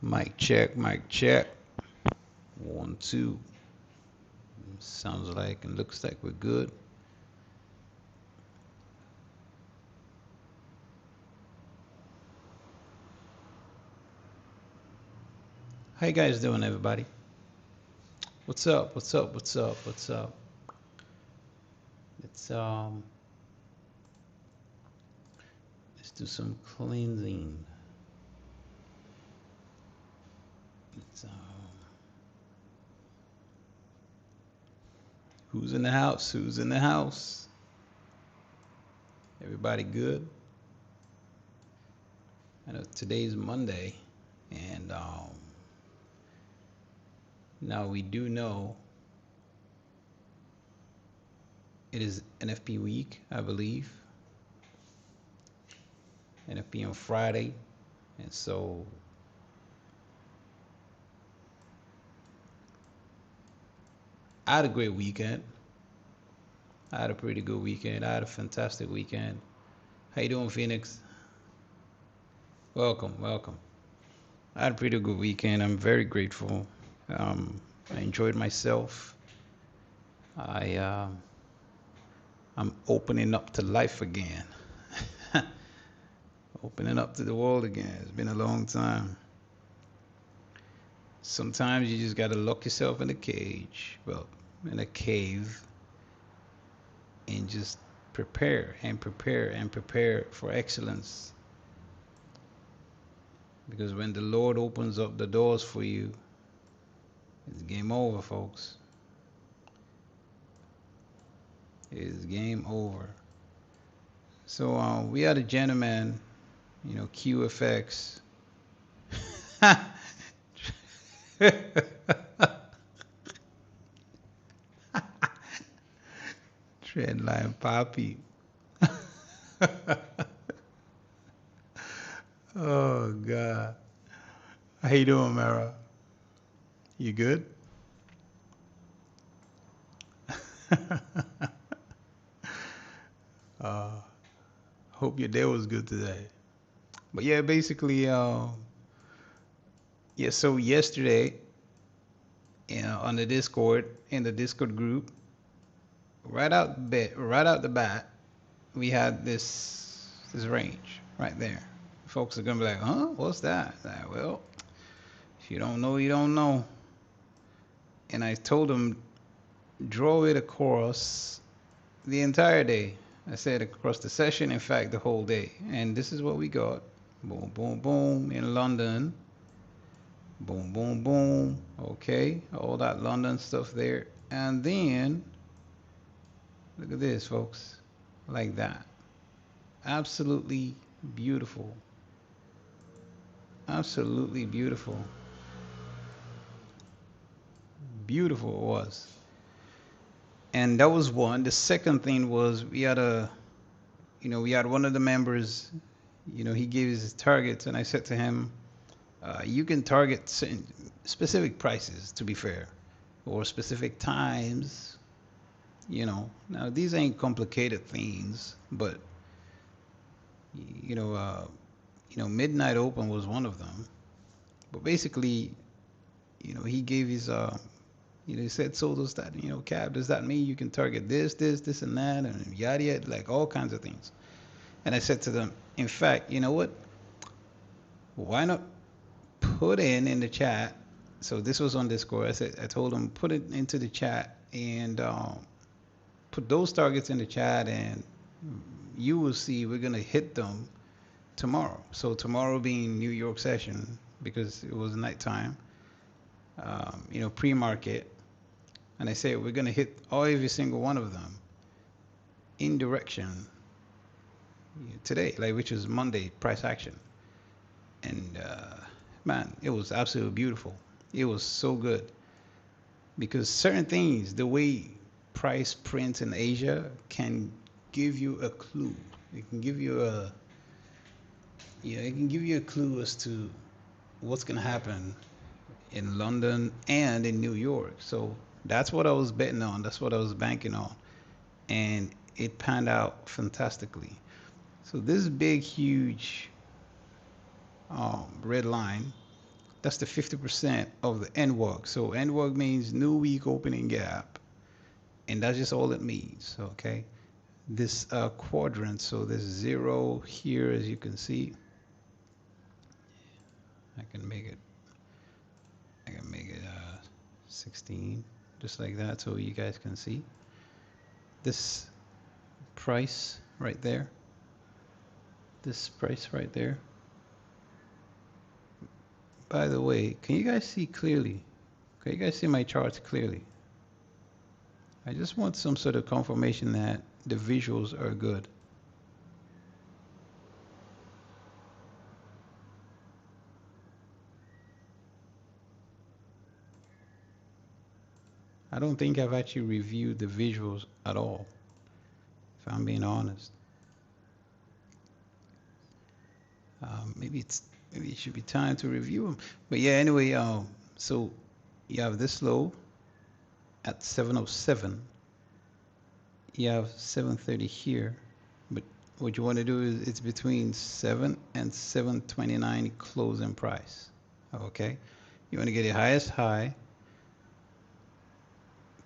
Mic check, mic check. 1, 2. Sounds like and looks like we're good. How you guys doing, everybody? What's up? What's up? What's up? What's up? Let's do some cleansing. Who's in the house? Who's in the house? Everybody good? I know today's Monday, and now we do know it is NFP week, I believe. NFP on Friday, and so I had a great weekend. I had a pretty good weekend. I had a fantastic weekend. How you doing, Phoenix? Welcome, welcome. I had a pretty good weekend. I'm very grateful. I enjoyed myself. I'm opening up to life again. Opening up to the world again. It's been a long time. Sometimes you just gotta lock yourself in a cage, well, in a cave, and just prepare and prepare and prepare for excellence. Because when the Lord opens up the doors for you, it's game over, folks. It's game over. So we had a gentleman, QFX. Trendline Poppy. Oh God. How you doing, Mara? You good? Hope your day was good today. But yeah, basically, so yesterday, on the Discord, in the Discord group, right out the bat, we had this range right there. Folks are gonna be like, huh? What's that? Like, well, if you don't know, you don't know. And I told them, draw it across the entire day. I said across the session, in fact, the whole day. And this is what we got. Boom, boom, boom in London. Boom, boom, boom. Okay, all that London stuff there. And then, look at this, folks. Like that. Absolutely beautiful. Absolutely beautiful. Beautiful it was. And that was one. The second thing was we had one of the members, he gave his targets, and I said to him, you can target specific prices, to be fair, or specific times. Now these ain't complicated things, but midnight open was one of them. But basically, he gave his he said, so does that, Cap, does that mean you can target this, and that, and yada yada, like all kinds of things. And I said to them, in fact, you know what? Why not put in the chat? So this was on Discord. I told them, put it into the chat and put those targets in the chat, and you will see we're gonna hit them tomorrow. So tomorrow being New York session, because it was nighttime, pre-market. And I say we're gonna hit every single one of them in direction today, like, which is Monday price action. And man, it was absolutely beautiful. It was so good, because certain things, the way price prints in Asia, can give you a clue. It can give you a clue as to what's gonna happen in London and in New York. So that's what I was betting on. That's what I was banking on. And it panned out fantastically. So this big, huge red line, that's the 50% of the NWOG. So NWOG means new week opening gap, and that's just all it means. Okay, this quadrant, so there's 0 here, as you can see. I can make it 16, just like that, so you guys can see this price right there. This price right there. By the way, can you guys see clearly? Can you guys see my charts clearly? I just want some sort of confirmation that the visuals are good. I don't think I've actually reviewed the visuals at all, if I'm being honest. Maybe it should be time to review them. But yeah, anyway, so you have this low at 707. You have 730 here, but what you want to do is it's between 7 and 729 closing price. Okay, you want to get the highest high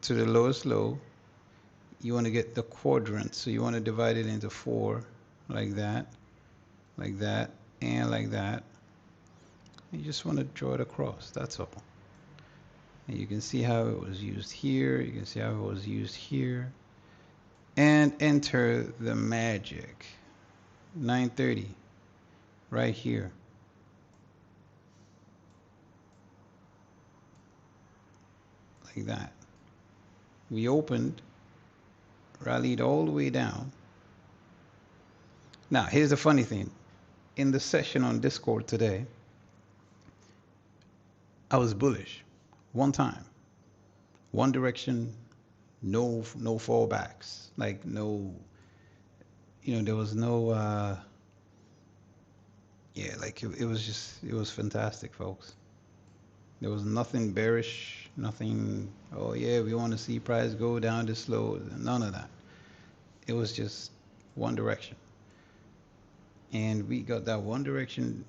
to the lowest low. You want to get the quadrant, so you want to divide it into 4, like that, and like that. You just want to draw it across, that's all. And you can see how it was used here, you can see how it was used here. And enter the magic. 930, right here. Like that. We opened, rallied all the way down. Now, here's the funny thing. In the session on Discord today, I was bullish one time, one direction, no fallbacks, like no, there was no, yeah, like it was fantastic, folks. There was nothing bearish, nothing, oh yeah, we want to see price go down this low, none of that. It was just one direction. And we got that one direction,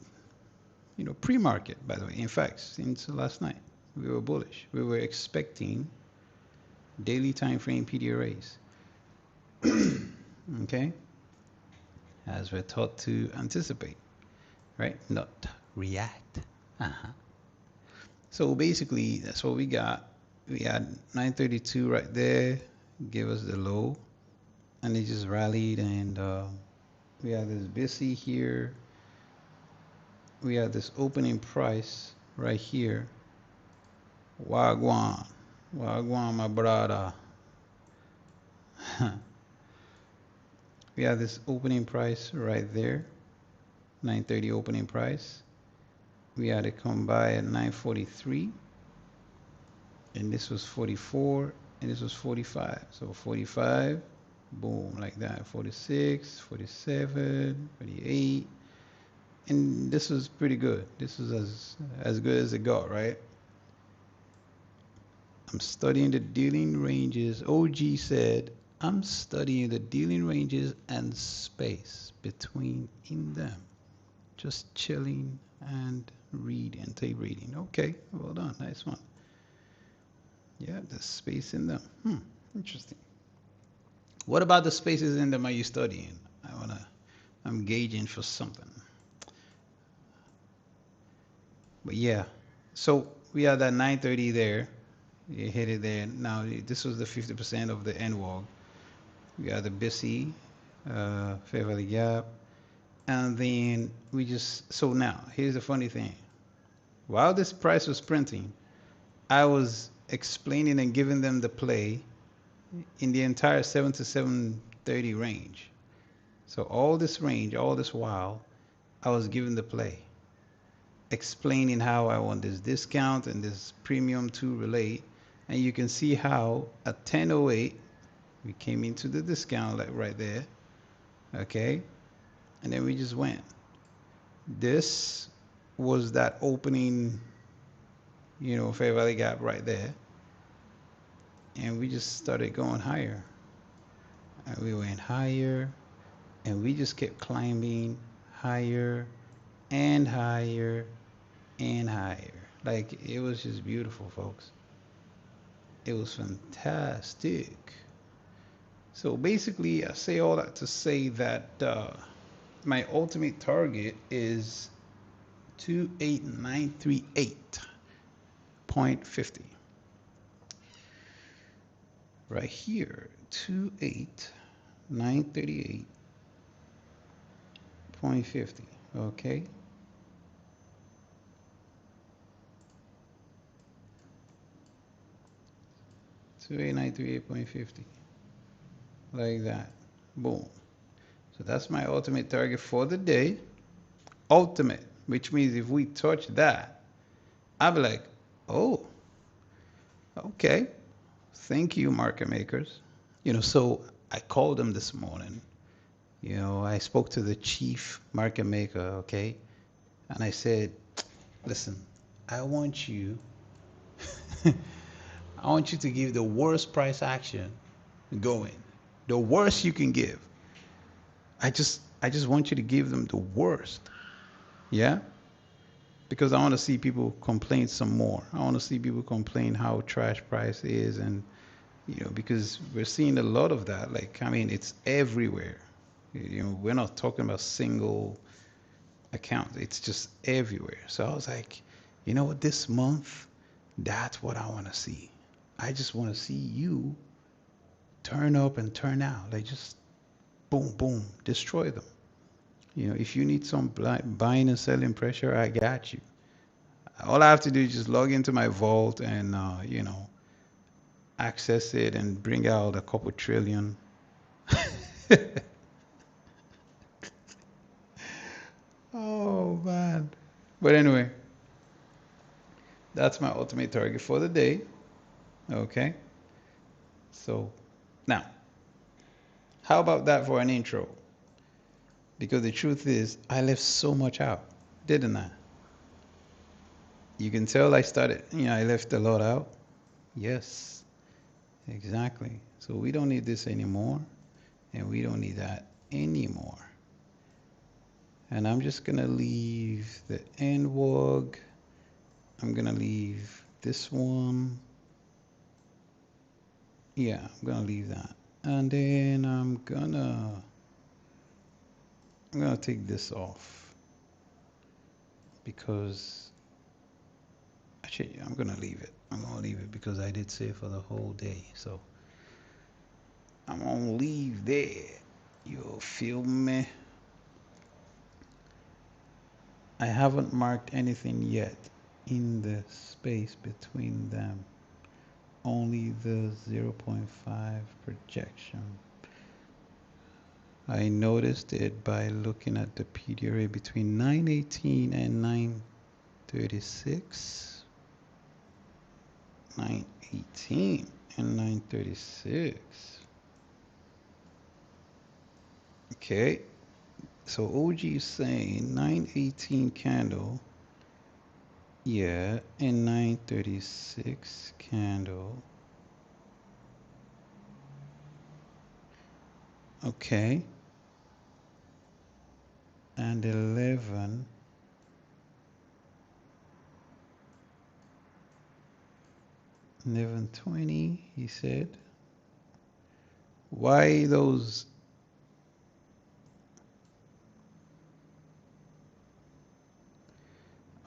pre-market, by the way. In fact, since last night, we were bullish. We were expecting daily time frame PDRAs. Okay? As we're taught to anticipate, right? Not react. So basically, that's what we got. We had 932 right there, give us the low, and it just rallied, and we have this BISI here. We have this opening price right here. Wagwan, my brother. We have this opening price right there, 930 opening price. We had it come by at 943, and this was 44, and this was 45. So 45, boom, like that. 46, 47, 48. And this was pretty good. This was as good as it got, right? I'm studying the dealing ranges. OG said, I'm studying the dealing ranges and space between in them. Just chilling and reading, tape reading. Okay, well done. Nice one. Yeah, the space in them. Interesting. What about the spaces in them are you studying? I'm gauging for something. But yeah, so we have that 930 there. You hit it there. Now this was the 50% of the NWOG. We got the BISI, Fair Valley Gap, and then so now here's the funny thing. While this price was printing, I was explaining and giving them the play in the entire 7 to 730 range. So all this range, all this while, I was giving the play, explaining how I want this discount and this premium to relate. And you can see how at 10:08 we came into the discount, like right there. Okay, and then we just went. This was that opening, Fair Valley Gap right there, and we just started going higher. and we went higher, and we just kept climbing higher and higher and higher. Like, it was just beautiful, folks. It was fantastic. So basically, I say all that to say that my ultimate target is 28938.50. Right here, 28938.50. Okay. 28938.50. Like that. Boom. So that's my ultimate target for the day. Ultimate, which means if we touch that, I'll be like, oh, okay. Thank you, market makers. So I called them this morning. I spoke to the chief market maker, okay? And I said, listen, I want you I want you to give the worst price action going. The worst you can give. I just want you to give them the worst. Yeah? Because I want to see people complain some more. I want to see people complain how trash price is, and because we're seeing a lot of that. Like, I mean, it's everywhere. We're not talking about single accounts. It's just everywhere. So I was like, you know what, this month, that's what I want to see. I just want to see you turn up and turn out. Like, just boom, boom, destroy them. If you need some buying and selling pressure, I got you. All I have to do is just log into my vault and, access it and bring out a couple trillion. Oh, man. But anyway, that's my ultimate target for the day. Okay. So now, how about that for an intro? Because the truth is, I left so much out, didn't I? You can tell I left a lot out. Yes, exactly. So we don't need this anymore, and we don't need that anymore. And I'm just going to leave the NWOG. I'm going to leave this one. Yeah, I'm going to leave that. And then I'm going to take this off, because actually I'm going to leave it. I'm going to leave it because I did say for the whole day. So I'm going to leave there. You feel me? I haven't marked anything yet in the space between them. Only the 0.5 projection. I noticed it by looking at the PDRA between 918 and 936. 918 and 936. Okay. So OG is saying 918 candle, yeah, and 936 candle. Okay. And 1120, he said. Why those?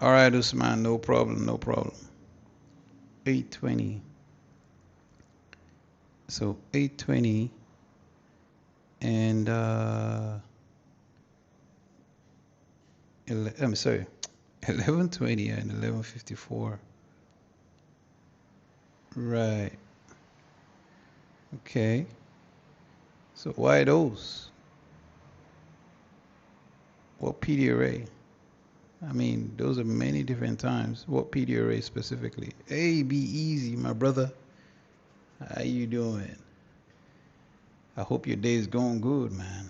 All right, Usman, no problem, no problem. 820. So 820 and I'm sorry, 1120 and 1154. Right. Okay. So why those? What PD array? I mean, those are many different times. What PD array specifically? Hey, be easy, my brother. How you doing? I hope your day is going good, man.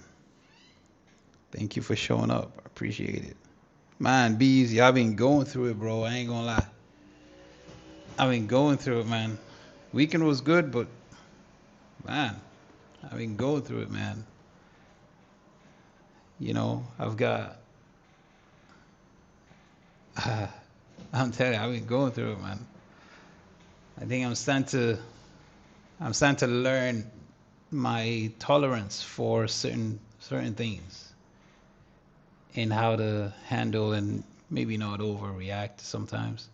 Thank you for showing up. I appreciate it. Man, be easy. I've been going through it, bro. I ain't gonna lie. I've been going through it, man. Weekend was good, but man, I've been going through it, man. You know, I've got. I'm telling you, I've been going through it, man. I think I'm starting to learn my tolerance for certain things and how to handle and maybe not overreact sometimes.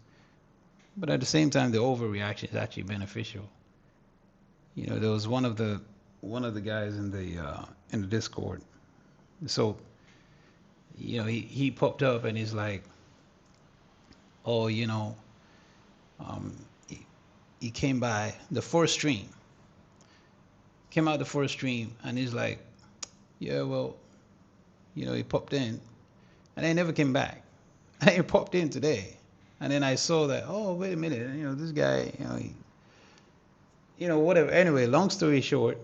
But at the same time, the overreaction is actually beneficial. You know, there was one of the guys in the Discord. So, you know, he popped up and he's like, "Oh, you know, he, he came by the first stream, came out the first stream, and he's like, yeah, well, you know, he popped in, and then he never came back. And he popped in today, and then I saw that, oh, wait a minute, you know, this guy, whatever. Anyway, long story short,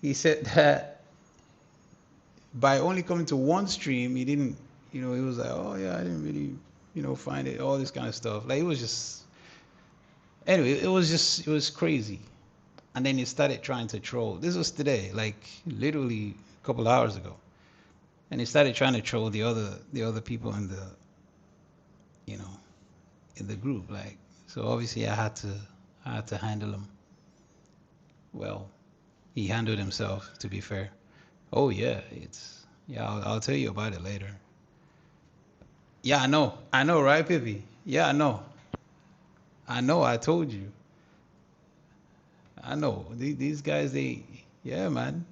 he said that by only coming to one stream, he didn't, he was like, oh yeah, I didn't really, find it, all this kind of stuff. Like it was just, anyway, it was crazy. And then he started trying to troll. This was today, like literally a couple hours ago. And he started trying to troll the other people you know, in the group. Like, so obviously I had to handle him. Well, he handled himself, to be fair. Oh yeah, I'll tell you about it later. Yeah, I know, right, Pippi? Yeah, I know, I told you. I know. These guys, yeah, man,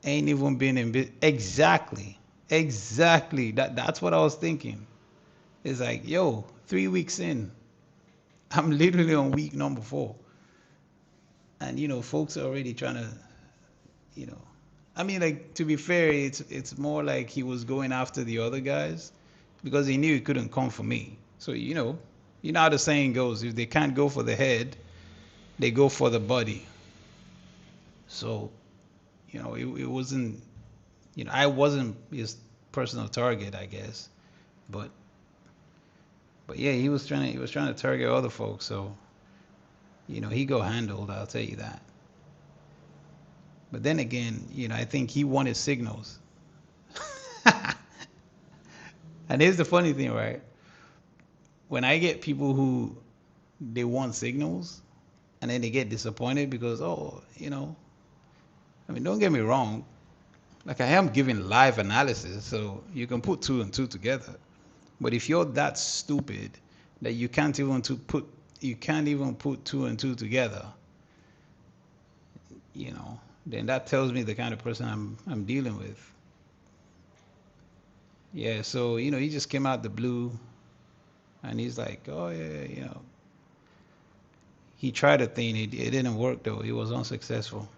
ain't even been in exactly. That's what I was thinking. It's like, yo, 3 weeks in, I'm literally on week number 4, and folks are already trying to, you know, I mean, like to be fair, it's more like he was going after the other guys because he knew he couldn't come for me. So you know how the saying goes: if they can't go for the head, they go for the body. So it wasn't, I wasn't his personal target, I guess, but yeah, he was trying to target other folks. So he got handled. I'll tell you that. But then again, I think he wanted signals. And here's the funny thing, right? When I get people who they want signals and then they get disappointed because, oh, I mean, don't get me wrong. Like I am giving live analysis, so you can put two and two together. But if you're that stupid that you can't even put two and two together, then that tells me the kind of person I'm dealing with. Yeah, so he just came out the blue and he's like, oh yeah, he tried a thing. It didn't work though. He was unsuccessful.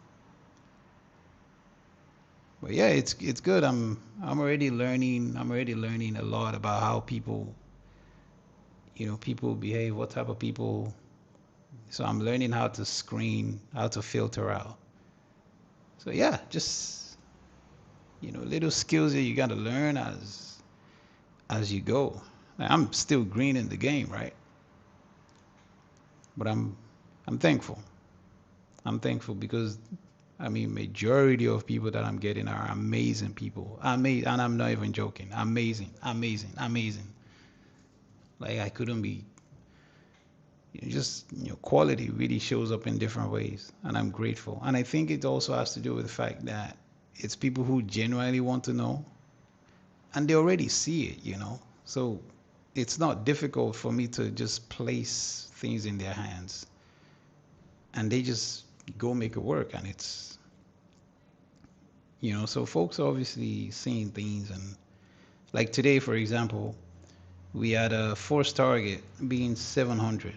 But yeah, it's good. I'm already learning. I'm already learning a lot about how people behave, what type of people. So I'm learning how to screen, how to filter out. So yeah, just little skills that you got to learn as you go. Like, I'm still green in the game, right? But I'm thankful. I'm thankful because I mean, majority of people that I'm getting are amazing people. Amazing, and I'm not even joking. Amazing, amazing, amazing. Like I couldn't be. Just quality really shows up in different ways, and I'm grateful. And I think it also has to do with the fact that it's people who genuinely want to know, and they already see it. So it's not difficult for me to just place things in their hands, and they just go make it work, and it's so folks are obviously seeing things. And like today, for example, we had a force target being 700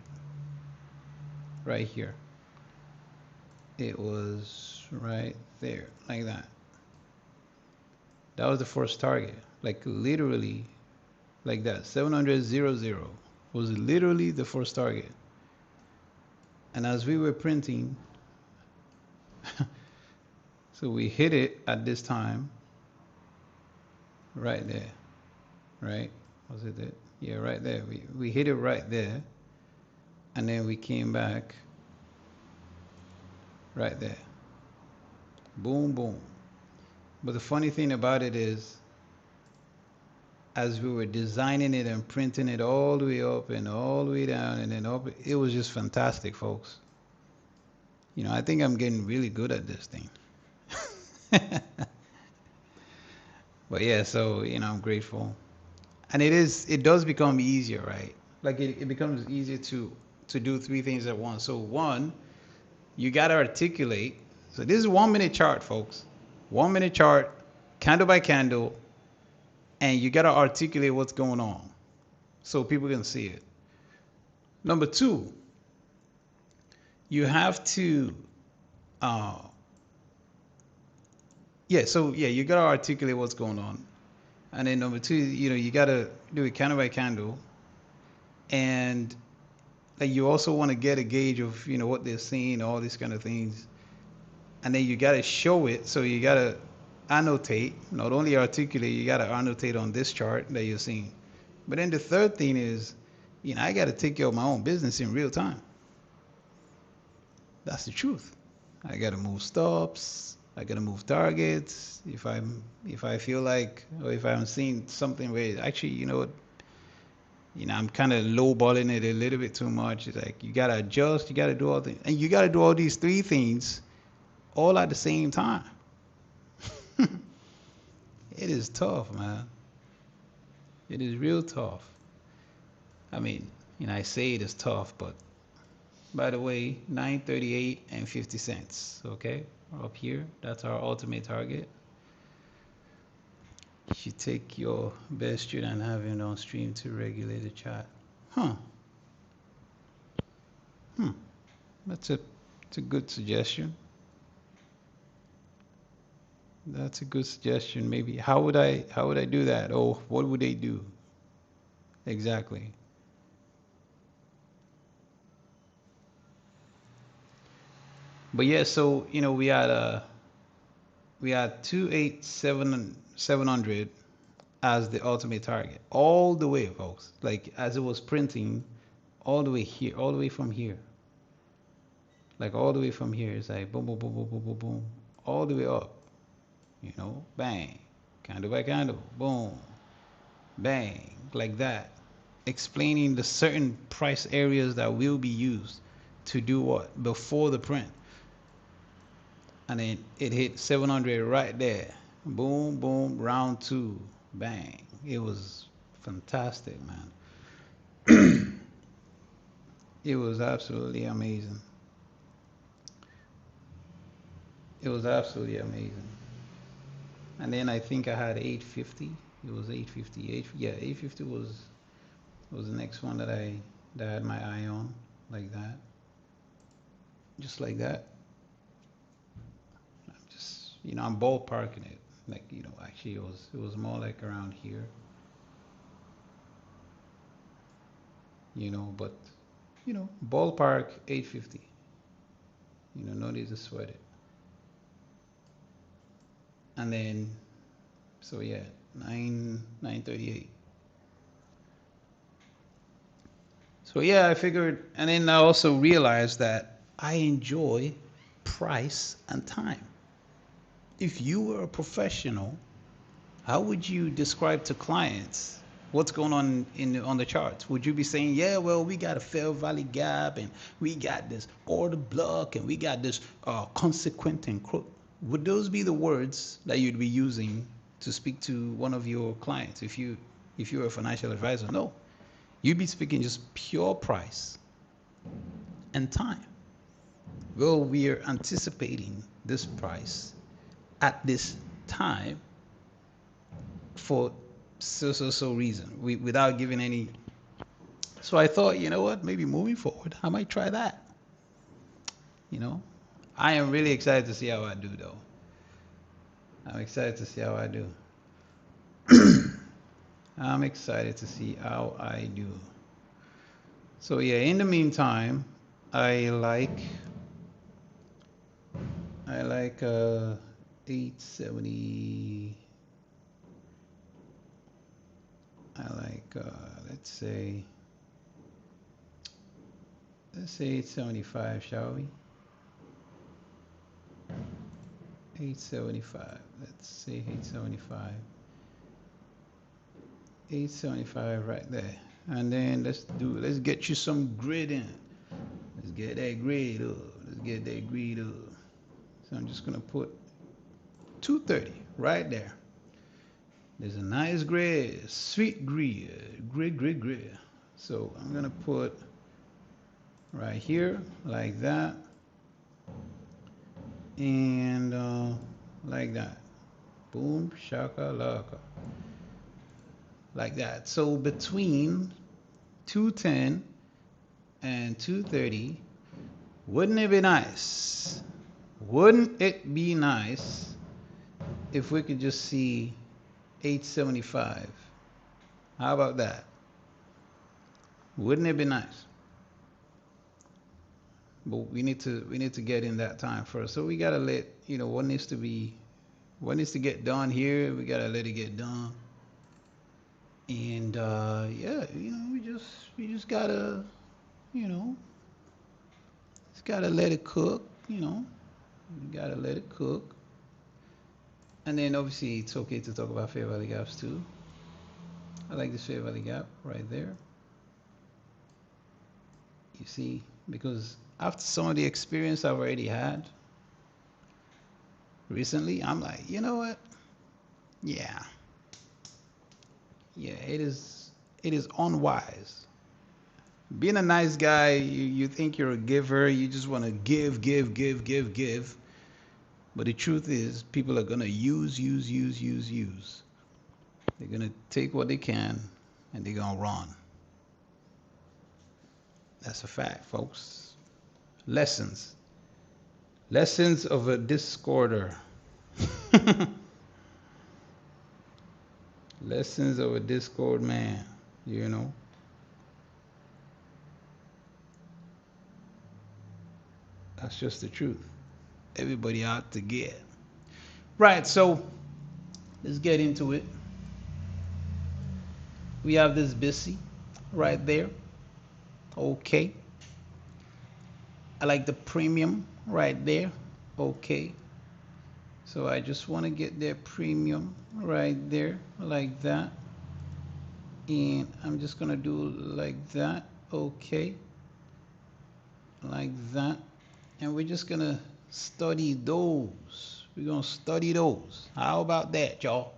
right here. It was right there, like that. That was the first target, like literally, like that. 700.00 was literally the first target. And as we were printing, so we hit it at this time, right there, right? Was it it? Yeah, right there. We hit it right there, and then we came back right there. Boom, boom. But the funny thing about it is, as we were designing it and printing it all the way up and all the way down and then up, it was just fantastic, folks. You know, I think I'm getting really good at this thing. But yeah, so, you know, I'm grateful. And it does become easier, right? Like it becomes easier to do three things at once. So one, you got to articulate. So this is 1 minute chart, folks. 1 minute chart, candle by candle, and you got to articulate what's going on so people can see it. Number two, you have to, uh, you got to articulate what's going on. And then number two, you know, you got to do it candle by candle. And like you also want to get a gauge of, you know, what they're seeing, all these kind of things. And then you got to show it. So you got to annotate, not only articulate, you got to annotate on this chart that you're seeing. But then the third thing is, you know, I got to take care of my own business in real time. That's the truth. I got to move stops. I got to move targets. If I feel like, or if I'm seeing something where actually, you know, I'm kind of lowballing it a little bit too much. It's like you got to adjust. You got to do all things, and you got to do all these three things all at the same time. It is tough, man. It is real tough. I mean, you know, I say it is tough, but by the way, 938 and 50 cents. Okay, up here, that's our ultimate target. You should take your best student and have him on stream to regulate the chat. Huh. That's a good suggestion. That's a good suggestion. Maybe how would I do that? Oh, what would they do? Exactly. But yeah, so you know, we had 28700 as the ultimate target. All the way, folks. Like as it was printing, all the way here, all the way from here. Like all the way from here. It's like boom, boom, boom, boom, boom, boom, boom. All the way up. You know, bang. Candle by candle. Boom. Bang. Like that. Explaining the certain price areas that will be used to do what? Before the print. And then it hit 700 right there. Boom, boom, round two. Bang. It was fantastic, man. It was absolutely amazing. It was absolutely amazing. And then I think I had 850. It was 850. Yeah, 850 was the next one that I had my eye on, like that, just like that. I'm just, you know, I'm ballparking it. Like, you know, actually it was more like around here, you know, but you know, ballpark 850. You know, no need to sweat it. And then, so yeah, 938. So yeah, I figured, and then I also realized that I enjoy price and time. If you were a professional, how would you describe to clients what's going on on the charts? Would you be saying, yeah, well, we got a fair value gap, and we got this order block, and we got this consequent and crook? Would those be the words that you'd be using to speak to one of your clients if you're a financial advisor? No, you'd be speaking just pure price and time. Well, we are anticipating this price at this time for so reason, without giving any. So I thought, you know what, maybe moving forward, I might try that. You know, I am really excited to see how I do, though. I'm excited to see how I do. I'm excited to see how I do. So yeah, in the meantime, I like 870. I like let's say 875, shall we? 875. Let's see 875. 875 right there. And then let's get you some grid in. Let's get that grid up. Let's get that grid up. So I'm just gonna put 230 right there. There's a nice grid, sweet grid. So I'm gonna put right here like that, and like that. Boom, shakalaka. Like that. So between 210 and 230, wouldn't it be nice? Wouldn't it be nice if we could just see 875? How about that? Wouldn't it be nice? But we need to get in that time first. So we gotta let what needs to get done here. We gotta let it get done. And yeah, we just gotta just gotta let it cook. We gotta let it cook. And then obviously it's okay to talk about fair value gaps too. I like this fair value gap right there. You see, because after some of the experience I've already had recently, I'm like, you know what? Yeah, it is unwise. Being a nice guy, you think you're a giver, you just want to give. But the truth is, people are gonna use. They're gonna take what they can, and they're gonna run. That's a fact, folks. Lessons of a discorder. Lessons of a discord man. That's just the truth. Everybody out to get. Right, so let's get into it. We have this BISI right there. Okay. I like the premium right there. Okay. So I just want to get their premium right there like that. And I'm just going to do like that. Okay. Like that. And we're just going to study those. We're going to study those. How about that, y'all?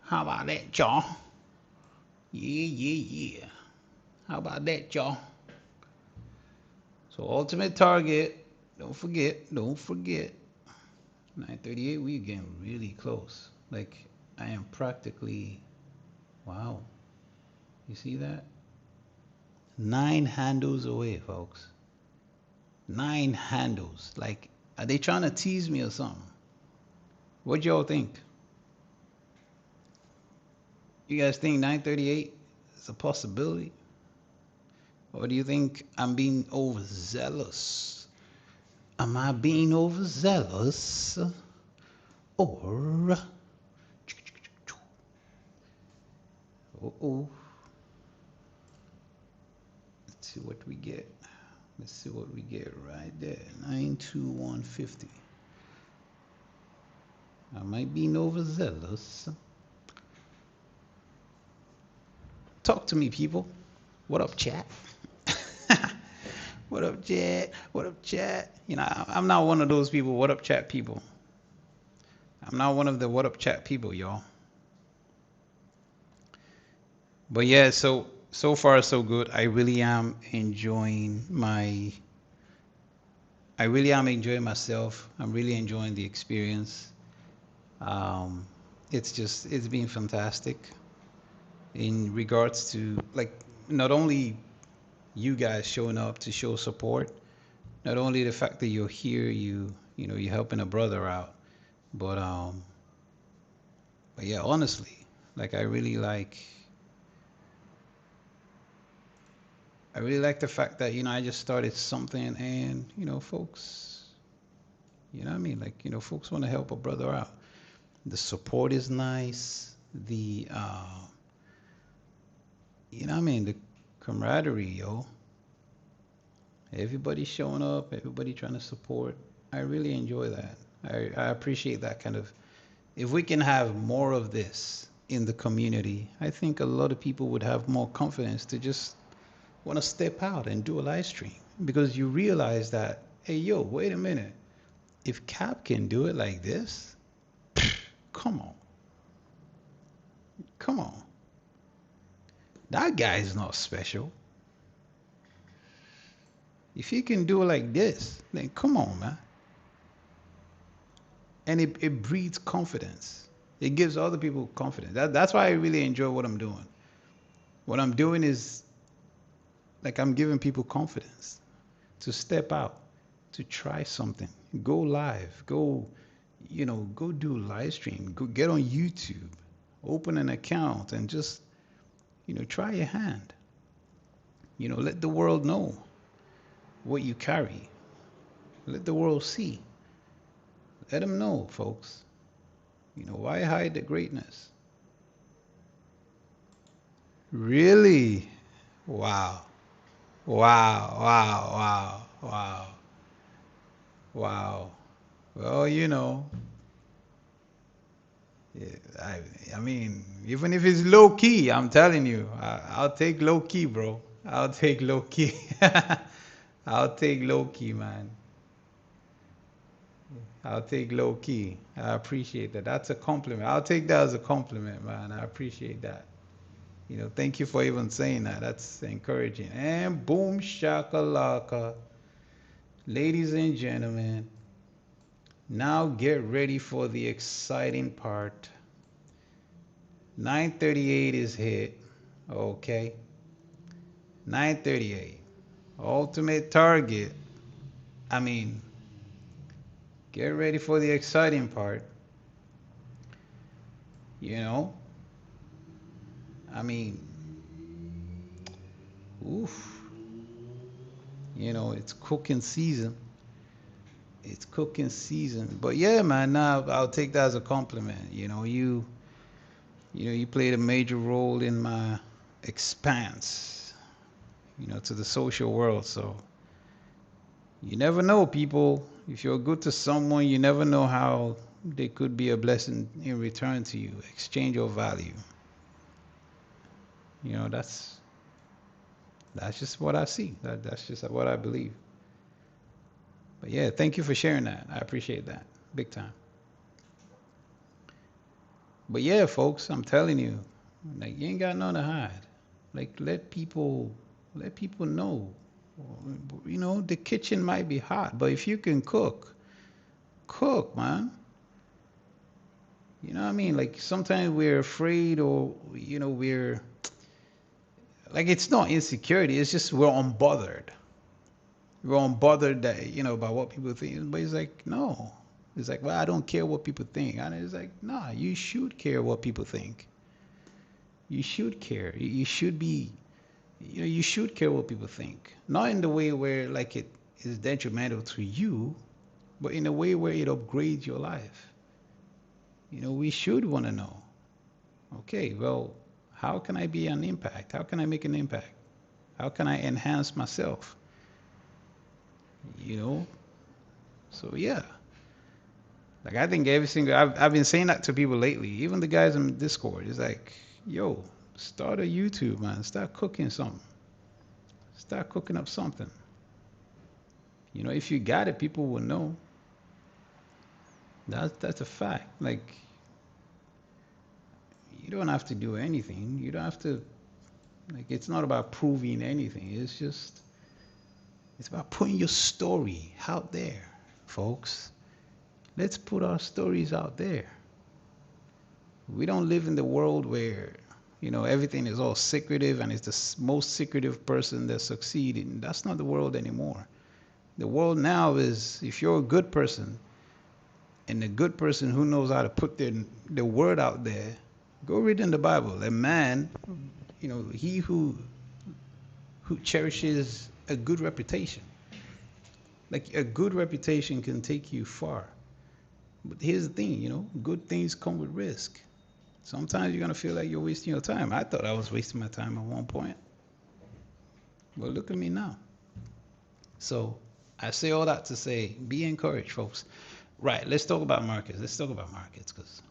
How about that, y'all? Yeah. How about that, y'all? So ultimate target, don't forget. 938, we're getting really close. Like, I am practically, wow. You see that? 9 handles away, folks. 9 handles. Like, are they trying to tease me or something? What y'all think? You guys think 938 is a possibility? Or do you think I'm being overzealous? Am I being overzealous? Or... Uh-oh. Let's see what we get. Let's see what we get right there. 92150. I might be overzealous. Talk to me, people. What up, chat? What up, chat? What up, chat? I'm not one of those people. What up, chat people? I'm not one of the what up, chat people, y'all. But yeah, so far so good. I really am enjoying myself. I'm really enjoying the experience. It's been fantastic in regards to, like, not only you guys showing up to show support, not only the fact that you're here, you're helping a brother out, but yeah, honestly, like, I really like the fact that I just started something, and folks, what I mean, like, folks want to help a brother out. The support is nice. The what I mean, the camaraderie, yo. Everybody showing up, everybody trying to support. I really enjoy that. I appreciate that kind of. If we can have more of this in the community, I think a lot of people would have more confidence to just want to step out and do a live stream because you realize that, hey, yo, wait a minute. If Cap can do it like this, come on, come on. That guy is not special. If he can do it like this, then come on, man. And it breeds confidence. It gives other people confidence. That's why I really enjoy what I'm doing. What I'm doing is like I'm giving people confidence to step out, to try something, go live, go do live stream, go get on YouTube, open an account and just, try your hand. Let the world know what you carry. Let the world see. Let them know, folks. Why hide the greatness? Really? Wow. Wow, wow, wow, wow, wow. Well, yeah, I mean, even if it's low key, I'm telling you, I'll take low key, bro. I'll take low key. I'll take low key, man. I'll take low key. I appreciate that. That's a compliment. I'll take that as a compliment, man. I appreciate that. Thank you for even saying that. That's encouraging. And boom shakalaka. Ladies and gentlemen, now get ready for the exciting part. 9:38 is hit. Okay. 9:38. Ultimate target. I mean, get ready for the exciting part. You know, I mean, oof. It's cooking season. It's cooking season. But yeah, man, now I'll take that as a compliment. You played a major role in my expanse, to the social world. So you never know, people. If you're good to someone, you never know how they could be a blessing in return to you, exchange of value. That's just what I see. That's just what I believe. But yeah, thank you for sharing that. I appreciate that. Big time. But yeah, folks, I'm telling you, like you ain't got nothing to hide. Like let people know. The kitchen might be hot, but if you can cook, cook, man. You know what I mean? Like sometimes we're afraid or we're like it's not insecurity, it's just we're unbothered. We're unbothered that, about what people think. But it's like, no. It's like, well, I don't care what people think. And it's like, nah, you should care what people think. You should care. You should be, you should care what people think. Not in the way where like it is detrimental to you, but in a way where it upgrades your life. We should want to know, okay, well, how can I be an impact? How can I make an impact? How can I enhance myself? you know so yeah, like I think every single I've been saying that to people lately, even the guys in Discord. It's like, yo, start a YouTube, man. Start cooking something. Start cooking up something. If you got it, people will know. That's a fact. Like, you don't have to do anything. You don't have to, like, it's not about proving anything. It's about putting your story out there, folks. Let's put our stories out there. We don't live in the world where, everything is all secretive and it's the most secretive person that succeeded. That's not the world anymore. The world now is, if you're a good person and a good person who knows how to put the word out there, go read in the Bible. A man, he who cherishes a good reputation. Like a good reputation can take you far. But here's the thing, good things come with risk. Sometimes you're going to feel like you're wasting your time. I thought I was wasting my time at one point. But look at me now. So I say all that to say, be encouraged, folks. Right. Let's talk about markets. Let's talk about markets because,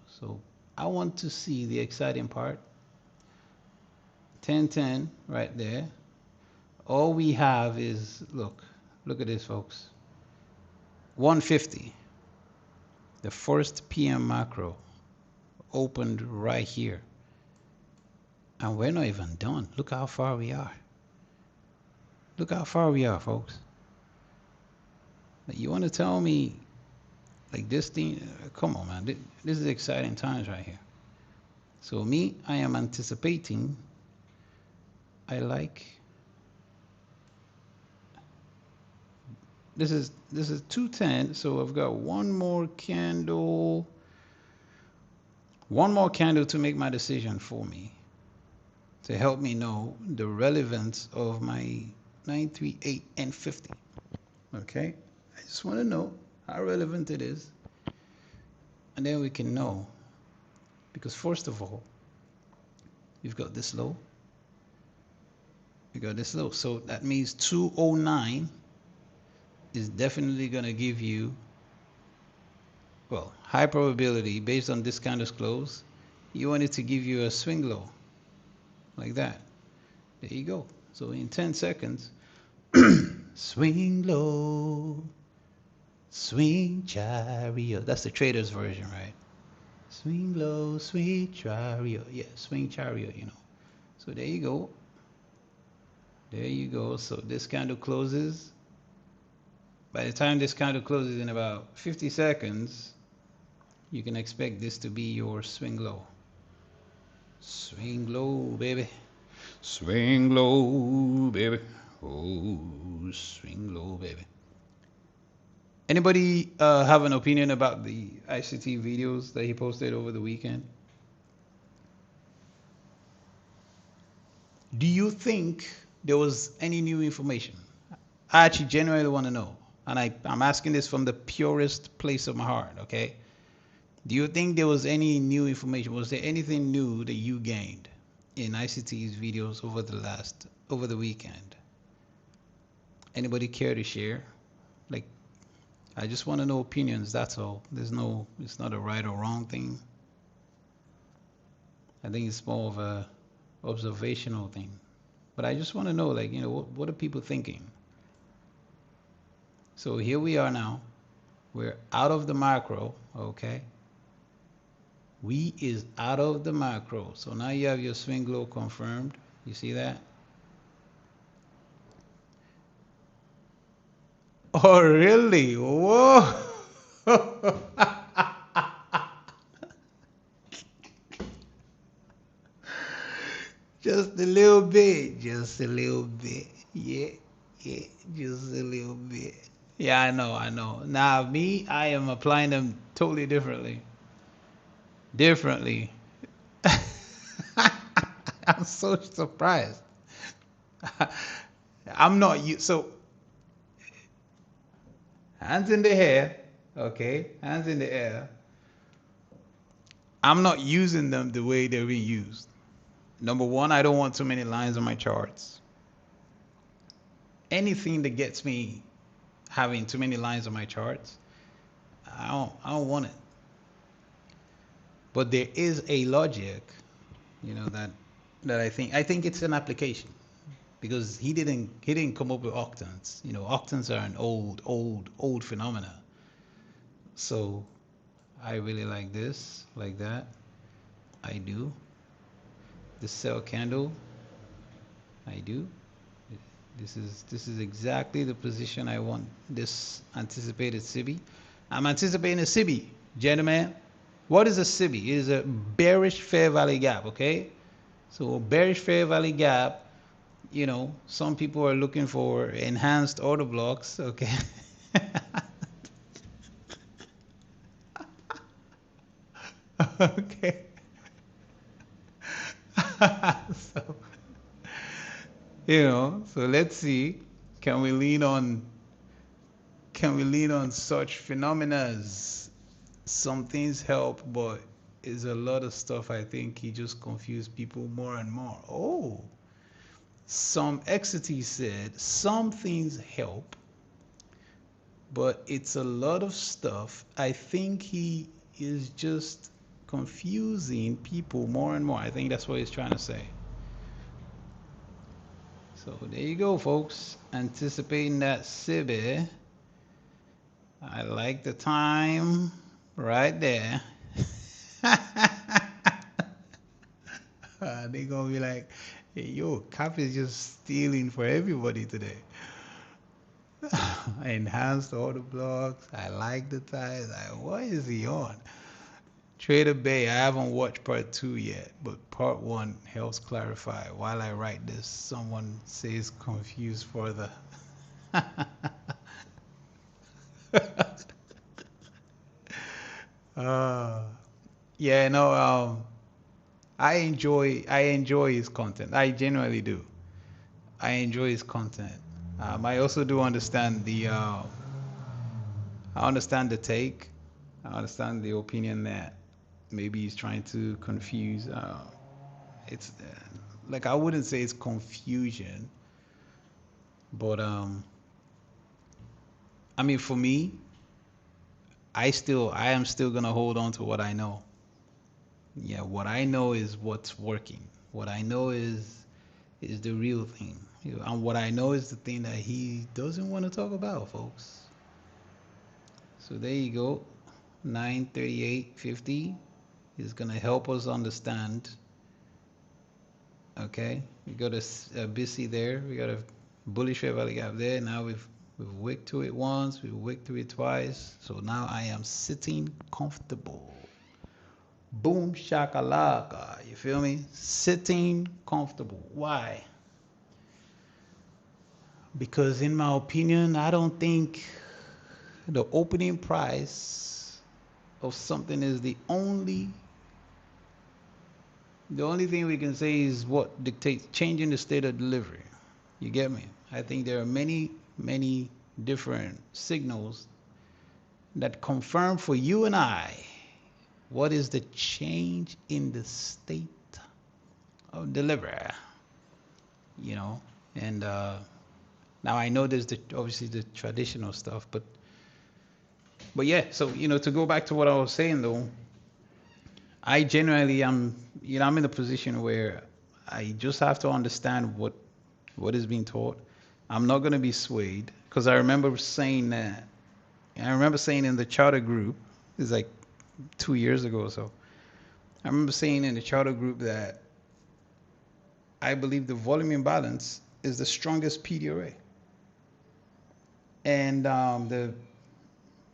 so I want to see the exciting part. 1010 right there. All we have is, look at this, folks. 150. The first PM macro opened right here. And we're not even done. Look how far we are. Look how far we are, folks. You want to tell me, like this thing, come on, man. This is exciting times right here. So me, I am anticipating, I like, this is 210, so I've got one more candle to make my decision for me, to help me know the relevance of my 938 and 50. Okay, I just want to know how relevant it is, and then we can know, because first of all, you've got this low, so that means 209 is definitely going to give you, well, high probability based on this kind of close. You want it to give you a swing low like that. There you go. So in 10 seconds, swing low, swing chariot. That's the trader's version, right? Swing low, swing chariot. Yeah, swing chariot, So there you go. There you go. So this candle closes. By the time this candle closes in about 50 seconds, you can expect this to be your swing low. Swing low, baby. Swing low, baby. Oh, swing low, baby. Anybody have an opinion about the ICT videos that he posted over the weekend? Do you think there was any new information? I actually genuinely want to know. And I'm asking this from the purest place of my heart, okay? Do you think there was any new information? Was there anything new that you gained in ICT's videos over the weekend? Anybody care to share? Like, I just want to know opinions, that's all. It's not a right or wrong thing. I think it's more of a observational thing. But I just want to know, like, what are people thinking? So here we are now. We're out of the macro, okay? We is out of the macro. So now you have your swing low confirmed. You see that? Oh, really? Whoa! Just a little bit. Just a little bit. Yeah, just a little bit. Yeah, I know. Now, me, I am applying them totally differently. I'm so surprised. I'm not you. So, hands in the air, okay? Hands in the air. I'm not using them the way they're being used. Number one, I don't want too many lines on my charts. Anything that gets me having too many lines on my charts, I don't want it. But there is a logic, that I think it's an application, because he didn't come up with octants. Octants are an old phenomena. So I really like this, like that. I do. The sell candle, I do. This is exactly the position I want. This anticipated SIBI. I'm anticipating a SIBI, gentlemen. What is a SIBI? It is a bearish fair value gap, okay? So a bearish fair value gap, some people are looking for enhanced order blocks, okay? Okay. So, so let's see. Can we lean on such phenomena? Some things help, but is a lot of stuff I think he just confused people more and more. Oh, some exities said some things help, but it's a lot of stuff. I think he is just confusing people more and more. I think that's what he's trying to say. So there you go, folks. Anticipating that Sibi. I like the time right there. They gonna be like, hey, yo, Cap is just stealing for everybody today. I enhanced all the blocks. I like the ties. What is he on? Trader Bay, I haven't watched part 2 yet, but part 1 helps clarify. While I write this, someone says confused further. uh, yeah, no, I enjoy his content. I genuinely do. I enjoy his content. I also do understand I understand the take. I understand the opinion that maybe he's trying to confuse. It's like I wouldn't say it's confusion, but I mean for me, I am still gonna hold on to what I know. Yeah, what I know is what's working. What I know is the real thing. And what I know is the thing that he doesn't want to talk about, folks. So there you go. 938.50 is going to help us understand. Okay, we got a busy there. We got a bullish fair value gap there. Now we've wicked to it once, we've wicked to it twice. So now I am sitting comfortable. Boom shakalaka. You feel me? Sitting comfortable. Why? Because in my opinion, I don't think the opening price of something is the only thing we can say is what dictates changing the state of delivery. You get me? I think there are many different signals that confirm for you and I what is the change in the state of delivery. You know, and now I know there's obviously the traditional stuff, but yeah. So to go back to what I was saying though, I genuinely am. I'm in a position where I just have to understand what is being taught. I'm not going to be swayed because I remember saying that. I remember saying in the charter group, it's like 2 years ago or so. I remember saying in the charter group that I believe the volume imbalance is the strongest PDRA. And I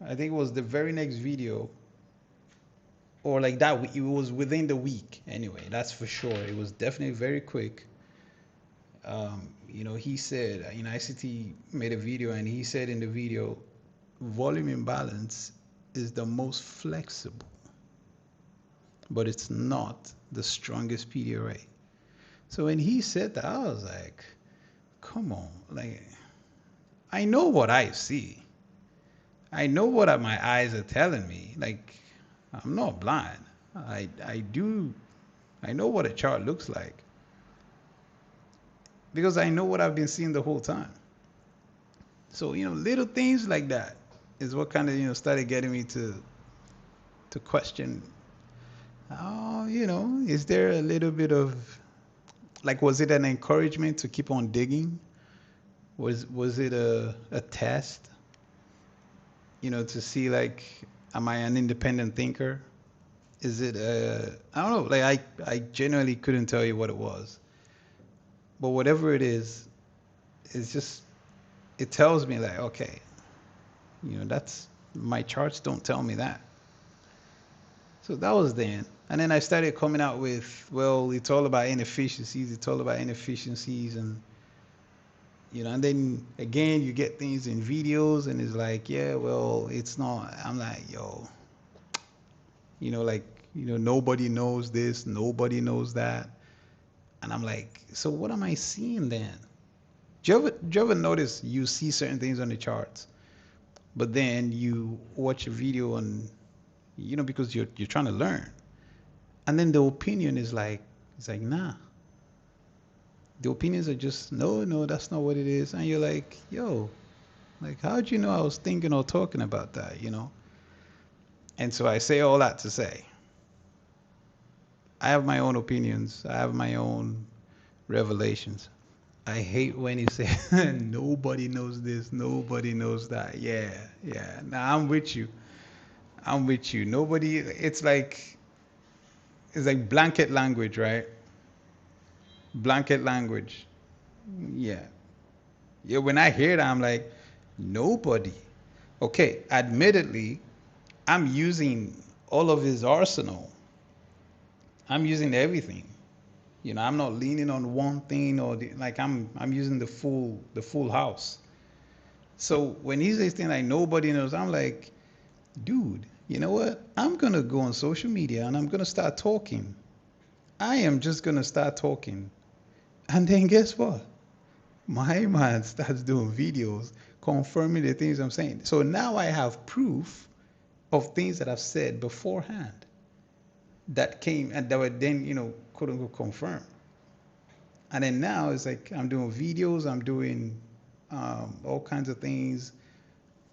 think it was the very next video, or like that, it was within the week anyway, that's for sure. It was definitely very quick. He said, ICT made a video and he said in the video, volume imbalance is the most flexible, but it's not the strongest PDRA. So when he said that, I was like, come on, like, I know what I see. I know what my eyes are telling me. Like, I'm not blind. I know what a chart looks like because I know what I've been seeing the whole time. So, little things like that is what kind of, started getting me to question, is there a little bit of, like, was it an encouragement to keep on digging? Was it a test, to see, like, am I an independent thinker? Is it I don't know, like I genuinely couldn't tell you what it was. But whatever it is, it's just, it tells me like, okay, that's, my charts don't tell me that. So that was then. And then I started coming out with, well, it's all about inefficiencies. It's all about inefficiencies. And, and then again, you get things in videos and it's like, yeah, well, it's not. I'm like, yo, nobody knows this, nobody knows that. And I'm like, so what am I seeing then? Do you ever notice you see certain things on the charts, but then you watch a video on, because you're trying to learn, and then the opinion is like, it's like, nah. The opinions are just, no, that's not what it is. And you're like, yo, Like, how'd you know I was thinking or talking about that, And so I say all that to say, I have my own opinions. I have my own revelations. I hate when you say nobody knows this, nobody knows that. Yeah, yeah. Now I'm with you. I'm with you. Nobody. It's like blanket language, right? Blanket language. Yeah. Yeah. When I hear that, I'm like, nobody. Okay. Admittedly, I'm using all of his arsenal. I'm using everything. I'm not leaning on one thing like I'm using the full house. So when he says things like nobody knows, I'm like, dude, you know what? I'm gonna go on social media and I'm gonna start talking. I am just gonna start talking. And then guess what? My man starts doing videos confirming the things I'm saying. So now I have proof of things that I've said beforehand that came and that were then, quote unquote confirmed. And then now it's like I'm doing videos, I'm doing all kinds of things.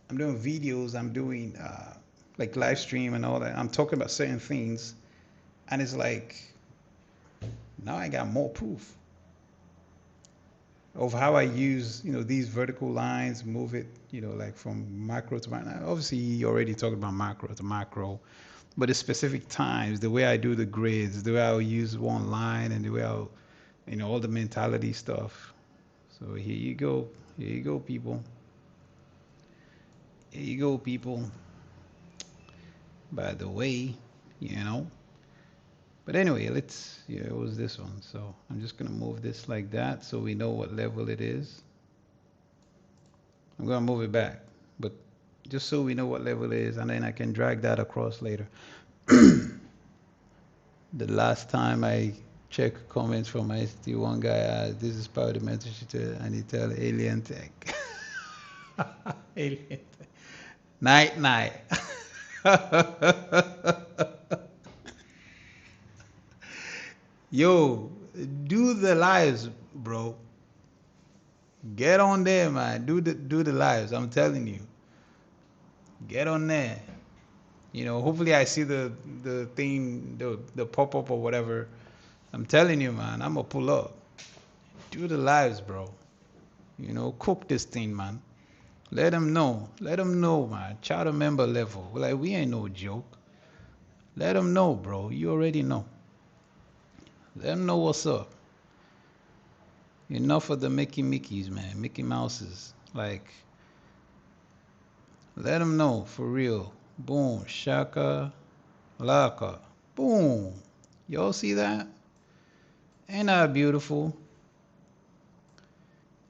I'm doing videos, I'm doing like live stream and all that. I'm talking about certain things, and it's like now I got more proof of how I use these vertical lines, move it like from macro to macro. Obviously, you already talked about macro to macro, but the specific times, the way I do the grids, the way I'll use one line, and the way I'll all the mentality stuff. So here you go. Here you go, people. Here you go, people. By the way, you know. But anyway, it was this one. So I'm just going to move this like that so we know what level it is. I'm going to move it back, but just so we know what level it is, and then I can drag that across later. The last time I checked comments from my ST, one guy asked, this is part of the mentorship, and he tell alien tech. Alien tech. Night, night. Yo, do the lives, bro. Get on there, man. Do the lives. I'm telling you. Get on there. Hopefully I see the thing, the pop up or whatever. I'm telling you, man. I'm gonna pull up. Do the lives, bro. Cook this thing, man. Let them know. Let them know, man. Charter member level. Like we ain't no joke. Let them know, bro. You already know. Let them know what's up. Enough of the Mickeys, man. Mickey Mouses. Like, let them know for real. Boom. Shaka. Laka. Boom. Y'all see that? Ain't that beautiful?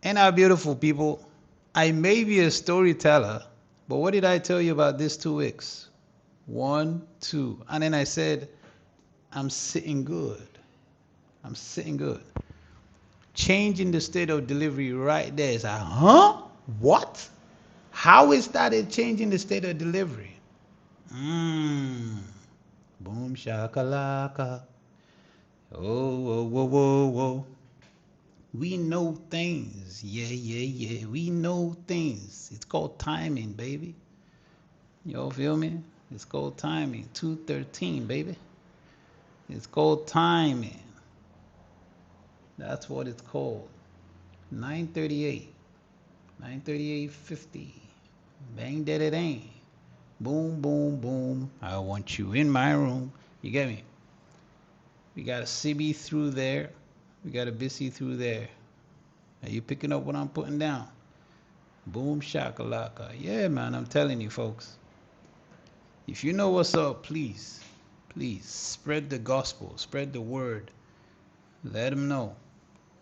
Ain't that beautiful, people? I may be a storyteller, but what did I tell you about this 2x? 1, 2. And then I said, I'm sitting good. I'm sitting good. Changing the state of delivery right there is like, huh? What? How is that it changing the state of delivery? Boom shakalaka. Oh, whoa, whoa, whoa, whoa. We know things. Yeah, yeah, yeah. We know things. It's called timing, baby. Y'all feel me? It's called timing. 213, baby. It's called timing. That's what it's called. 938. 938.50. Bang, da, da, dang. Boom, boom, boom. I want you in my room. You get me? We got a CB through there. We got a BC through there. Are you picking up what I'm putting down? Boom shakalaka. Yeah, man, I'm telling you, folks. If you know what's up, please spread the gospel, spread the word. Let them know.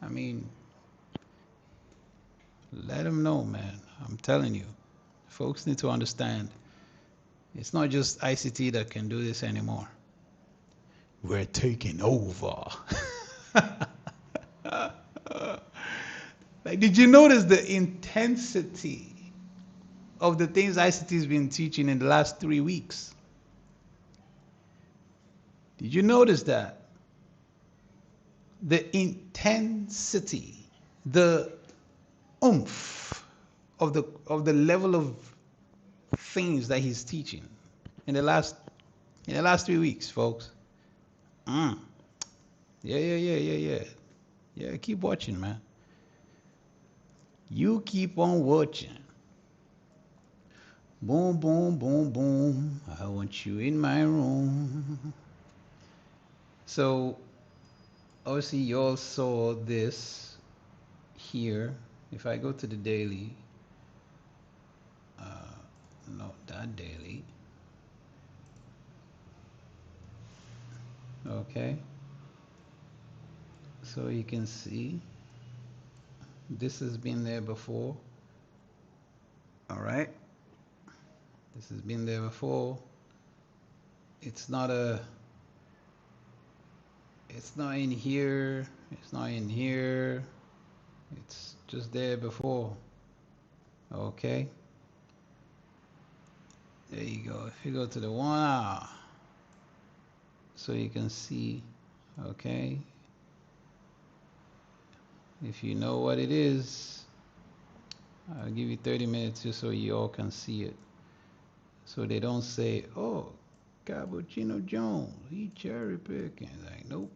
I mean, let them know, man. I'm telling you. Folks need to understand. It's not just ICT that can do this anymore. We're taking over. Like, did you notice the intensity of the things ICT's been teaching in the last 3 weeks? Did you notice that? The intensity, the oomph of the level of things that he's teaching in the last 3 weeks, folks. Mm. Yeah. Yeah, keep watching, man. You keep on watching. Boom, boom, boom, boom. I want you in my room. So, obviously, you all saw this here. If I go to the daily, not that daily. Okay. So you can see this has been there before. All right. This has been there before. It's not in here. It's not in here. It's just there before. Okay. There you go. If you go to the 1 hour, so you can see, okay. If you know what it is, I'll give you 30 minutes just so you all can see it. So they don't say, oh, Cappuccino Jones, he cherry picking. Like, nope.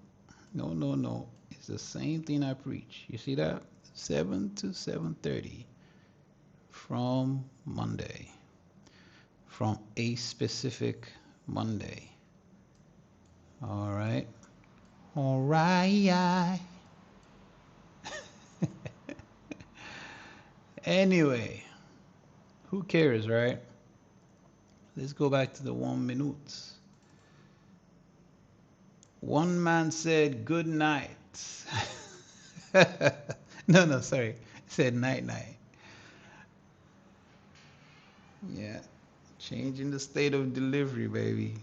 No. It's the same thing I preach. You see that? 7 to 7:30 from Monday. From a specific Monday. All right. All right. Anyway, who cares, right? Let's go back to the 1 minute. One man said good night. No, sorry. Said night. Yeah. Changing the state of delivery, baby.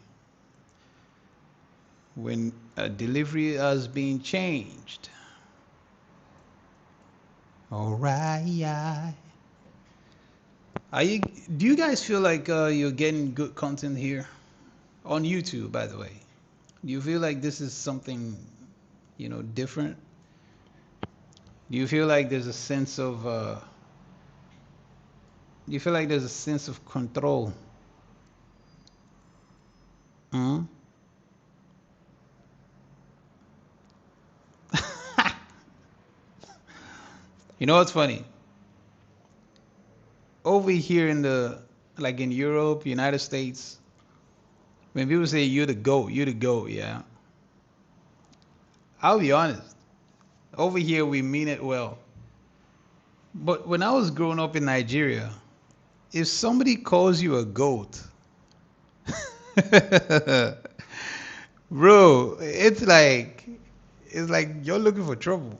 When a delivery has been changed. All right. Do you guys feel like you're getting good content here? On YouTube, by the way. Do you feel like this is something, different? Do you feel like there's a sense of control? Hmm? You know what's funny? Over here in Europe, United States, when people say you're the GOAT, yeah. I'll be honest. Over here, we mean it well. But when I was growing up in Nigeria, if somebody calls you a GOAT, bro, it's like you're looking for trouble.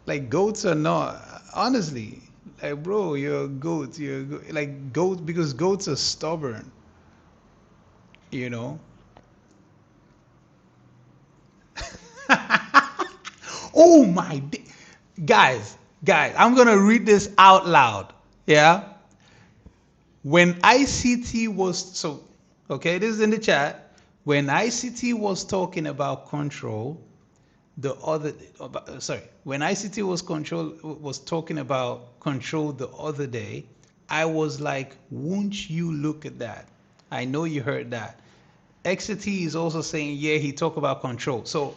Like goats are not, honestly. Like, bro, you're a goat. Like goat, because goats are stubborn. You know. Oh my, guys, I'm gonna read this out loud. Yeah. When ICT was okay, this is in the chat. When ICT was talking about control, when ICT was talking about control the other day, I was like, won't you look at that? I know you heard that. XT is also saying, yeah, he talked about control. So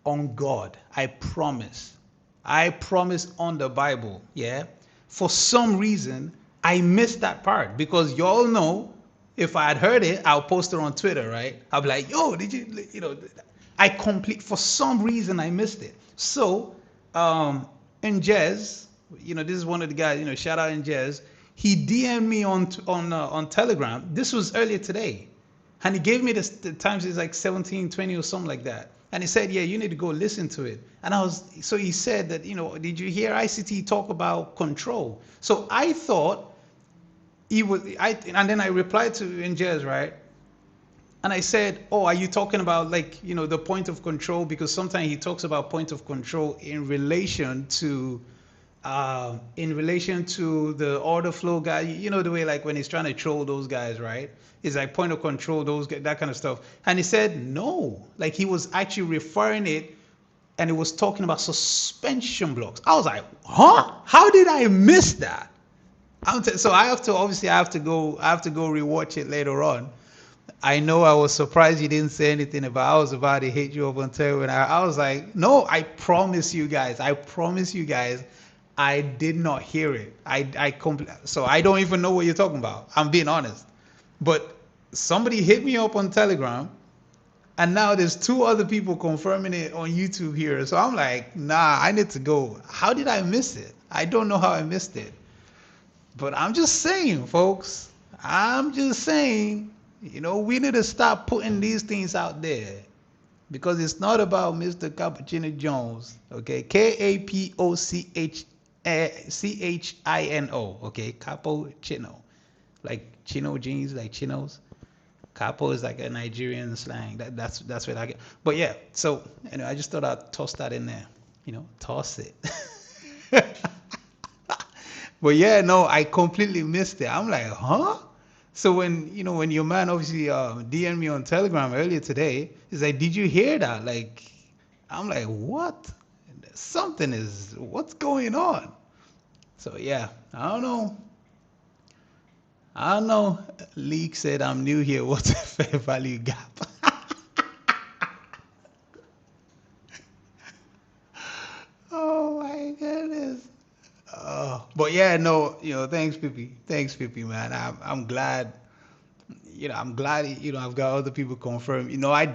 on God, I promise on the Bible, yeah. For some reason, I missed that part, because y'all know if I had heard it, I'll post it on Twitter, right? I'll be like, yo, did for some reason I missed it. So, Jez, this is one of the guys, shout out Jez. He DM'd me on Telegram. This was earlier today. And he gave me the times, it's like 17:20 or something like that. And he said, yeah, you need to go listen to it. And so he said that, did you hear ICT talk about control? So I thought and then I replied to Njez, right? And I said, oh, are you talking about the point of control? Because sometimes he talks about point of control in relation to the order flow guy, the way when he's trying to troll those guys, right? It's like point of control, that kind of stuff. And he said no, he was actually referring it and it was talking about suspension blocks. I was like, huh? How did I miss that? So I have to obviously I have to go rewatch it later on. I know I was surprised you didn't say anything about. I was about to hit you up on Twitter, and I was like, no, I promise you guys, I did not hear it. So I don't even know what you're talking about. I'm being honest, but somebody hit me up on Telegram, and now there's two other people confirming it on YouTube here. So I'm like, nah, I need to go. How did I miss it? I don't know how I missed it. But I'm just saying, folks. I'm just saying, we need to stop putting these things out there, because it's not about Mr. Cappuccino Jones, okay? Capochino, okay? Cappuccino, like chino jeans, like chinos. Capo is like a Nigerian slang. That's what I get. But yeah, so I just thought I'd toss that in there. Toss it. But yeah, no, I completely missed it. I'm like, huh? So when your man obviously DM'd me on Telegram earlier today, he's like, did you hear that? Like, I'm like, what? What's going on? So yeah, I don't know. Leak said I'm new here. What's a fair value gap? Oh my goodness. But yeah, no, thanks, Pippi. Thanks, Pippi, man. I'm glad. I'm glad. I've got other people confirm. I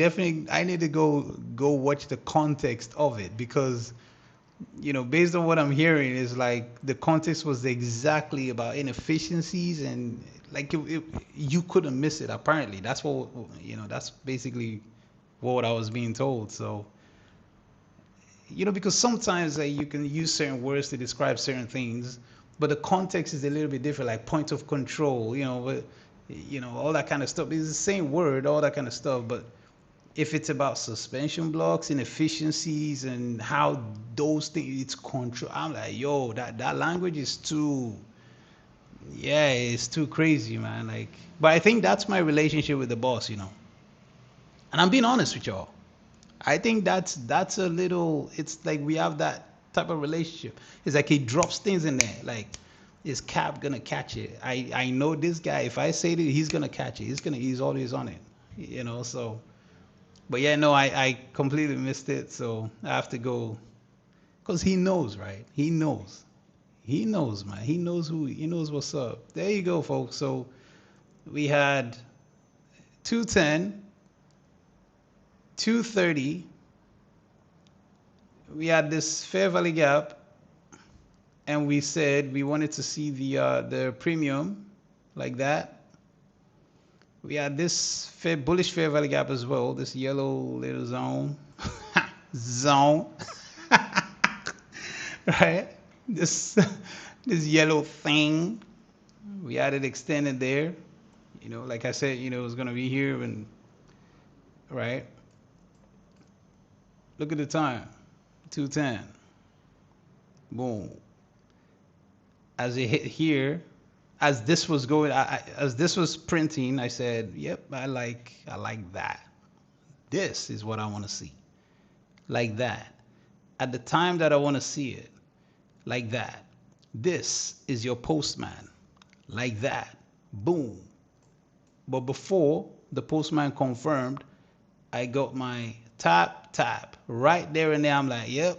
need to go watch the context of it, because based on what I'm hearing, is like the context was exactly about inefficiencies, and like you couldn't miss it. Apparently, that's what That's basically what I was being told. So because sometimes you can use certain words to describe certain things, but the context is a little bit different, like point of control, but all that kind of stuff. It's the same word, all that kind of stuff, but if it's about suspension blocks, inefficiencies, and how those things, it's control. I'm like, yo, that language is too, yeah, it's too crazy, man. Like, but I think that's my relationship with the boss, and I'm being honest with y'all. I think that's a little. It's like we have that type of relationship. It's like he drops things in there. Like, is Cap gonna catch it? I know this guy. If I say it, he's gonna catch it. He's always on it. So. But yeah, no, I completely missed it. So I have to go, because he knows, right? He knows. He knows, man. He knows he knows what's up. There you go, folks. So we had 210, 230. We had this fair value gap, and we said we wanted to see the premium like that. We had this bullish fair value gap as well, this yellow little zone. Zone. Right? This yellow thing. We had it extended there. Like I said, it was gonna be here, and right. Look at the time. 210. Boom. As it hit here, as this was going, as this was printing, I said, yep, I like that. This is what I want to see. Like that. At the time that I want to see it. Like that. This is your postman. Like that. Boom. But before the postman confirmed, I got my tap right there and there. I'm like, yep,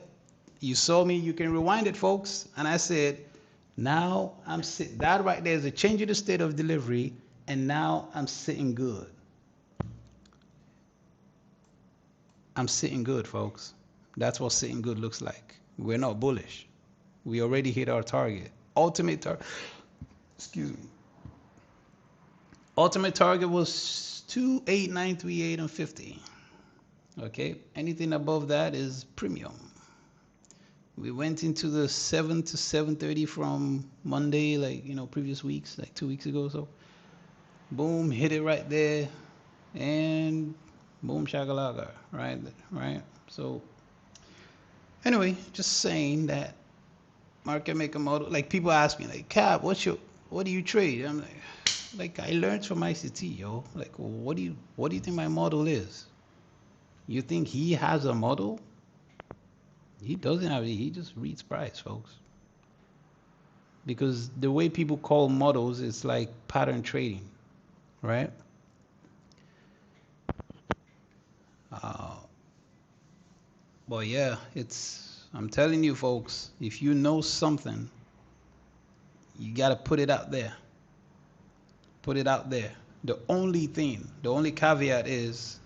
you saw me. You can rewind it, folks. And I said, now I'm sitting. That right there is a change in the state of delivery, and now I'm sitting good. I'm sitting good, folks. That's what sitting good looks like. We're not bullish. We already hit our target. Ultimate target. Excuse me. Ultimate target was 28938 and 50. Okay. Anything above that is premium. We went into the 7 to 7:30 from Monday, like previous weeks, like 2 weeks ago or so. Boom, hit it right there, and boom shakalaka, right. So anyway, just saying that market maker model. Like, people ask me, like, Cap, what do you trade? I'm like I learned from ICT, yo. Like, what do you think my model is? You think he has a model? He doesn't have it. He just reads price, folks. Because the way people call models is like pattern trading, right? Uh, but yeah, I'm telling you, folks, if you know something, you got to put it out there. Put it out there. The only thing, the only caveat is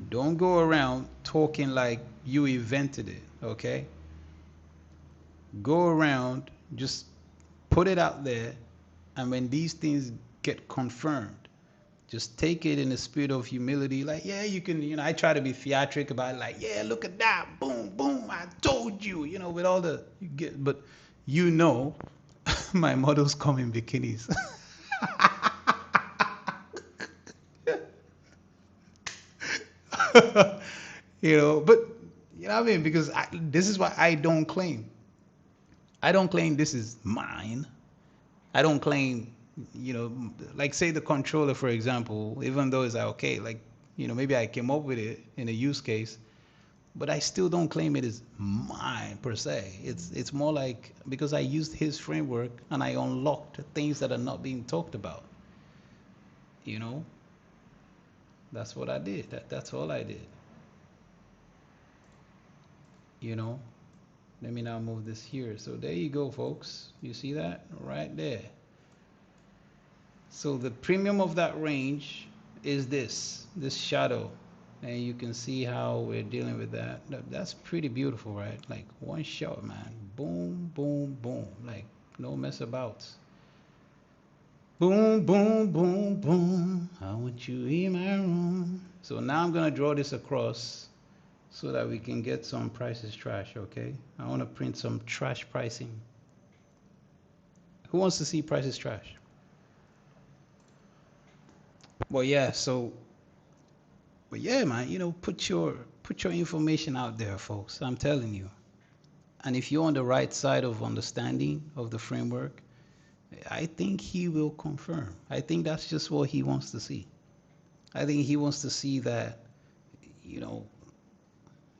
don't go around talking like you invented it, okay? Go around, just put it out there, and when these things get confirmed, just take it in the spirit of humility. Like, yeah, you can, I try to be theatric about it, like, yeah, look at that, boom, boom, I told you, with all the, but my models come in bikinis. But you know what I mean? Because this is why I don't claim. I don't claim this is mine. I don't claim, like say the controller, for example, even though it's like, okay, like, maybe I came up with it in a use case, but I still don't claim it is mine per se. It's more like because I used his framework and I unlocked things that are not being talked about. You know, that's what I did. That's all I did. You know, let me now move this here. So there you go, folks. You see that right there. So the premium of that range is this shadow. And you can see how we're dealing with that. That's pretty beautiful, right? Like one shot, man. Boom, boom, boom. Like no mess about. Boom, boom, boom, boom. I want you in my room. So now I'm going to draw this across so that we can get some prices trash, okay? I want to print some trash pricing. Who wants to see prices trash? Well, yeah, but yeah, man, put your information out there, folks. I'm telling you. And if you're on the right side of understanding of the framework, I think he will confirm. I think that's just what he wants to see. I think he wants to see that,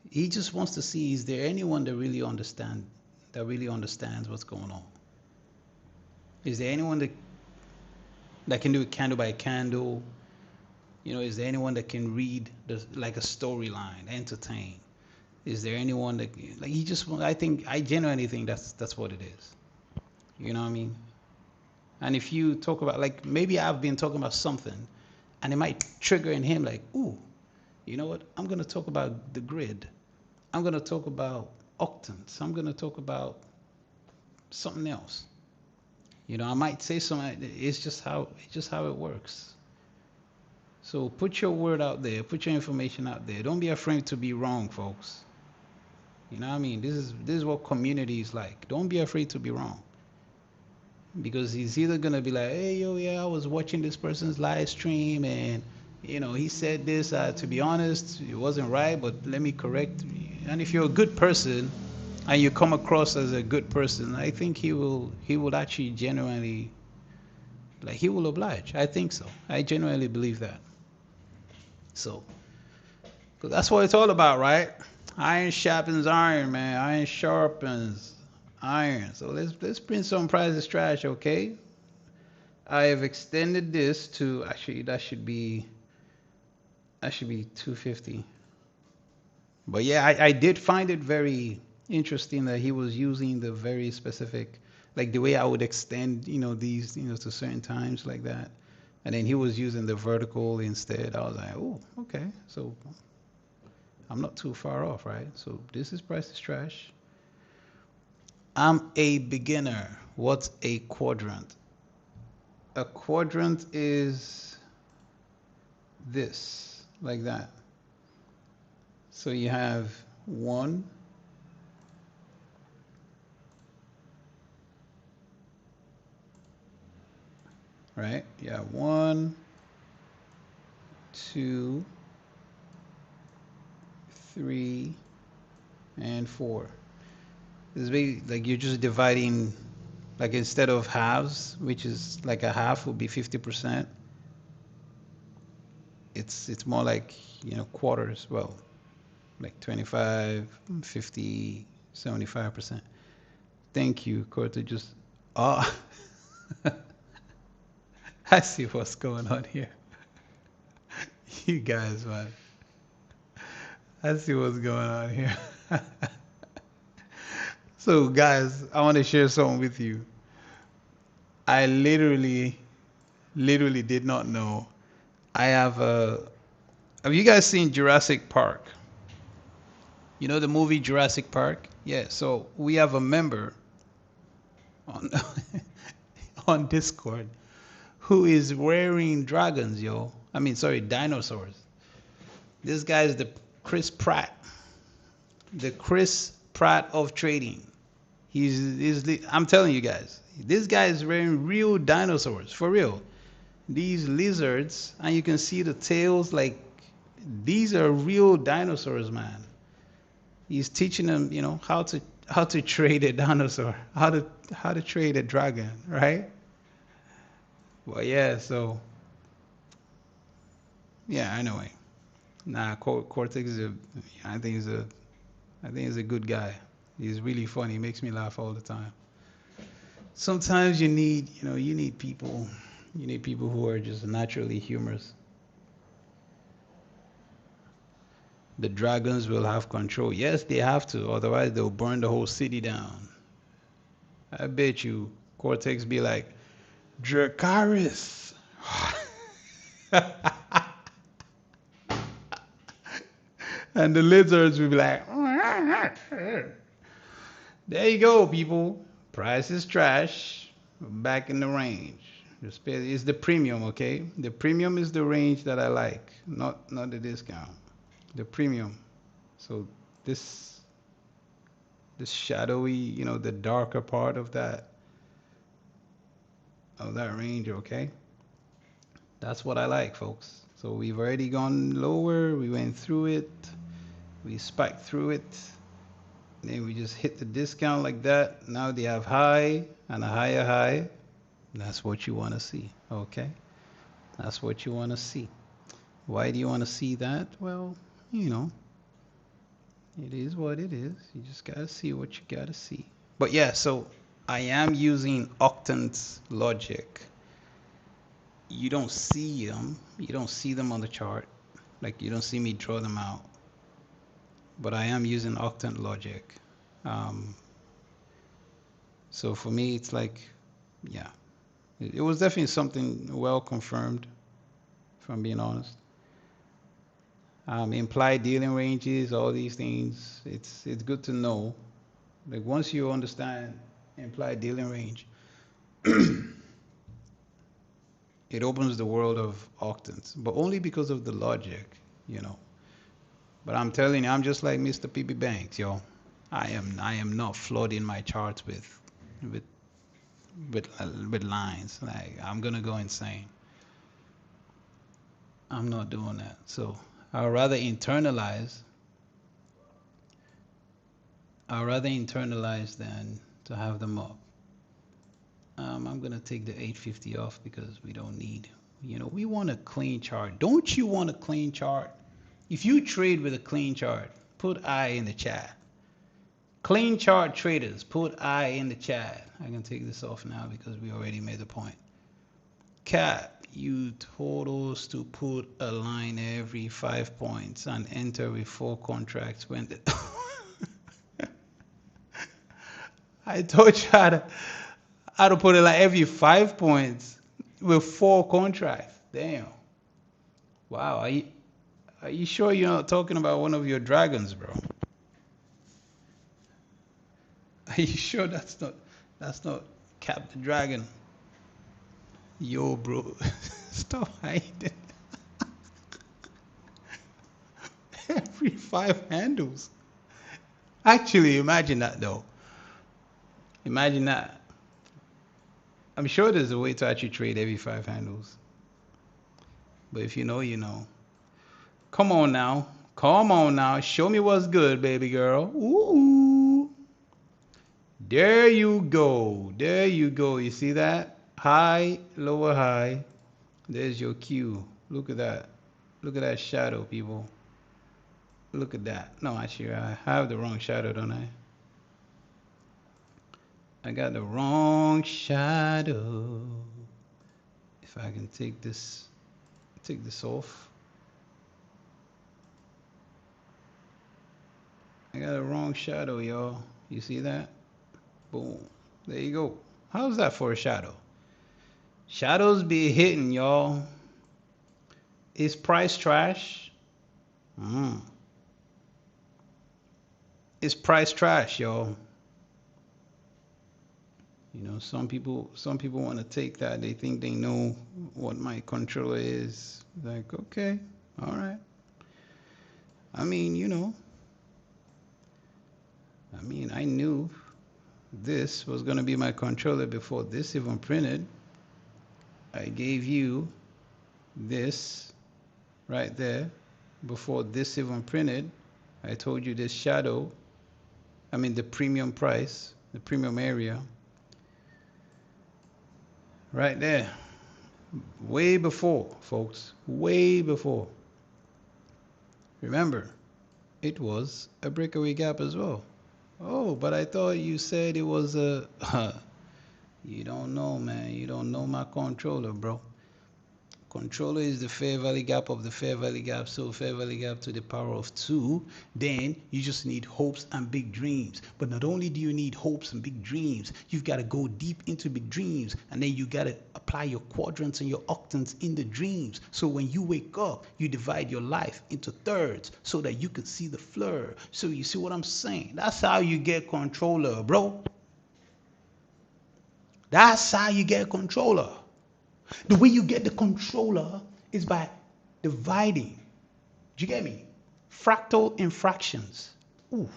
he just wants to see, is there anyone that really understands what's going on? Is there anyone that can do it candle by candle? Is there anyone that can read like a storyline, entertain? Is there anyone that like he just? I genuinely think that's what it is. You know what I mean? And if you talk about like maybe I've been talking about something, and it might trigger in him like, ooh, you know what? I'm gonna talk about the grid. I'm gonna talk about octants. I'm gonna talk about something else. I might say something. It's just how it works. So put your word out there. Put your information out there. Don't be afraid to be wrong, folks. You know what I mean? This is what community is like. Don't be afraid to be wrong. Because he's either gonna be like, hey yo, yeah, I was watching this person's live stream and he said this. To be honest, it wasn't right, but let me correct. And if you're a good person and you come across as a good person, I think he will actually genuinely, like, he will oblige. I think so. I genuinely believe that. So, because that's what it's all about, right? Iron sharpens iron, man. Iron sharpens iron. So let's print some prices trash, okay? I have extended this to actually that should be 250. But yeah, I did find it very interesting that he was using the very specific, like the way I would extend, these, to certain times like that. And then he was using the vertical instead. I was like, oh, okay. So I'm not too far off, right? So this is prices trash. I'm a beginner. What's a quadrant? A quadrant is this, like that. So you have 1, right? Yeah, 1, 2, 3, and 4. This is basically like you're just dividing, like instead of halves, which is like a half would be 50%. It's more like quarters. Well, like 25, 50, 75%. Thank you, Corto. Just, oh, I see what's going on here. You guys, man. I see what's going on here. So, guys, I want to share something with you. I literally did not know. I have a. Have you guys seen Jurassic Park? You know the movie Jurassic Park? Yeah. So we have a member on on Discord who is wearing dragons, yo. I mean, sorry, dinosaurs. This guy is the Chris Pratt of trading. I'm telling you guys, this guy is wearing real dinosaurs for real. These lizards, and you can see the tails. Like these are real dinosaurs, man. He's teaching them, how to trade a dinosaur, how to trade a dragon, right? Well, yeah. So yeah. Anyway, nah. Cortex is I think he's a good guy. He's really funny. He makes me laugh all the time. Sometimes you need people who are just naturally humorous. The dragons will have control. Yes, they have to, otherwise they'll burn the whole city down. I bet you Cortex be like, Dracaris. And the lizards will be like, there you go, people. Price is trash. Back in the range. It's the premium, okay? The premium is the range that I like, not the discount. The premium. So this shadowy, the darker part of that range, okay? That's what I like, folks. So we've already gone lower. We went through it. We spiked through it. Then we just hit the discount like that. Now they have high and a higher high. That's what you want to see, okay? That's what you want to see. Why do you want to see that? Well, it is what it is. You just got to see what you got to see. But yeah, so I am using Octant's logic. You don't see them. You don't see them on the chart. Like you don't see me draw them out. But I am using Octant logic. Um, so for me, it's like, yeah, it was definitely something well confirmed, if I'm being honest. Implied dealing ranges, all these things, it's good to know. Like once you understand implied dealing range, it opens the world of octants, but only because of the logic. But I'm telling you, I'm just like Mr. PB Banks, yo. I am not flooding my charts with with lines. Like I'm gonna go insane. I'm not doing that. So I'd rather internalize. I'd rather internalize than to have them up. I'm gonna take the 850 off because we don't need. We want a clean chart. Don't you want a clean chart? If you trade with a clean chart, put I in the chat. Clean chart traders, put I in the chat. I can take this off now because we already made the point. Cap, you told us to put a line every 5 points and enter with 4 contracts when the I told you how to put it like every 5 points with 4 contracts. Damn. Wow. Are you sure you're not talking about one of your dragons, bro? Are you sure that's not Cap the Dragon? Yo, bro. Stop hiding. Every 5 handles. Actually, imagine that though. Imagine that. I'm sure there's a way to actually trade every 5 handles. But if you know, you know. Come on now. Come on now. Show me what's good, baby girl. Ooh. There you go. There you go. You see that? High, lower high. There's your Q. Look at that. Look at that shadow, people. Look at that. No, actually, I have the wrong shadow, don't I? I got the wrong shadow. If I can take this off. I got the wrong shadow, y'all. You see that? Boom. There you go. How's that for a shadow? Shadows be hitting, y'all. Is price trash? Mm. It's price trash, y'all. You know, some people want to take that. They think they know what my controller is. Like, okay, all right. I mean, you know, I knew this was going to be my controller before this even printed. I gave you this right there before this even printed. I told you this shadow, the premium price, the premium area, right there. Way before, folks, way before. Remember, it was a breakaway gap as well. Oh, but I thought you said it was a... You don't know, man. You don't know my controller, bro. Controller is the fair value gap of the fair value gap. So fair value gap to the power of 2. Then you just need hopes and big dreams. But not only do you need hopes and big dreams, you've got to go deep into big dreams. And then you got to apply your quadrants and your octants in the dreams. So when you wake up, you divide your life into thirds so that you can see the fleur. So you see what I'm saying? That's how you get controller, bro. That's how you get controller. The way you get the controller is by dividing. Do you get me? Fractal infractions. Ooh.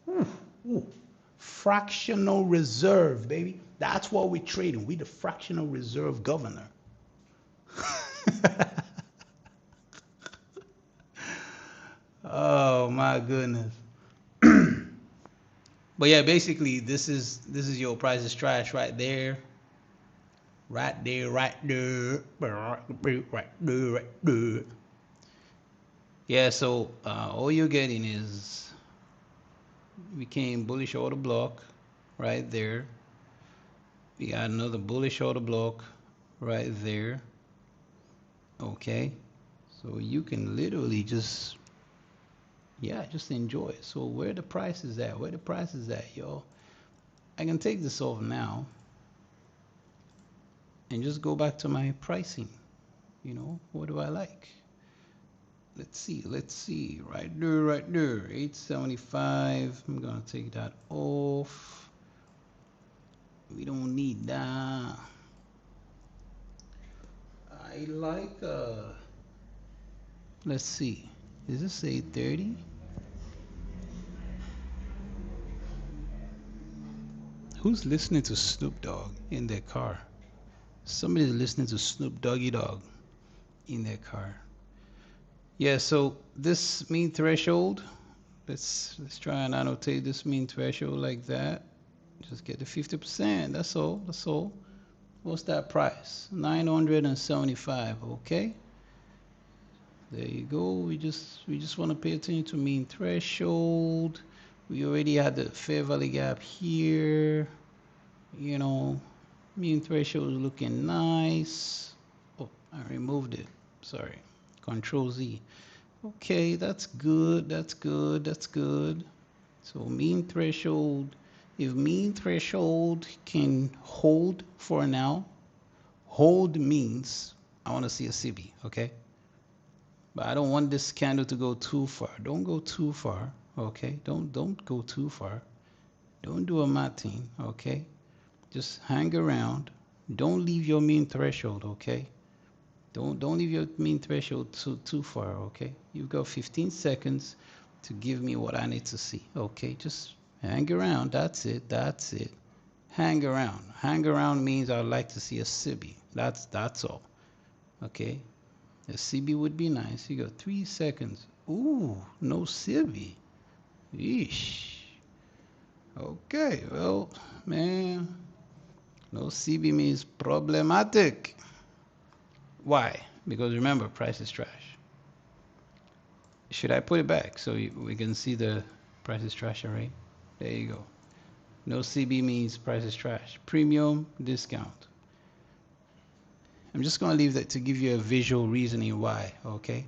Ooh. Ooh. Fractional reserve, baby. That's what we're trading. We're the fractional reserve governor. Oh my goodness. But yeah, basically this is your price is trash right there. Right there, right there, right there, right there. Yeah, so all you're getting is became bullish order block right there. We got another bullish order block right there. Okay, so you can literally just enjoy it. So where the price is at? Where the price is at, y'all? I can take this off now and just go back to my pricing. You know, what do I like? Let's see, right there, 875. I'm gonna take that off. We don't need that. I like, let's see, is this 830? Who's listening to Snoop Dogg in their car? Somebody's listening to Snoop Doggy Dogg in their car. Yeah, so this mean threshold, let's try and annotate this mean threshold like that. Just get the 50%. That's all. What's that price? 975. Okay. There you go. We just want to pay attention to mean threshold. We already had the fair value gap here. You know, mean threshold is looking nice. Oh, I removed it. Sorry. Control Z. Okay, that's good. That's good. So mean threshold. If mean threshold can hold for now, hold means I want to see a CB, okay? But I don't want this candle to go too far. Don't go too far, okay? Don't go too far. Don't do a matting, okay? Just hang around. Don't leave your mean threshold, okay? Don't leave your mean threshold too far, okay? You've got 15 seconds to give me what I need to see, okay? Just hang around. That's it. Hang around. Hang around means I'd like to see a CB. That's all, okay? A CB would be nice. You got 3 seconds. Ooh, no CB. Yeesh. Okay, well, man, no CB means problematic. Why? Because remember, price is trash. Should I put it back so we can see the price is trash array? There you go. No CB means price is trash. Premium discount. I'm just going to leave that to give you a visual reasoning why, okay?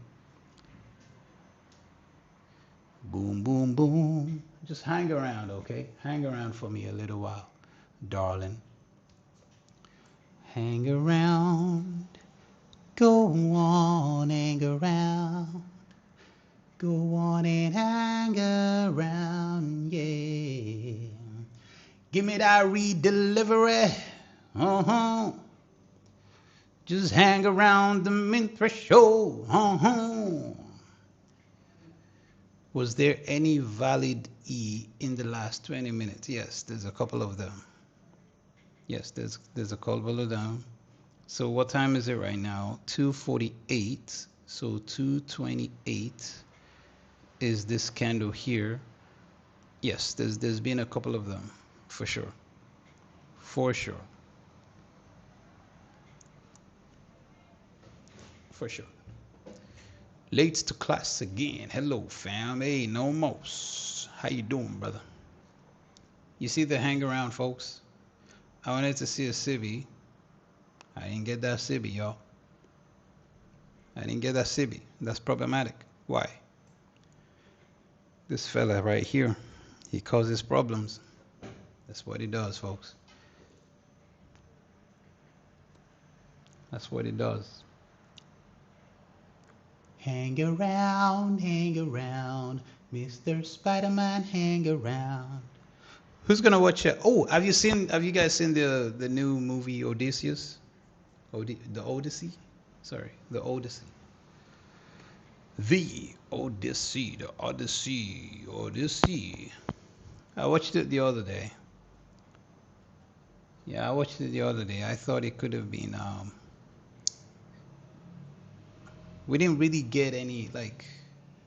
Boom, boom, boom. Just hang around, okay? Hang around for me a little while, darling. Hang around. Go on, hang around. Go on and hang around, yeah. Give me that redelivery. Uh-huh. Just hang around the mint threshold. Uh-huh. Was there any valid E in the last 20 minutes? Yes, there's a couple of them. Yes, there's a couple of them. So what time is it right now? 2:48. So 2:28 is this candle here. Yes, there's been a couple of them for sure. For sure. For sure. Late to class again. Hello, fam. Hey, no most. How you doing, brother? You see the hang around, folks? I wanted to see a CB. I didn't get that CB, y'all. I didn't get that CB. That's problematic. Why? This fella right here, he causes problems. That's what he does, folks. That's what he does. Hang around, Mr. Spider-Man, hang around. Who's gonna watch it? Oh, have you guys seen the new movie Odysseus? The Odyssey? Sorry, the Odyssey. The Odyssey, the Odyssey, Odyssey. I watched it the other day. Yeah, I watched it the other day. I thought it could have been we didn't really get any, like,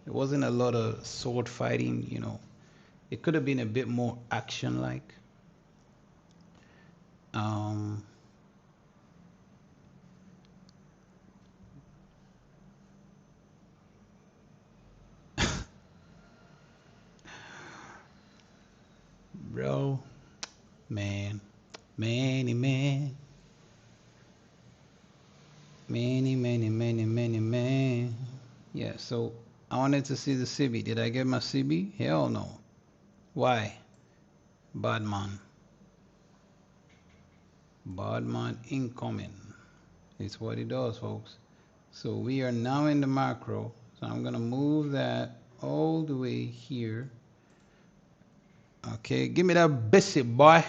there wasn't a lot of sword fighting, you know. It could have been a bit more action like. Bro, man, many man, many. Yeah, so I wanted to see the CB. Did I get my CB? Hell no. Why? Bad man incoming. It's what it does, folks. So we are now in the macro. So I'm gonna move that all the way here. Okay, give me that biscuit, boy.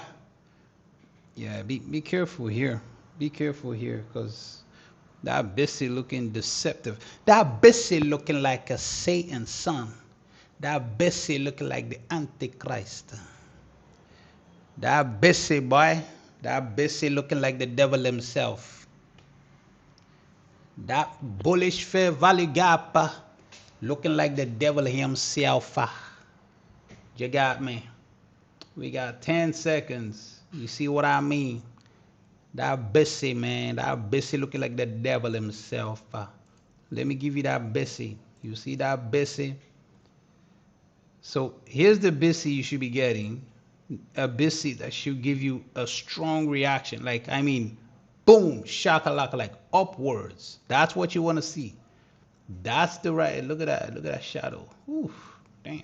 Yeah, be careful here. Be careful here, because that biscuit looking deceptive. That biscuit looking like a Satan's son. That biscuit looking like the Antichrist. That biscuit, boy. That biscuit looking like the devil himself. That bullish fair value gap looking like the devil himself. You got me? We got 10 seconds. You see what I mean? That Bessie, man. That Bessie looking like the devil himself. Let me give you that Bessie. You see that Bessie? So here's the Bessie you should be getting. A Bessie that should give you a strong reaction. Like, I mean, boom, shakalaka, like upwards. That's what you want to see. That's the right. Look at that. Look at that shadow. Oof, damn.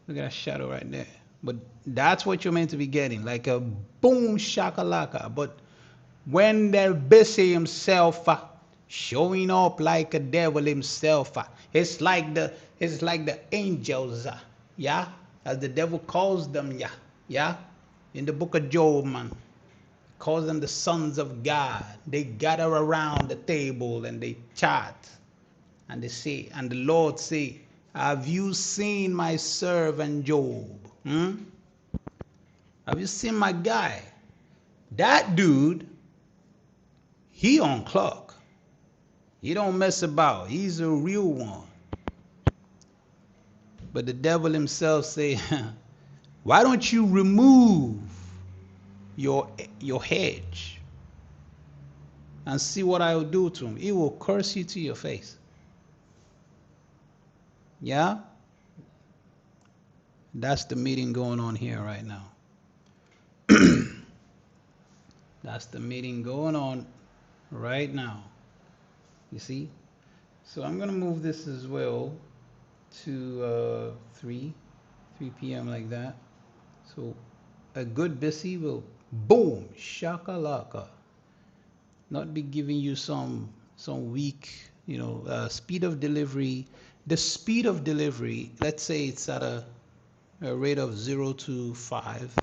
Look at that shadow right there. But that's what you're meant to be getting, like a boom shakalaka. But when the Bessie himself showing up like a devil himself, it's like the angels, yeah, as the devil calls them, yeah, in the book of Job, man, calls them the sons of God. They gather around the table and they chat, and they say, and the Lord say, have you seen my servant Job? Have you seen my guy? That dude, he on clock. He don't mess about. He's a real one. But the devil himself say, why don't you remove your hedge and see what I will do to him? He will curse you to your face. Yeah, that's the meeting going on here right now. That's the meeting going on right now. You see? So I'm gonna move this as well to 3 p.m. like that. So a good busy will boom shakalaka, not be giving you some weak, speed of delivery. The speed of delivery, let's say it's at a rate of 0 to 5.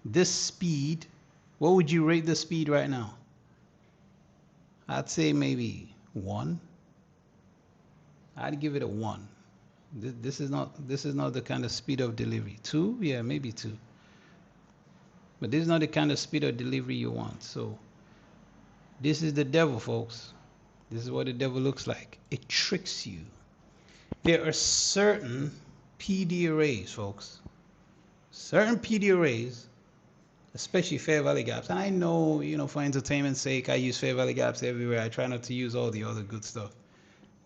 This speed, what would you rate the speed right now? I'd say maybe 1. I'd give it a 1. This is not the kind of speed of delivery. 2, yeah, maybe 2. But this is not the kind of speed of delivery you want. So this is the devil, folks. This is what the devil looks like. It tricks you. There are certain PD arrays, folks. Certain PD arrays, especially fair value gaps. And I know, for entertainment's sake, I use fair value gaps everywhere. I try not to use all the other good stuff.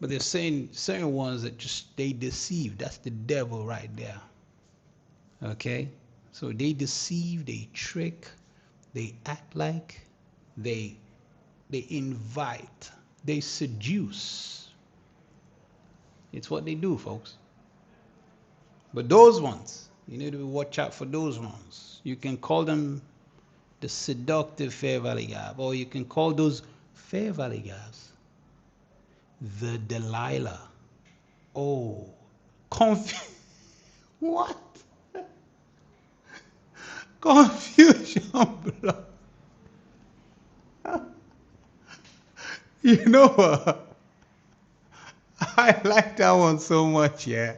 But there's certain ones that they deceive. That's the devil right there. Okay? So they deceive, they trick, they act like, they invite, they seduce. It's what they do, folks. But those ones, you need to watch out for those ones. You can call them the seductive fair value gap, or you can call those fair value gaps the Delilah. Oh, what? Confusion block. You know what? I like that one so much, yeah.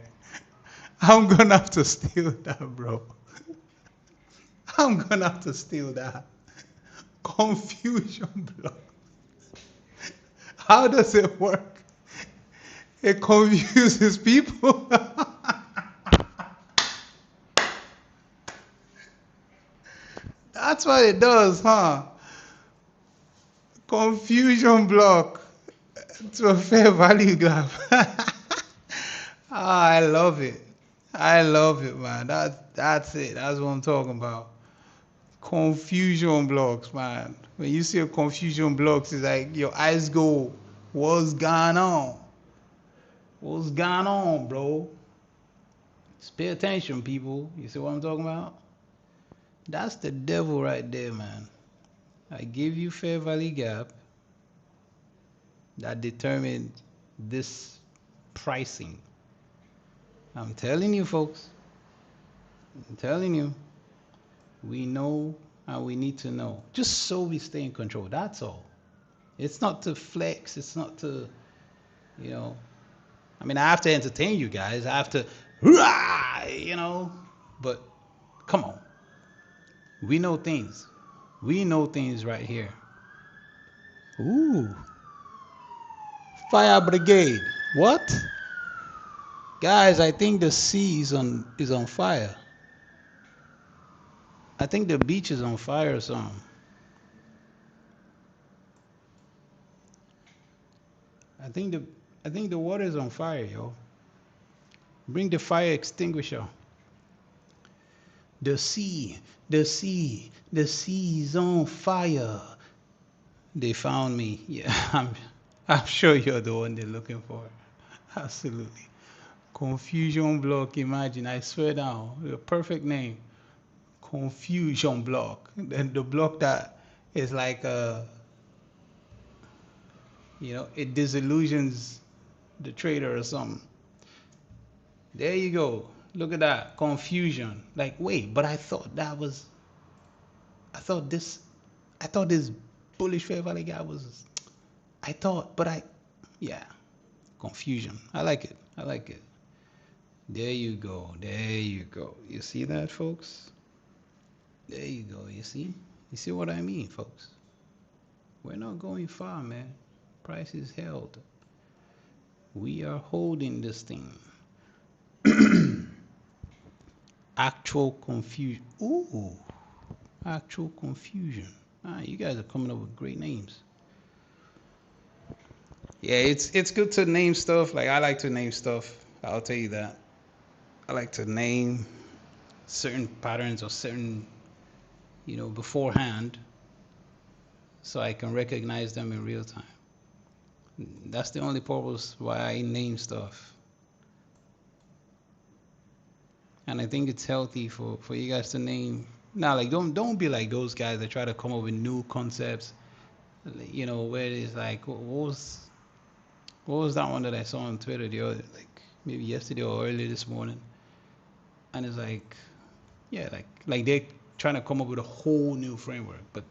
I'm gonna have to steal that, bro. I'm gonna have to steal that. Confusion block. How does it work? It confuses people. That's what it does, huh? Confusion block to a fair value gap. I love it. I love it, man. That's it. That's what I'm talking about. Confusion blocks, man. When you see a confusion blocks, it's like your eyes go, what's going on? What's going on, bro? Just pay attention, people. You see what I'm talking about? That's the devil right there, man. I give you fair value gap that determined this pricing. I'm telling you, folks. I'm telling you. We know and we need to know. Just so we stay in control. That's all. It's not to flex. It's not to, I mean, I have to entertain you guys. I have to, but come on. We know things. We know things right here. Ooh. Fire brigade. What? Guys, I think the sea is on fire. I think the beach is on fire or something. I think the water is on fire, yo. Bring the fire extinguisher. The sea is on fire. They found me. Yeah, I'm sure you're the one they're looking for. Absolutely. Confusion block, imagine, I swear down, the perfect name. Confusion block. Then the block that is like it disillusions the trader or something. There you go. Look at that. Confusion. Like, wait, but I thought this bullish fair value guy was, yeah. Confusion. I like it. I like it. There you go. There you go. You see that, folks? There you go. You see? You see what I mean, folks? We're not going far, man. Price is held. We are holding this thing. Actual confusion. Ooh. Actual confusion. You guys are coming up with great names. Yeah, it's good to name stuff. Like, I like to name stuff. I'll tell you that. I like to name certain patterns or certain, beforehand so I can recognize them in real time. That's the only purpose why I name stuff. And I think it's healthy for you guys to name. Now, like, don't be like those guys that try to come up with new concepts. Where it's like, what was that one that I saw on Twitter the other, like maybe yesterday or early this morning? And it's like, yeah, like they're trying to come up with a whole new framework. But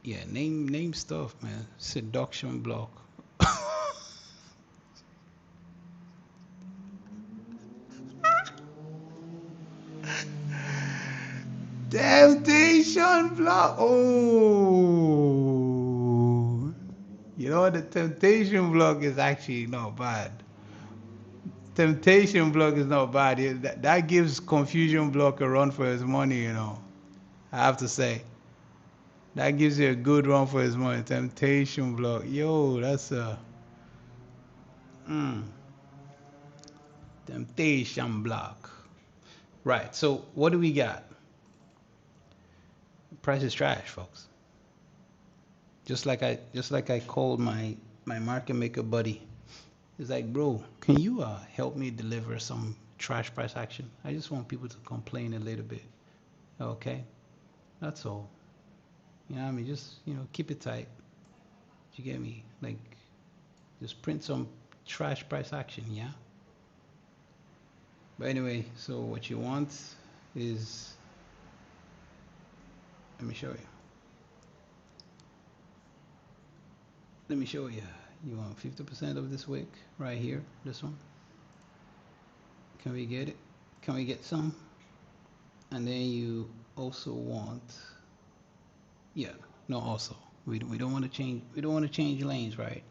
yeah, name stuff, man. Seduction block. Temptation block. Oh, the temptation block is actually not bad. Temptation block is not bad. That gives confusion block a run for his money. I have to say. That gives you a good run for his money. Temptation block. Yo, that's a temptation block. Right. So what do we got? Price is trash, folks. Just like I called my market maker buddy. He's like, bro, can you help me deliver some trash price action? I just want people to complain a little bit. Okay, that's all. You know what I mean? Just keep it tight. You get me? Like, just print some trash price action, yeah. But anyway, so what you want is, let me show you. Let me show you. You want 50% of this wick right here, this one. Can we get it? Can we get some? And then you also want, yeah, no, also we don't want to change. We don't want to change lanes, right?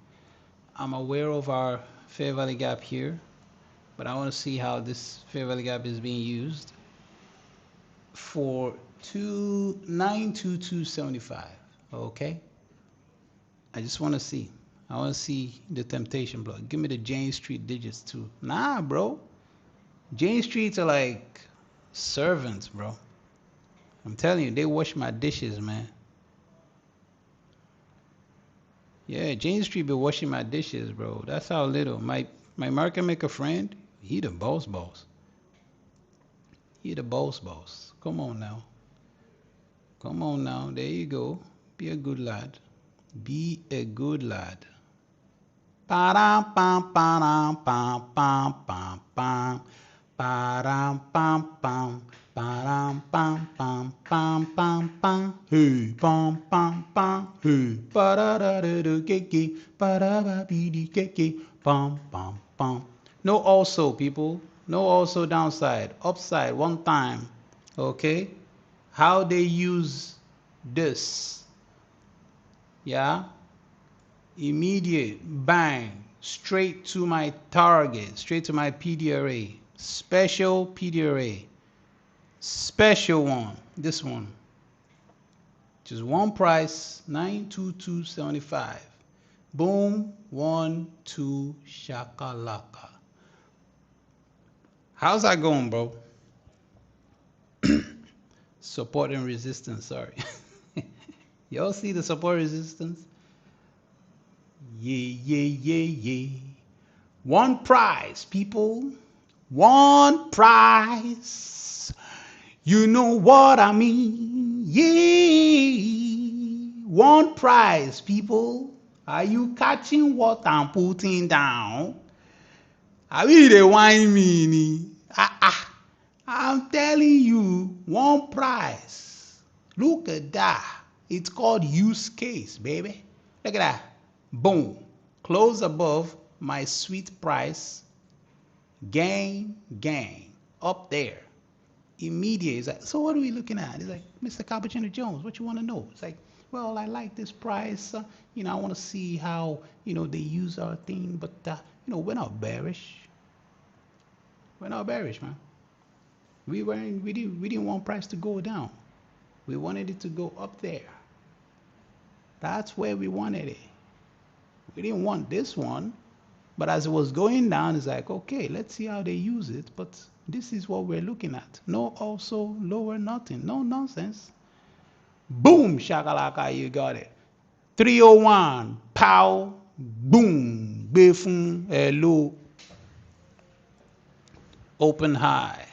I'm aware of our fair value gap here, but I want to see how this fair value gap is being used for 92275. Okay, I just want to see. I want to see the temptation block. Give me the Jane Street digits too. Nah, bro. Jane Streets are like servants, bro. I'm telling you, they wash my dishes, man. Yeah, Jane Street be washing my dishes, bro. That's how little. My market maker friend, he the boss. He the boss. Come on now. Come on now. There you go. Be a good lad. Be a good lad. Ba-dum, bum, ba-dum, bum, bum, bum, bum. Ba-dum, bum, bum. Ba-dum, bum, bum, bum, bum, bum. Hey, bum, bum, bum. Hey, ba-da-da-da-da-ge-ge. Ba-da-ba-be-de-ge-ge. Bum, bum, bum. No also, people. No also downside. Upside one time. Okay? How they use this. Yeah? Immediate, bang, straight to my target, straight to my PDRA, special PDRA, special one, this one, just one price, 92275. Boom, 1, 2, shakalaka. How's that going, bro? Support and resistance, sorry. Y'all see the support resistance? Yeah. One prize, people. One prize. You know what I mean? Yeah. One prize, people. Are you catching what I'm putting down? Are we the wine meaning? I'm telling you, one prize. Look at that. It's called use case, baby. Look at that. Boom. Close above my sweet price. Gang. Up there. Immediate. It's like, so what are we looking at? It's like, Mr. Cappuccino Jones, what you want to know? It's like, well, I like this price. I want to see how, they use our thing. But, we're not bearish. We're not bearish, man. We didn't want price to go down. We wanted it to go up there. That's where we wanted it. We didn't want this one. But as it was going down, it's like, okay, let's see how they use it. But this is what we're looking at. No, also lower nothing. No nonsense. Boom, shakalaka, you got it. 301, pow, boom, bifun, hello, open high,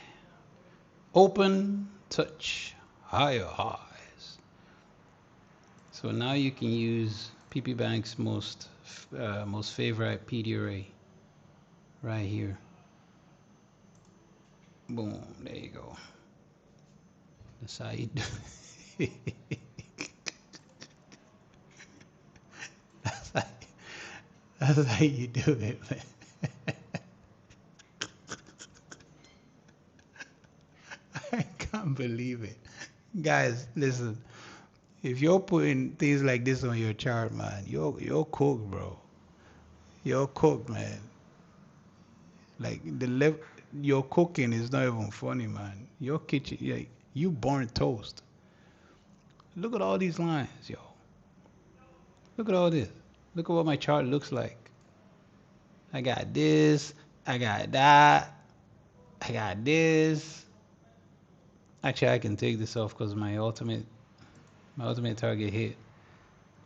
open, touch, higher highs. So now you can use PP Bank's most favorite PD array right here. Boom, there you go. That's how you do it. That's how you do it, man. I can't believe it. Guys, listen. If you're putting things like this on your chart, man, you're cooked, bro. You're cooked, man. Like your cooking is not even funny, man. Your kitchen, like you burnt toast. Look at all these lines, yo. Look at all this. Look at what my chart looks like. I got this. I got that. I got this. Actually, I can take this off because my ultimate target hit.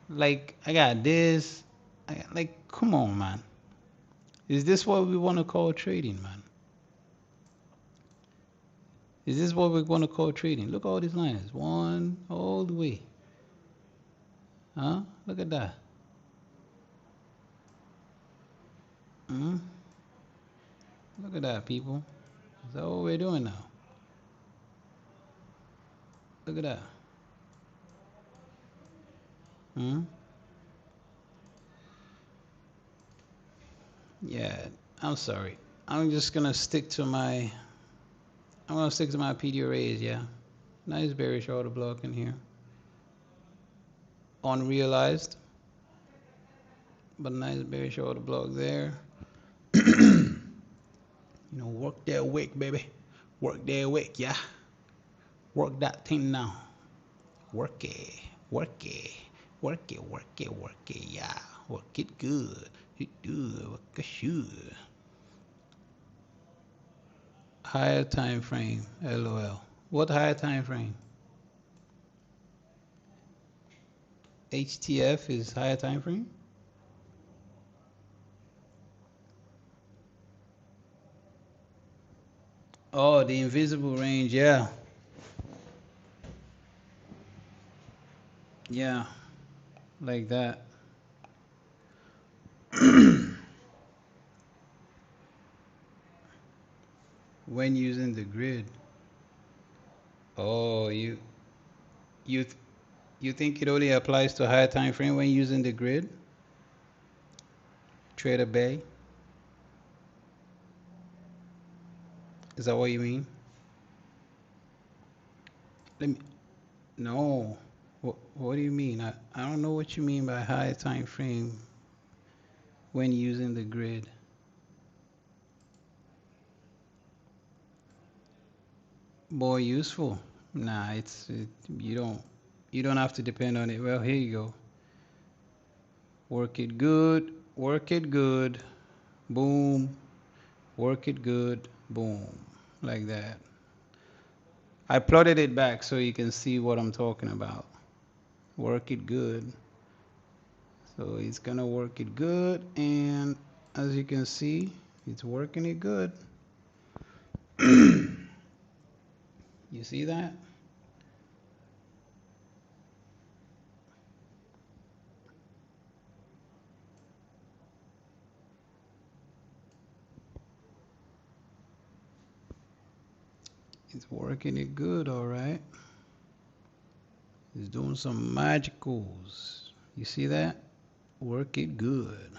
Like I got this. Like, come on, man. Is this what we want to call trading, man? Is this what we want to call trading? Look at all these lines. One all the way. Huh? Look at that. Hmm? Look at that, people. Is that what we're doing now? Look at that. Hmm? Yeah, I'm sorry. I'm just gonna stick to my PD arrays, yeah. Nice bearish order block in here. Unrealized. But nice bearish order block there. You know, work that wick, baby. Work that wick, yeah. Work that thing now. Work it. Work it. Work it, work it, work it, yeah. Work it good. You do work it should. Higher time frame, LOL. What higher time frame? HTF is higher time frame? Oh, the invisible range, yeah. Yeah, like that. When using the grid. Oh, you you think it only applies to higher time frame when using the grid? Trader Bay? Is that what you mean? Let me no. What do you mean? I don't know what you mean by higher time frame when using the grid. More useful? Nah, you don't have to depend on it. Well, here you go. Work it good, work it good, boom, work it good, boom, like that. I plotted it back so you can see what I'm talking about. Work it good. So it's gonna work it good, and as you can see, it's working it good. You see that? It's working it good, all right. It's doing some magicals. You see that? Work it good.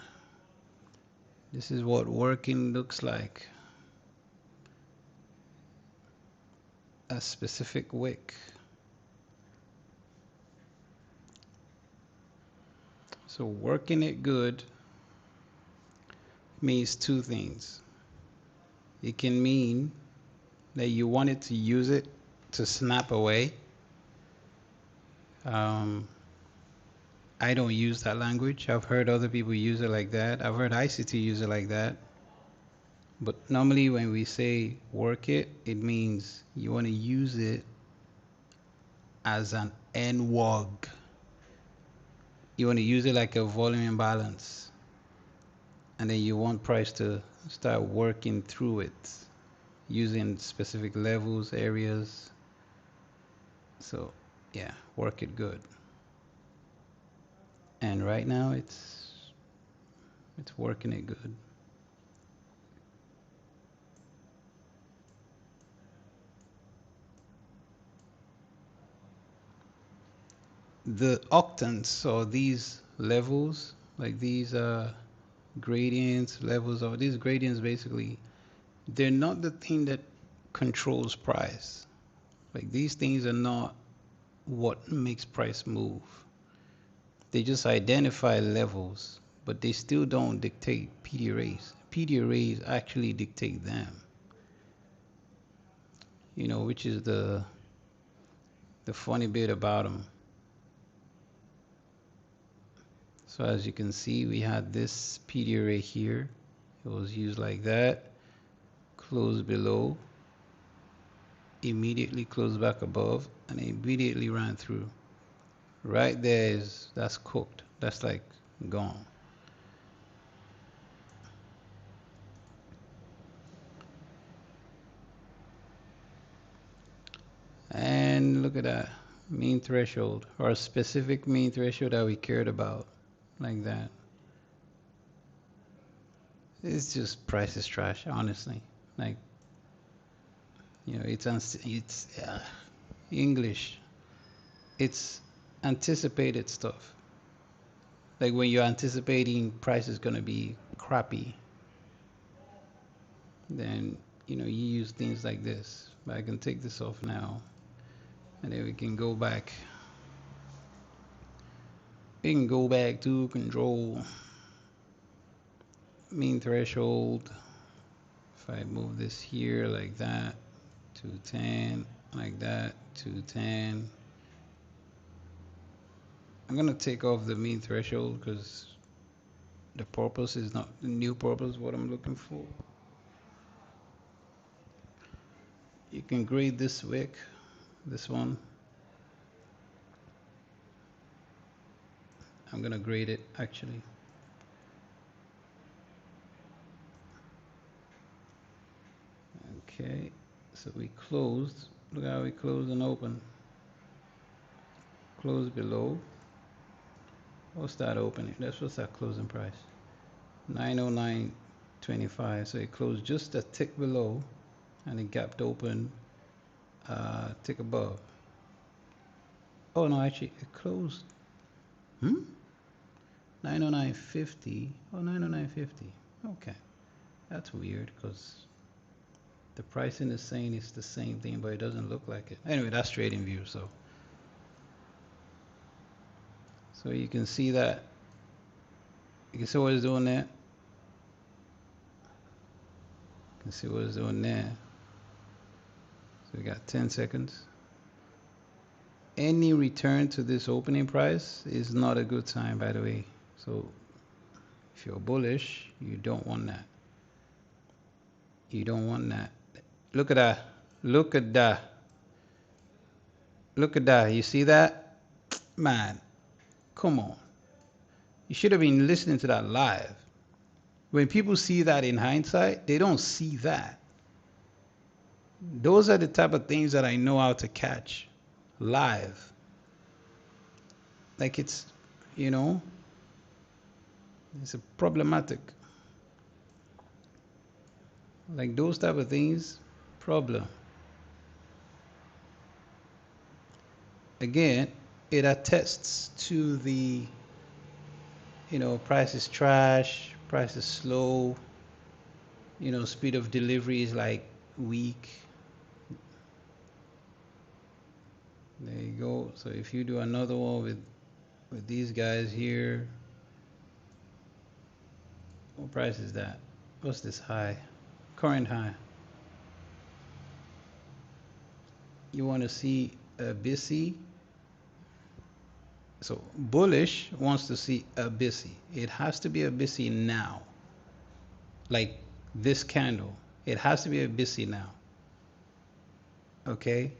This is what working looks like. A specific wick. So working it good means two things. It can mean that you wanted to use it to snap away. I don't use that language. I've heard other people use it like that. I've heard ICT use it like that. But normally when we say work it, it means you want to use it as an NWOG. You want to use it like a volume imbalance. And then you want price to start working through it using specific levels, areas. So yeah, work it good. And right now it's working it good. The octants, or these levels, like these gradients, levels of these gradients, basically, they're not the thing that controls price. Like these things are not what makes price move. They just identify levels, but they still don't dictate PD arrays. PD arrays actually dictate them. You know, which is the funny bit about them. So as you can see, we had this PD array here. It was used like that. Close below, immediately close back above, and immediately ran through. Right there that's cooked. That's like gone. And look at that mean threshold, or a specific mean threshold that we cared about, like that. It's just price is trash, honestly. Like, you know, it's English. It's anticipated stuff. Like when you're anticipating price is gonna be crappy, then you know you use things like this. But I can take this off now, and then we can go back. We can go back to control mean threshold. If I move this here like that, 210, like that, 210. I'm gonna take off the mean threshold because the purpose is not the new purpose what I'm looking for. You can grade this wick, this one. I'm gonna grade it actually. Okay, so we closed. Look how we closed and open. Close below. What's that opening? That's what's that closing price. 909.25. So it closed just a tick below, and it gapped open tick above. Oh no, actually it closed. 909.50. Oh, 909.50. Okay, that's weird because the pricing is saying it's the same thing, but it doesn't look like it. Anyway, that's trading view. So you can see that. You can see what it's doing there. You can see what it's doing there. So we got 10 seconds. Any return to this opening price is not a good time, by the way. So if you're bullish, you don't want that. You don't want that. Look at that. Look at that. Look at that. You see that? Man, come on. You should have been listening to that live. When people see that in hindsight, they don't see that. Those are the type of things that I know how to catch live. Like it's, you know, it's a problematic. Like those type of things, problem. Again, it attests to the, you know, price is trash, price is slow, you know, speed of delivery is like weak. There you go. So if you do another one with these guys here, what price is that? What's this high? Current high. You want to see a busy? So bullish wants to see a busy. It has to be a busy now. Like this candle. It has to be a busy now. Okay?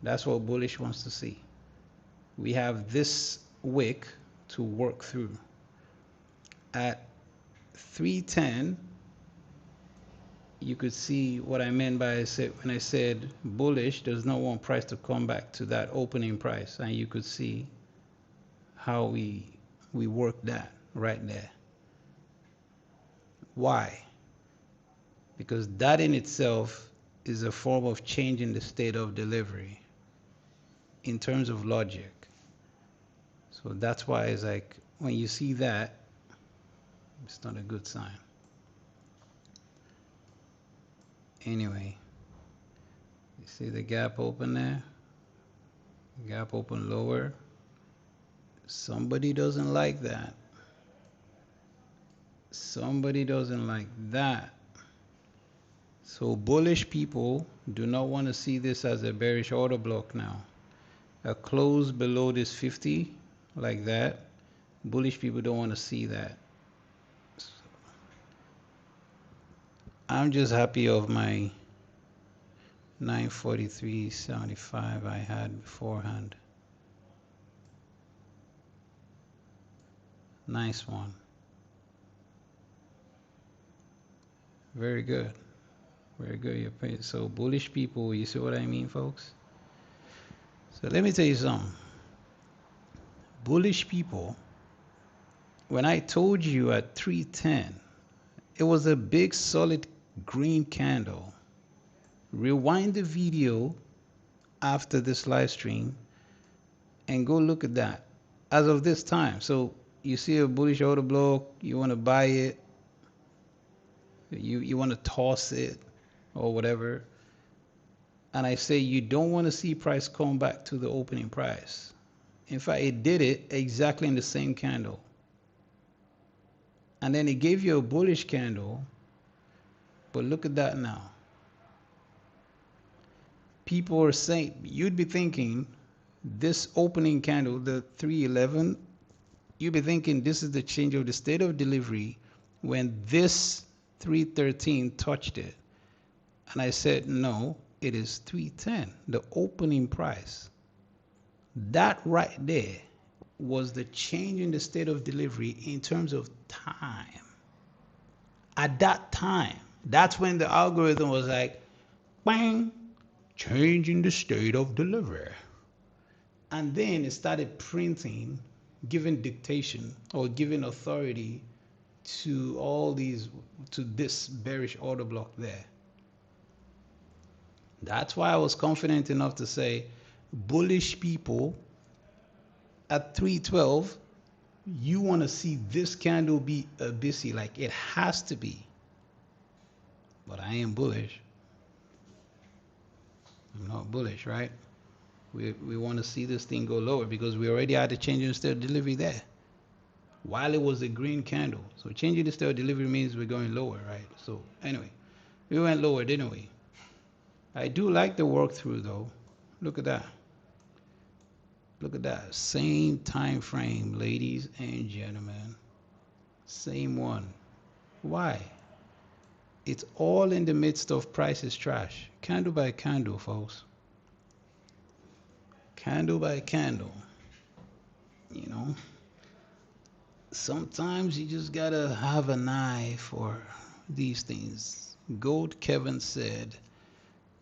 That's what bullish wants to see. We have this wick to work through. At 310, you could see what I meant by when I said bullish does not want price to come back to that opening price. And you could see how we work that right there. Why? Because that in itself is a form of changing the state of delivery in terms of logic. So that's why it's like when you see that, it's not a good sign. Anyway, you see the gap open there? Gap open lower. Somebody doesn't like that. Somebody doesn't like that. So bullish people do not want to see this as a bearish order block now. A close below this 50 like that, bullish people don't want to see that. I'm just happy of my 943.75 I had beforehand. Nice one. Very good. Very good. You're paid. So bullish people, you see what I mean, folks? So let me tell you something. Bullish people, when I told you at 310, it was a big solid green candle. Rewind the video after this live stream and go look at that as of this time. So you see a bullish order block, you want to buy it, you want to toss it or whatever, and I say you don't want to see price come back to the opening price. In fact, it did it exactly in the same candle, and then it gave you a bullish candle. But look at that now. People are saying, you'd be thinking this opening candle, the 311, you'd be thinking this is the change of the state of delivery when this 313 touched it. And I said, no, it is 310, the opening price. That right there was the change in the state of delivery in terms of time. At that time, that's when the algorithm was like, bang, changing the state of delivery. And then it started printing, giving dictation or giving authority to all these, to this bearish order block there. That's why I was confident enough to say bullish people at 312, you want to see this candle be a busy, like it has to be. But I ain't bullish. I'm not bullish, right? We want to see this thing go lower because we already had a change in state of delivery there while it was a green candle. So changing the state of delivery means we're going lower, right? So anyway, we went lower, didn't we? I do like the work through though. Look at that. Look at that. Same time frame, ladies and gentlemen. Same one. Why? It's all in the midst of price is trash. Candle by candle, folks. Candle by candle. You know? Sometimes you just gotta have an eye for these things. Gold Kevin said,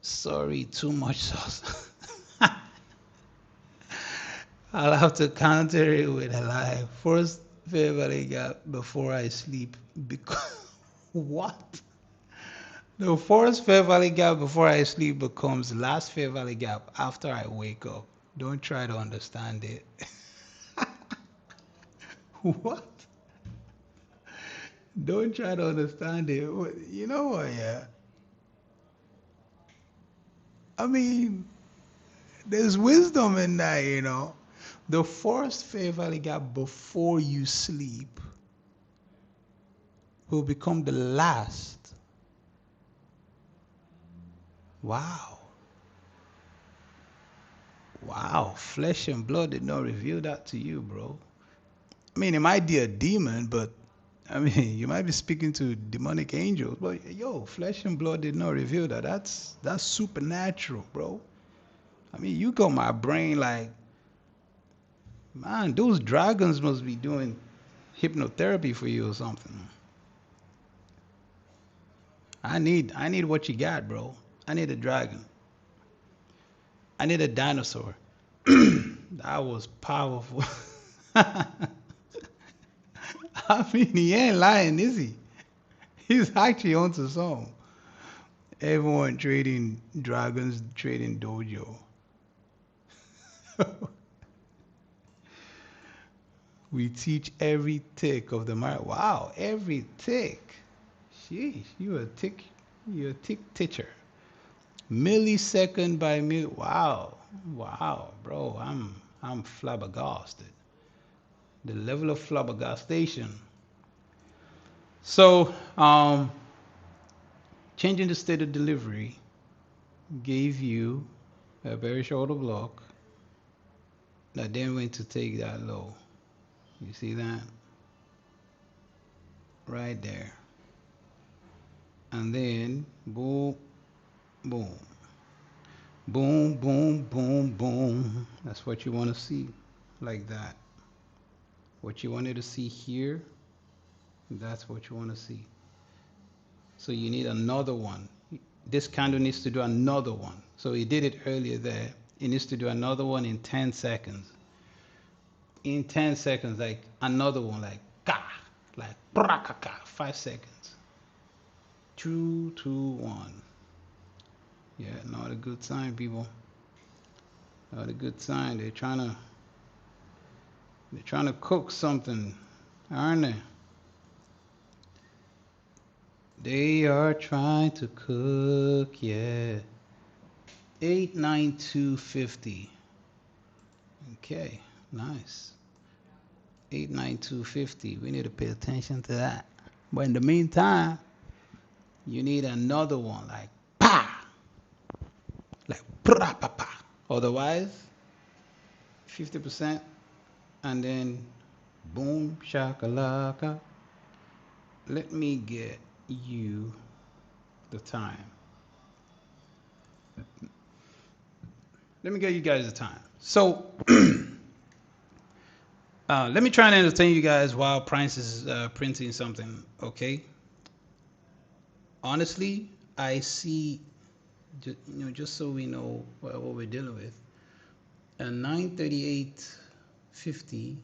sorry, too much sauce. I'll have to counter it with a lie. First fair value gap before I sleep. Because what? The first fair value gap before I sleep becomes last fair value gap after I wake up. Don't try to understand it. What? Don't try to understand it. You know what, yeah? I mean, there's wisdom in that, you know. The first fair value gap before you sleep will become the last. Wow. Wow, flesh and blood did not reveal that to you, bro. I mean, it might be a demon, but I mean, you might be speaking to demonic angels, but yo, flesh and blood did not reveal that. That's supernatural, bro. I mean, you got my brain like, man, those dragons must be doing hypnotherapy for you or something. I need what you got, bro. I need a dragon. I need a dinosaur. That was powerful. I mean, he ain't lying, is he? He's actually onto something. Everyone trading dragons, trading dojo. We teach every tick of the market. Wow, every tick. Sheesh, you're a tick teacher. Millisecond by wow, wow, bro. I'm flabbergasted. The level of flabbergastation. So, changing the state of delivery gave you a very short block that then went to take that low. You see that? Right there. And then boom, boom, boom, boom, boom, boom. That's what you want to see, like that. What you wanted to see here, that's what you want to see. So you need another one. This candle needs to do another one. So he did it earlier there. It needs to do another one in 10 seconds. In 10 seconds, like another one, like ka, like brakaka, 5 seconds. 2, 2, 1. Yeah, not a good sign, people. Not a good sign. They're trying to cook something, aren't they? They are trying to cook, yeah. 89250. Okay, nice. 89250. We need to pay attention to that. But in the meantime, you need another one like pa, like pra pa pa. Otherwise, 50%, and then boom shakalaka. Let me get you the time. Let me get you guys the time. So let me try and entertain you guys while Prince is printing something, okay? Honestly, I see, just so we know what we're dealing with, a 938.50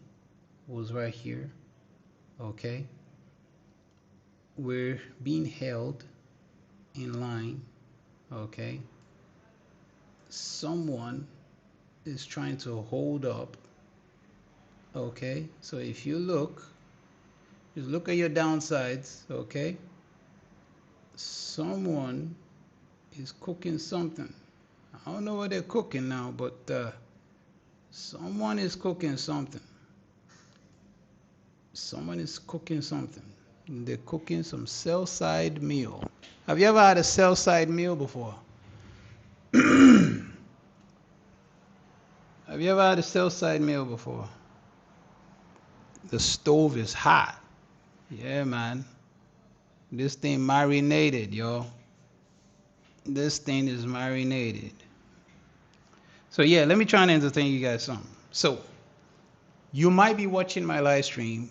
was right here, okay? We're being held in line, okay? Someone is trying to hold up, okay? So if you just look at your downsides, okay? Someone is cooking something. I don't know what they're cooking now, but someone is cooking something. Someone is cooking something. They're cooking some sell-side meal. Have you ever had a sell-side meal before? Have you ever had a sell-side meal before? The stove is hot. Yeah, man. This thing marinated, yo. This thing is marinated. So yeah, let me try and entertain you guys some. So you might be watching my live stream.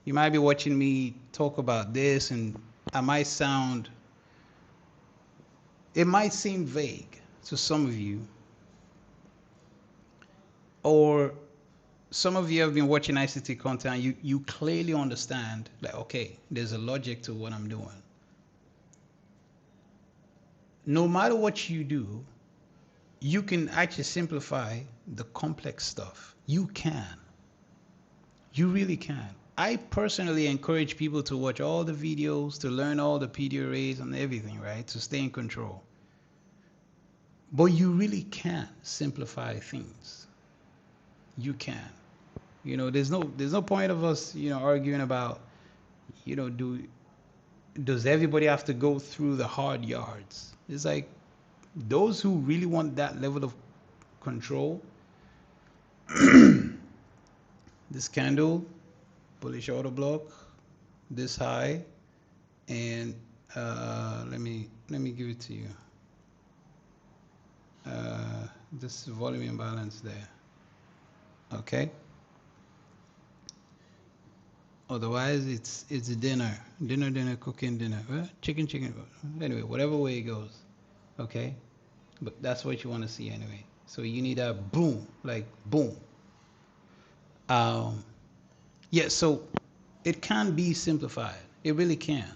You might be watching me talk about this, and it might seem vague to some of you. Or some of you have been watching ICT content, you clearly understand that, okay, there's a logic to what I'm doing. No matter what you do, you can actually simplify the complex stuff. You can. You really can. I personally encourage people to watch all the videos, to learn all the PD arrays and everything, right? To stay in control. But you really can simplify things. You can. There's no point of us, arguing about, does everybody have to go through the hard yards? It's like those who really want that level of control, This candle, bullish order block, this high, and let me give it to you. This volume imbalance there. Okay. Otherwise, it's dinner, cooking dinner, chicken. Anyway, whatever way it goes. Okay. But that's what you want to see anyway. So you need a boom, like boom. Um, yeah. So it can be simplified. It really can.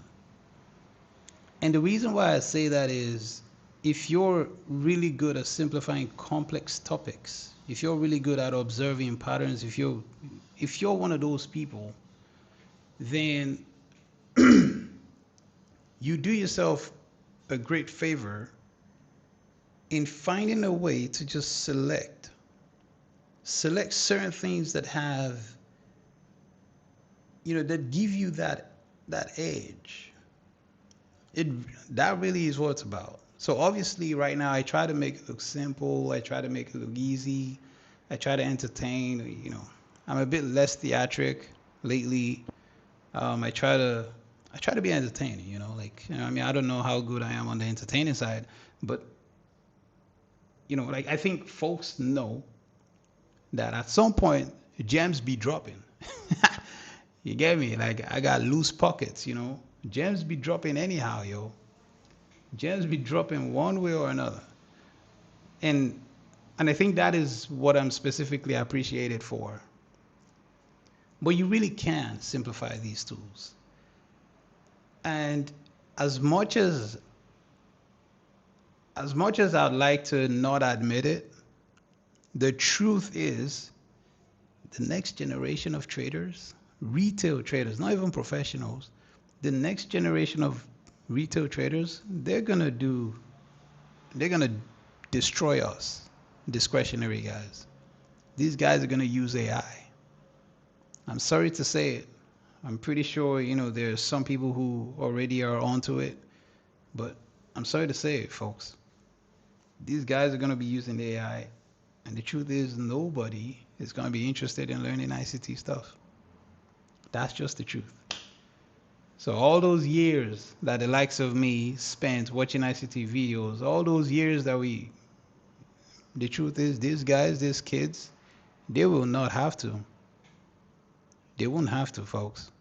And the reason why I say that is if you're really good at simplifying complex topics, if you're really good at observing patterns, if you're one of those people, then you do yourself a great favor in finding a way to just select certain things that have, that give you that edge. It That really is what it's about. So obviously right now I try to make it look simple, I try to make it look easy, I try to entertain. I'm a bit less theatric lately. I try to be entertaining, I mean, I don't know how good I am on the entertaining side, but like I think folks know that at some point gems be dropping. You get me? Like I got loose pockets, gems be dropping anyhow, yo. Gems be dropping one way or another. And and I think that is what I'm specifically appreciated for. But you really can simplify these tools. And as much as I'd like to not admit it, the truth is the next generation of traders, retail traders, not even professionals, the next generation of retail traders, they're gonna destroy us, discretionary guys. These guys are gonna use AI. I'm sorry to say it. I'm pretty sure, there's some people who already are onto it, but I'm sorry to say it, folks. These guys are gonna be using AI, and the truth is nobody is gonna be interested in learning ICT stuff. That's just the truth. So all those years that the likes of me spent watching ICT videos, all those years the truth is these guys, these kids, they will not have to. They won't have to, folks.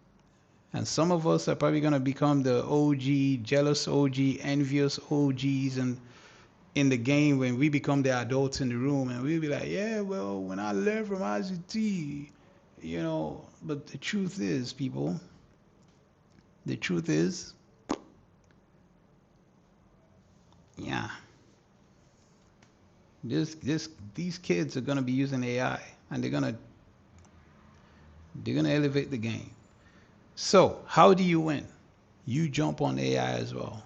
And some of us are probably going to become the OG, jealous OG, envious OGs, and in the game when we become the adults in the room, and we'll be like, yeah, well, when I learned from ICT, but the truth is, people, the truth is, yeah, these kids are going to be using AI, and they're gonna elevate the game. So how do you win? You jump on AI as well.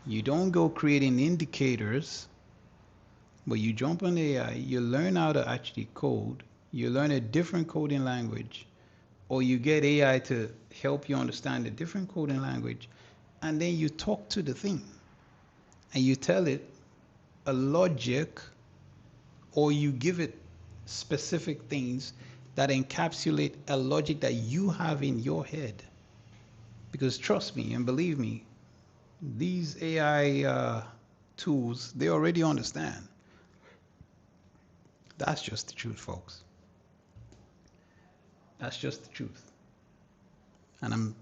You don't go creating indicators, but you jump on AI, you learn how to actually code, you learn a different coding language, or you get AI to help you understand a different coding language, and then you talk to the thing and you tell it a logic, or you give it specific things that encapsulate a logic that you have in your head. Because trust me and believe me, these AI tools, they already understand. That's just the truth, folks. That's just the truth. And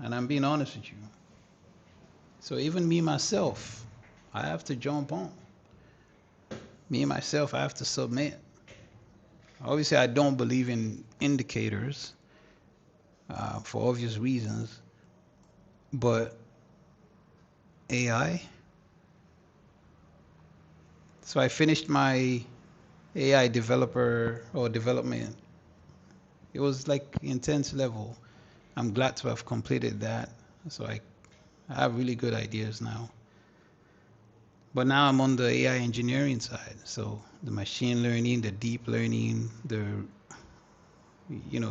I'm being honest with you. So even me myself, I have to jump on. Me myself, I have to submit. Obviously, I don't believe in indicators for obvious reasons, but AI. So I finished my AI developer or development. It was like intense level. I'm glad to have completed that. So I have really good ideas now. But now I'm on the AI engineering side. So the machine learning, the deep learning,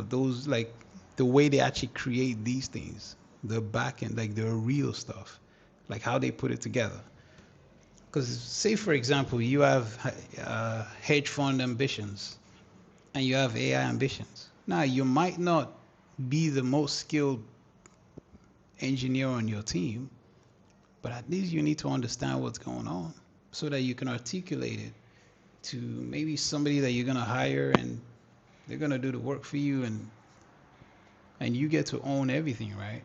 those like the way they actually create these things, the back end, like the real stuff, like how they put it together. Because say, for example, you have hedge fund ambitions and you have AI ambitions. Now, you might not be the most skilled engineer on your team, but at least you need to understand what's going on so that you can articulate it to maybe somebody that you're going to hire, and they're going to do the work for you, and you get to own everything, right?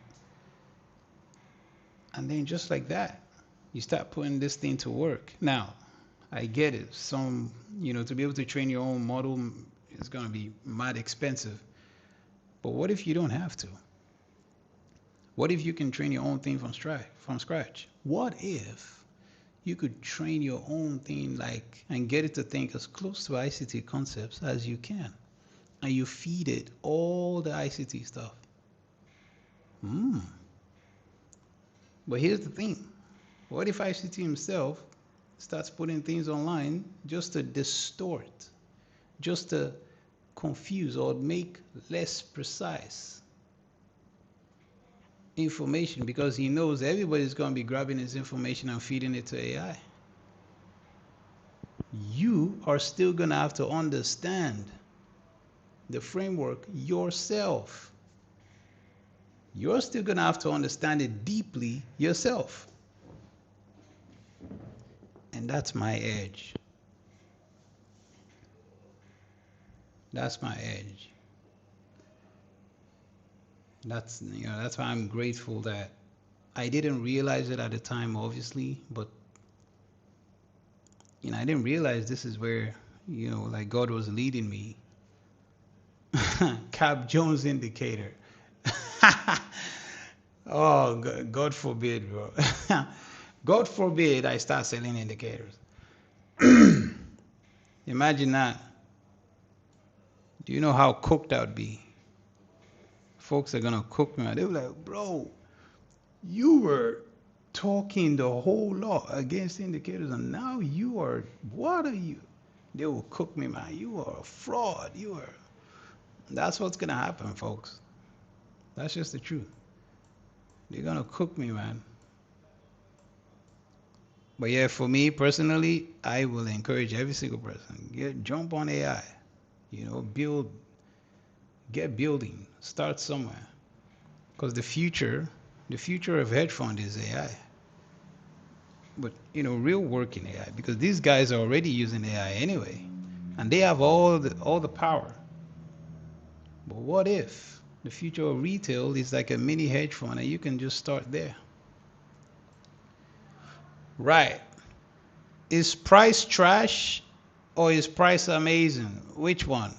And then just like that, you start putting this thing to work. Now, I get it. To be able to train your own model is going to be mad expensive. But what if you don't have to? What if you can train your own thing from scratch? What if you could train your own thing and get it to think as close to ICT concepts as you can, and you feed it all the ICT stuff? But here's the thing. What if ICT himself starts putting things online just to distort, just to confuse or make less precise information, because he knows everybody's going to be grabbing his information and feeding it to AI? You are still going to have to understand the framework yourself. You're still going to have to understand it deeply yourself. And that's my edge. That's my edge. That's why I'm grateful that I didn't realize it at the time, obviously, but I didn't realize this is where, God was leading me. Cap Jones indicator. Oh, God forbid, bro. God forbid I start selling indicators. Imagine that. Do you know how cooked I'd be? Folks are going to cook me. They were like, bro, you were talking the whole lot against indicators, and now what are you? They will cook me, man. You are a fraud. That's what's going to happen, folks. That's just the truth. They're going to cook me, man. But yeah, for me personally, I will encourage every single person, jump on AI, get building, start somewhere. Because the future of hedge fund is AI. But, real work in AI, because these guys are already using AI anyway, and they have all the power. But what if the future of retail is like a mini hedge fund and you can just start there? Right. Is price trash or is price amazing? Which one?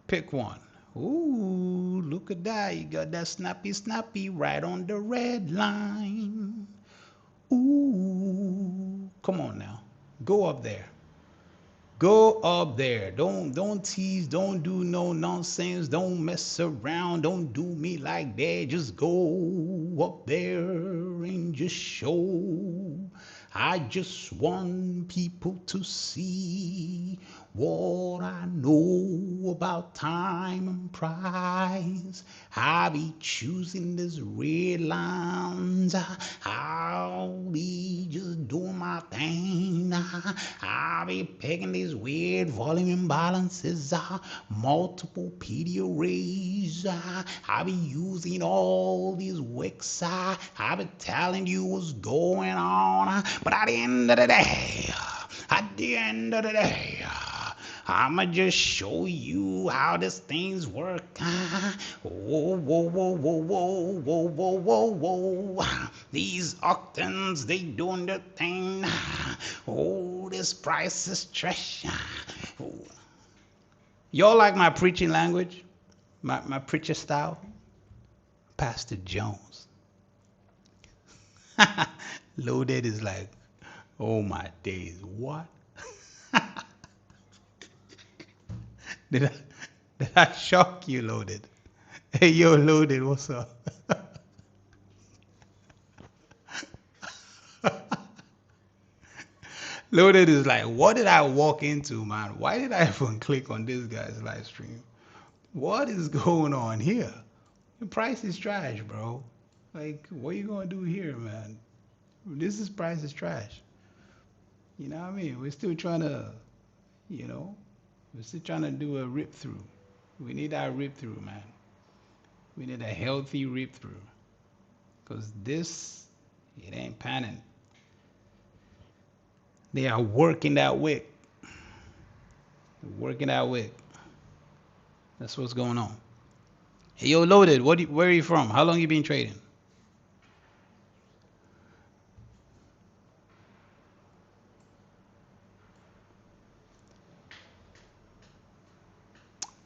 Pick one. Ooh, look at that. You got that snappy right on the red line. Ooh, come on now. Go up there. Go up there. Don't tease. Don't do no nonsense. Don't mess around. Don't do me like that. Just go up there and just show. I just want people to see what I know about time and price. I be choosing these red lines. I'll be just doing my thing. I'll be picking these weird volume imbalances, multiple PD arrays. I'll be using all these wicks. I'll be telling you what's going on. But at the end of the day, I'ma just show you how these things work. Whoa, whoa, whoa, whoa, whoa, whoa, whoa, whoa, whoa. These octans, they doing their thing. Oh, this price is trash. Y'all like my preaching language? My preacher style? Pastor Jones. Loaded is like, oh my days, what? Did I shock you, Loaded? Hey, yo, Loaded, what's up? Loaded is like, what did I walk into, man? Why did I even click on this guy's live stream? What is going on here? The price is trash, bro. Like, what are you gonna do here, man? Price is trash. You know what I mean? We're still trying to, you know, we're still trying to do a rip through. We need our rip through, man. We need a healthy rip through. Because this, it ain't panning. They are working that wick. Working that wick. That's what's going on. Hey, yo, Loaded, where are you from? How long you been trading?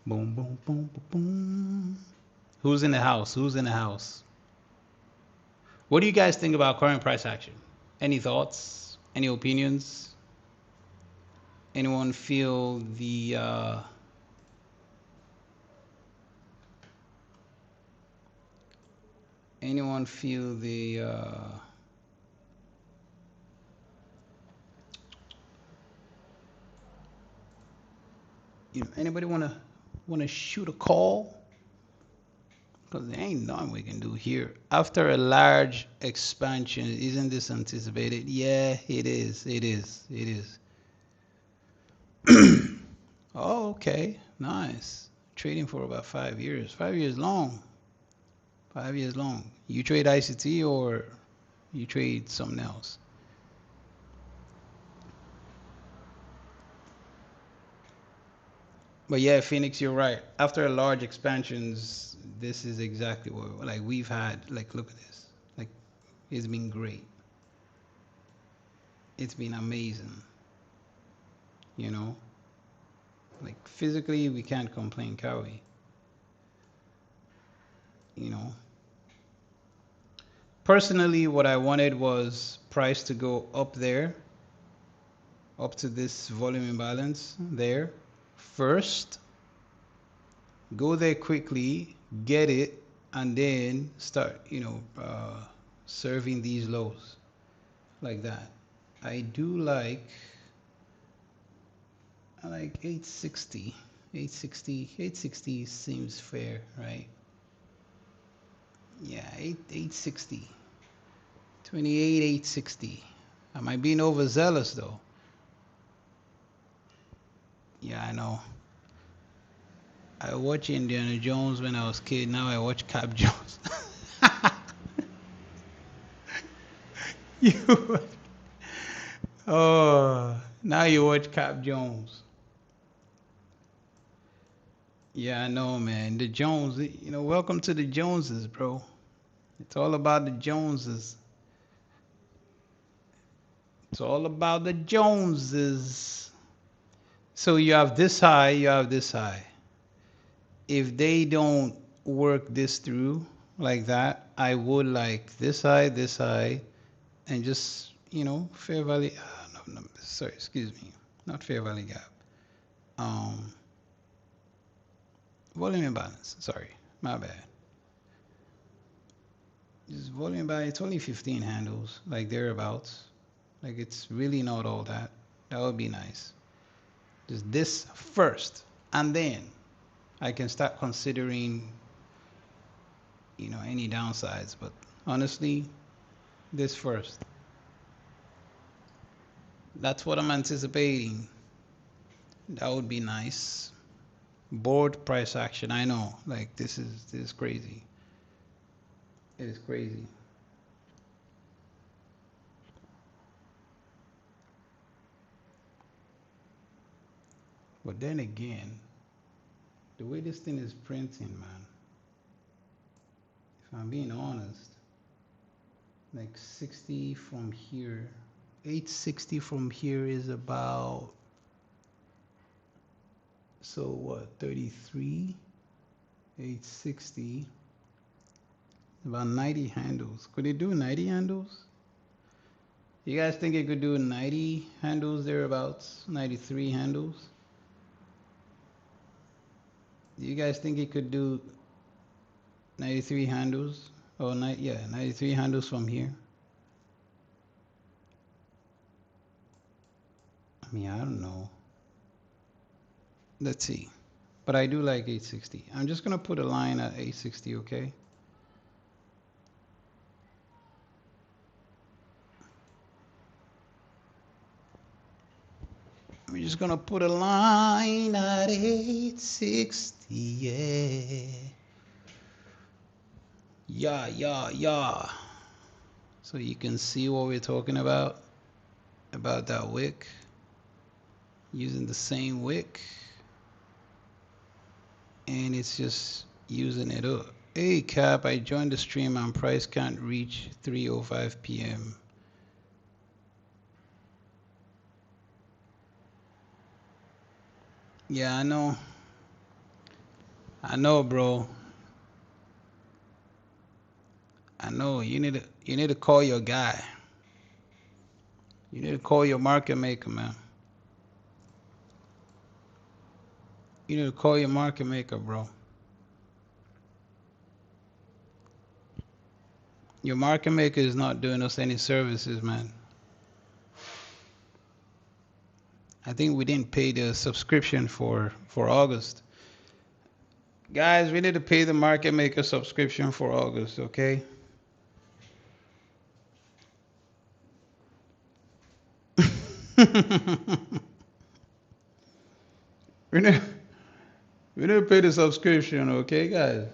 Boom, boom, boom, boom, boom. Who's in the house? Who's in the house? What do you guys think about current price action? Any thoughts? Any opinions? Anyone feel the anyone feel the you know, anybody wanna shoot a call? Because there ain't nothing we can do here. After a large expansion, isn't this anticipated? Yeah, it is. It is. It is. Oh, okay. Nice. Trading for about 5 years. 5 years long. 5 years long. You trade ICT or you trade something else? But yeah, Phoenix, you're right. After large expansions, this is exactly what like we've had. Like, look at this. Like, it's been great. It's been amazing. You know, like physically, we can't complain, can we? You know, personally, what I wanted was price to go up there, up to this volume imbalance there first, go there quickly, get it, and then start, serving these lows like that. I do like, I like 860. 860 seems fair, right? Yeah, 860. 28, 860. Am I being overzealous though? Yeah, I know. I watched Indiana Jones when I was a kid. Now I watch Cap Jones. you, oh, now you watch Cap Jones. Yeah, I know, man. The Jones, welcome to the Joneses, bro. It's all about the Joneses. It's all about the Joneses. So you have this high, you have this high. If they don't work this through like that, I would like this high, and just, fair value. No, sorry, excuse me. Not fair value gap. Um, volume imbalance. Sorry, my bad. This volume imbalance, it's only 15 handles, like thereabouts. Like it's really not all that. That would be nice. Just this first, and then I can start considering, any downsides. But honestly, this first. That's what I'm anticipating. That would be nice. Board price action. I know. Like this is crazy. It is crazy. But then again, the way this thing is printing, man, if I'm being honest, like 60 from here, 860 from here is about, so what, 33, 860, about 90 handles. Could it do 90 handles? You guys think it could do 90 handles thereabouts? 93 handles? Do you guys think it could do 93 handles? Oh, yeah, 93 handles from here. I mean, I don't know. Let's see. But I do like 860. I'm just going to put a line at 860, okay? We're just gonna put a line at 860. Yeah. So you can see what we're talking about that wick, using the same wick, and it's just using it up. Hey Cap, I joined the stream and price can't reach 3:05 p.m. Yeah, I know, bro. I know. You need to call your guy. You need to call your market maker, man. You need to call your market maker, bro. Your market maker is not doing us any services, man. I think we didn't pay the subscription for August. Guys, we need to pay the market maker subscription for August, okay? we need to pay the subscription, okay, guys?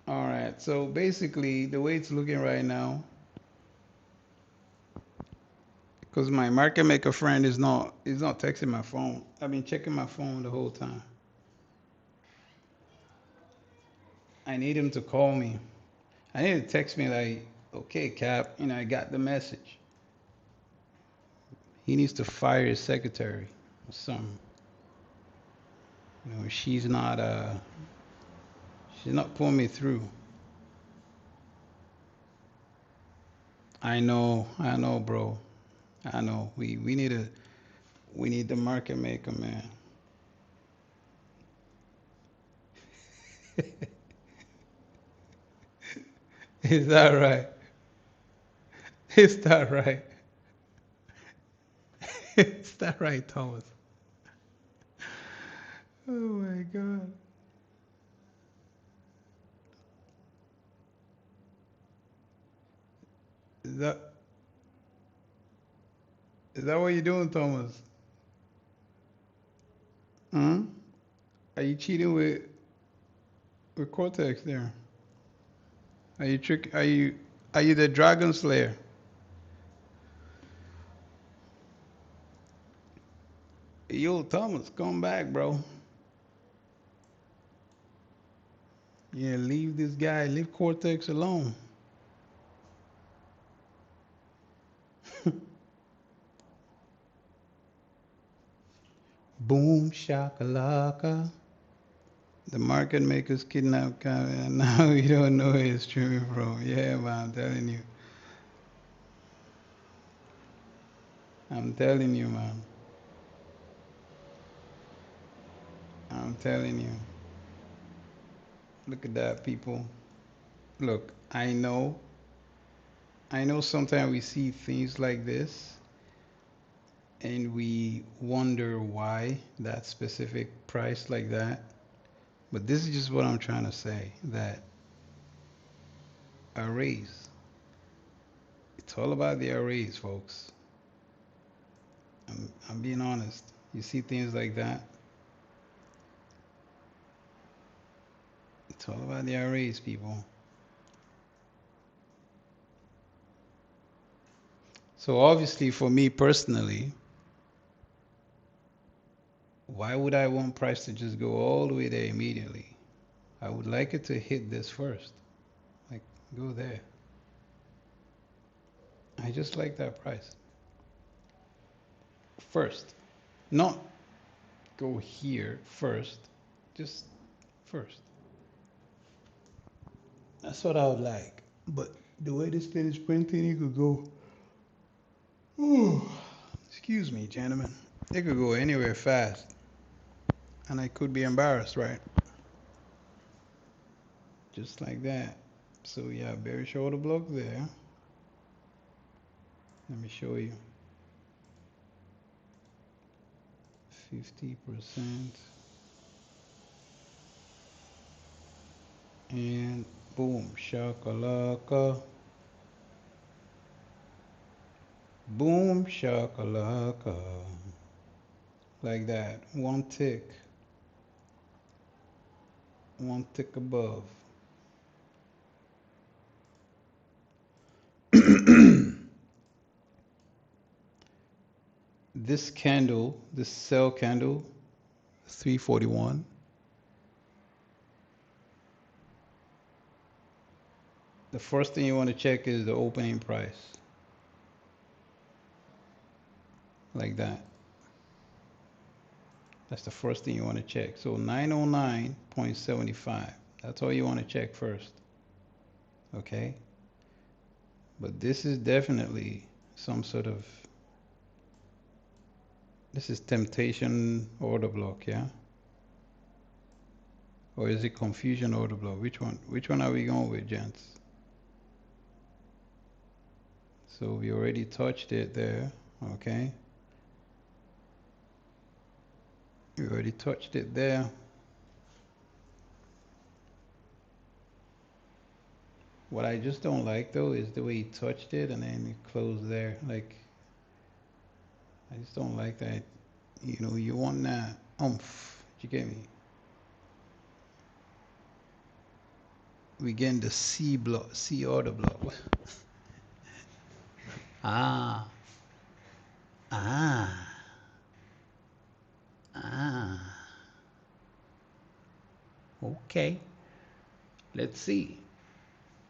All right. So basically, the way it's looking right now, because my market maker friend is not texting my phone. I've been checking my phone the whole time. I need him to call me. I need to text me like, okay, Cap, I got the message. He needs to fire his secretary or something. She's not pulling me through. I know, bro. I know. We need the market maker, man. Is that right? Is that right? Is that right, Thomas? Oh my God. Is that what you're doing, Thomas? Hmm? Are you cheating with Cortex there? Are you the Dragon Slayer? Yo, Thomas, come back, bro. Yeah, leave this guy, leave Cortex alone. Boom shakalaka. The market makers kidnap Kyle, and now we don't know where he's streaming from. Yeah, man, I'm telling you. I'm telling you, man. I'm telling you. Look at that, people. Look, I know sometimes we see things like this and we wonder why that specific price like that. But this is just what I'm trying to say, that arrays, it's all about the arrays, folks. I'm being honest. You see things like that, it's all about the arrays, people. So obviously for me personally, why would I want price to just go all the way there immediately? I would like it to hit this first. Like, go there. I just like that price. First. Not go here first. Just first. That's what I would like. But the way this thing is printing, it could go. Ooh, excuse me, gentlemen. It could go anywhere fast. And I could be embarrassed, right? Just like that. So yeah, very short block there. Let me show you. 50%. And boom, shakalaka. Boom shakalaka. Like that. One tick above. This candle, this sell candle, 341. The first thing you want to check is the opening price. Like that. That's the first thing you want to check. So 909.75. That's all you want to check first. Okay? But this is definitely some sort of, this is temptation order block, yeah? Or is it confusion order block? Which one? Which one are we going with, gents? So we already touched it there, okay? We already touched it there. What I just don't like though is the way he touched it and then it closed there. Like, I just don't like that. You know, you want that oomph. You get me? We getting the C block, C order block. Ah, ah, ah. Okay. Let's see.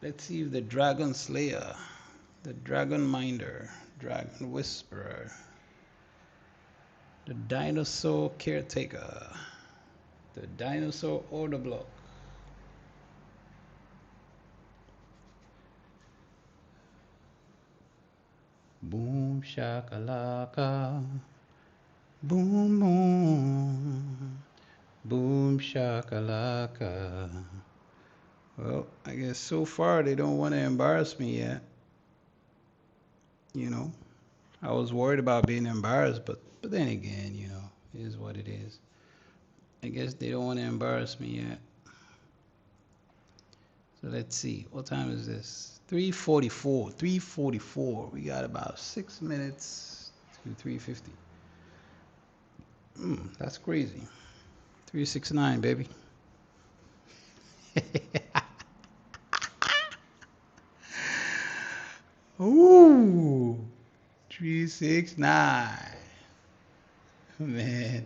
Let's see if the Dragon Slayer, the Dragon Minder, Dragon Whisperer, the Dinosaur Caretaker, the Dinosaur Order Block. Boom shakalaka, boom boom, boom shakalaka. Well, I guess so far they don't want to embarrass me yet. You know, I was worried about being embarrassed, but then again, you know, it is what it is. I guess they don't want to embarrass me yet. So let's see, what time is this? 3:44. 3:44. We got about 6 minutes to 3:50. That's crazy. 369, baby. Ooh, 369. Man.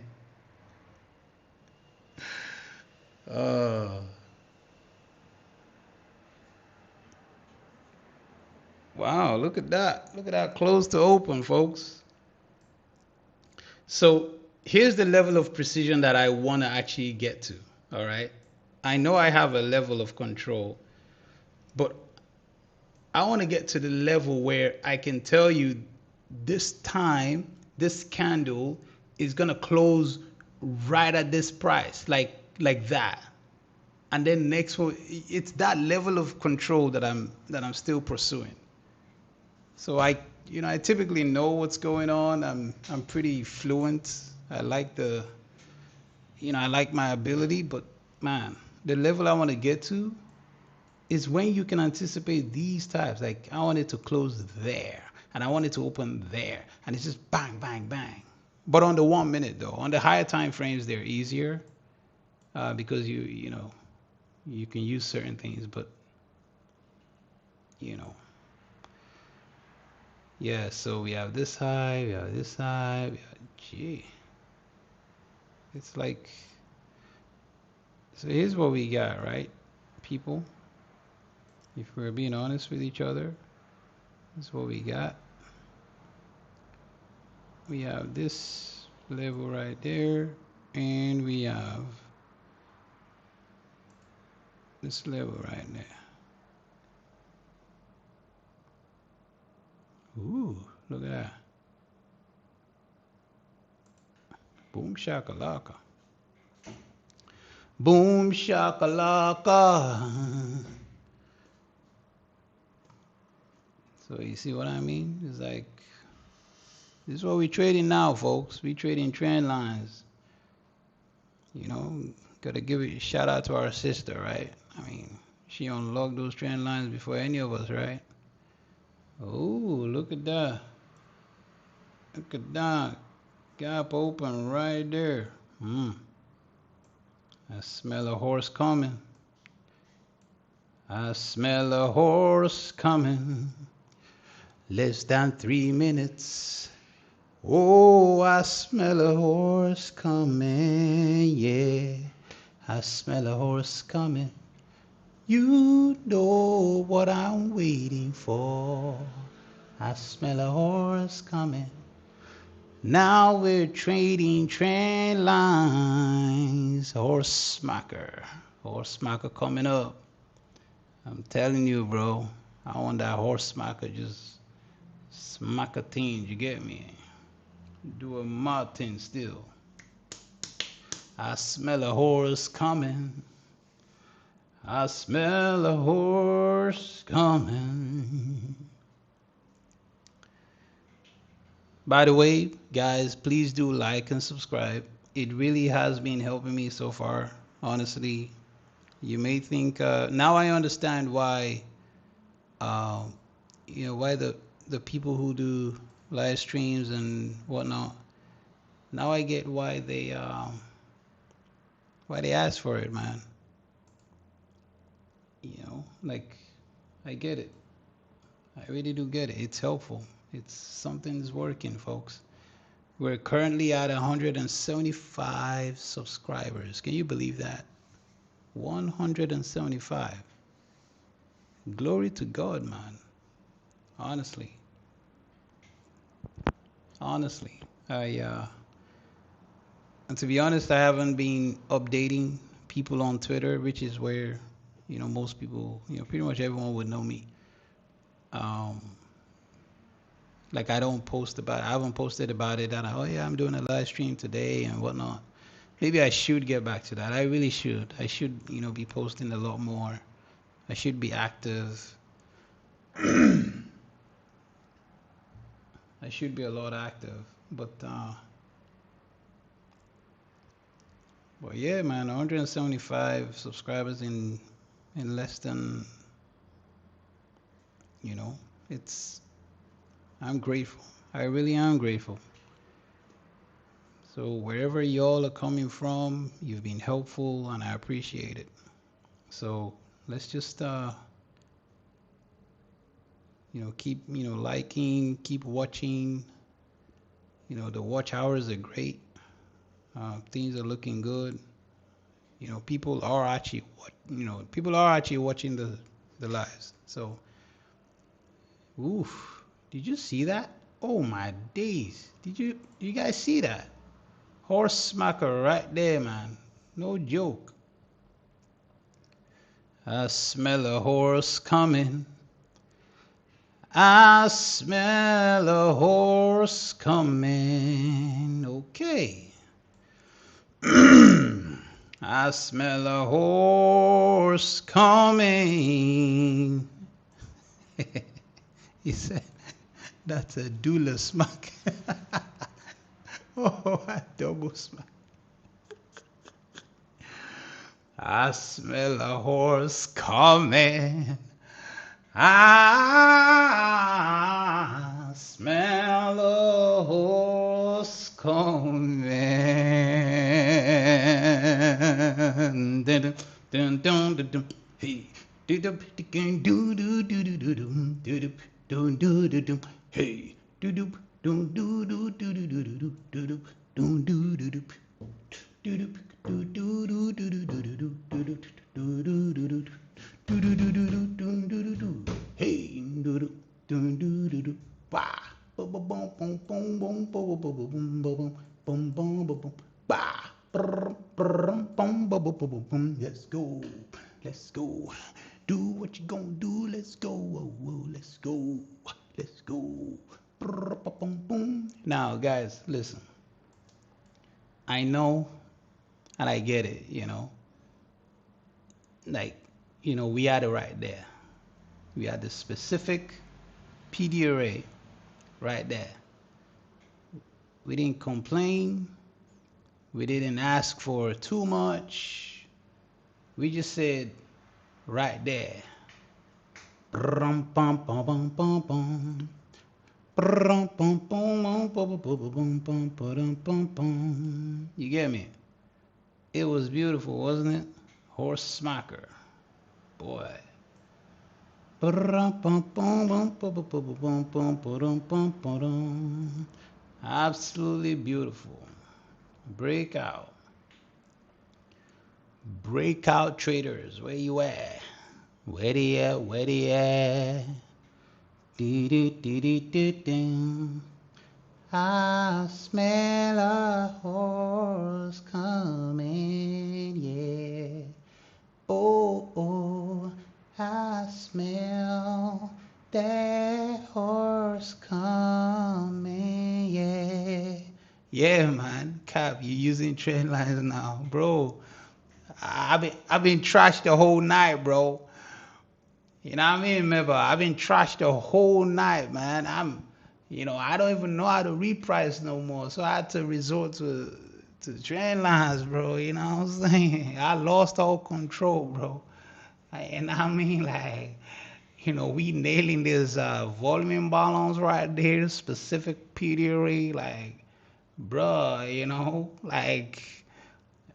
Wow, look at that. Look at that close to open, folks. So here's the level of precision that I want to actually get to. All right. I know I have a level of control, but I want to get to the level where I can tell you this time, this candle is going to close right at this price, like that. And then next one, it's that level of control that I'm still pursuing. So I typically know what's going on. I'm pretty fluent. I like I like my ability, but man, the level I want to get to is when you can anticipate these types. Like I want it to close there, and I want it to open there, and it's just bang, bang, bang. But on the 1 minute though, on the higher time frames, they're easier because you can use certain things, but yeah. So we have this high, we have this high, gee, it's like, so here's what we got, right, people? If we're being honest with each other, this is what we got. We have this level right there, and we have this level right there. Ooh, look at that. Boom shakalaka. Boom shakalaka. So you see what I mean? It's like, this is what we're trading now, folks. We trading trend lines. Gotta give a shout out to our sister, right? I mean, she unlocked those trend lines before any of us, right? Oh, look at that. Look at that. Gap open right there. I smell a horse coming. I smell a horse coming. Less than 3 minutes. Oh, I smell a horse coming. Yeah, I smell a horse coming. You know what I'm waiting for. I smell a horse coming. Now we're trading trend lines. Horse smacker. Horse smacker coming up. I'm telling you, bro. I want that horse smacker. Just smack a thing. You get me? Do a Martin still. I smell a horse coming. I smell a horse coming. By the way, guys, please do like and subscribe. It really has been helping me so far, honestly. You may think now I understand why, uh, why the people who do live streams and whatnot. Now I get why they ask for it, man. Like I get it. I really do get it. It's helpful. It's something's working, folks. We're currently at 175 subscribers. Can you believe that? 175. Glory to God, man. Honestly. Honestly. And to be honest, I haven't been updating people on Twitter, which is where, most people, pretty much everyone would know me. Like I don't post about it. I haven't posted about it that oh yeah, I'm doing a live stream today and whatnot. Maybe I should get back to that. I really should. I should, be posting a lot more. I should be active. I should be a lot active. But yeah, man, 175 subscribers in less than, it's I'm grateful. I really am grateful. So wherever y'all are coming from, you've been helpful and I appreciate it. So let's just keep liking, keep watching. The watch hours are great. Things are looking good. People are actually watching the lives. So, oof, did you see that? Oh my days! Did you guys see that? Horse smacker right there, man. No joke. I smell a horse coming. I smell a horse coming. Okay. I smell a horse coming. He said, that's a doula smack. Oh, a double smack. I smell a horse coming. I smell a horse coming. Dun, dun, dun, dun, dun. Hey, do do do do do do do do do do do do. Hey, do do do do do do do do do do do do do do. Hey, let's go, let's go. Do what you gonna do. Let's go, let's go, let's go. Now, guys, listen. I know and I get it, like, we had it right there. We had the specific PD array right there. We didn't complain. We didn't ask for too much. We just said right there. You get me? It was beautiful, wasn't it? Horse smacker. Boy. Absolutely beautiful. Breakout. Breakout traders. Where you at? Where they at? Where they at? I smell a horse coming, yeah. Oh, oh, I smell that horse coming, yeah. Yeah, man. Cap, you're using trend lines now, bro. I've been trashed the whole night, bro. You know what I mean? Remember, I've been trashed the whole night, man. I don't even know how to reprice no more. So I had to resort to trend lines, bro. You know what I'm saying? I lost all control, bro. And I mean, like, we nailing this volume imbalance right there, specific PDRA, like, bruh, like,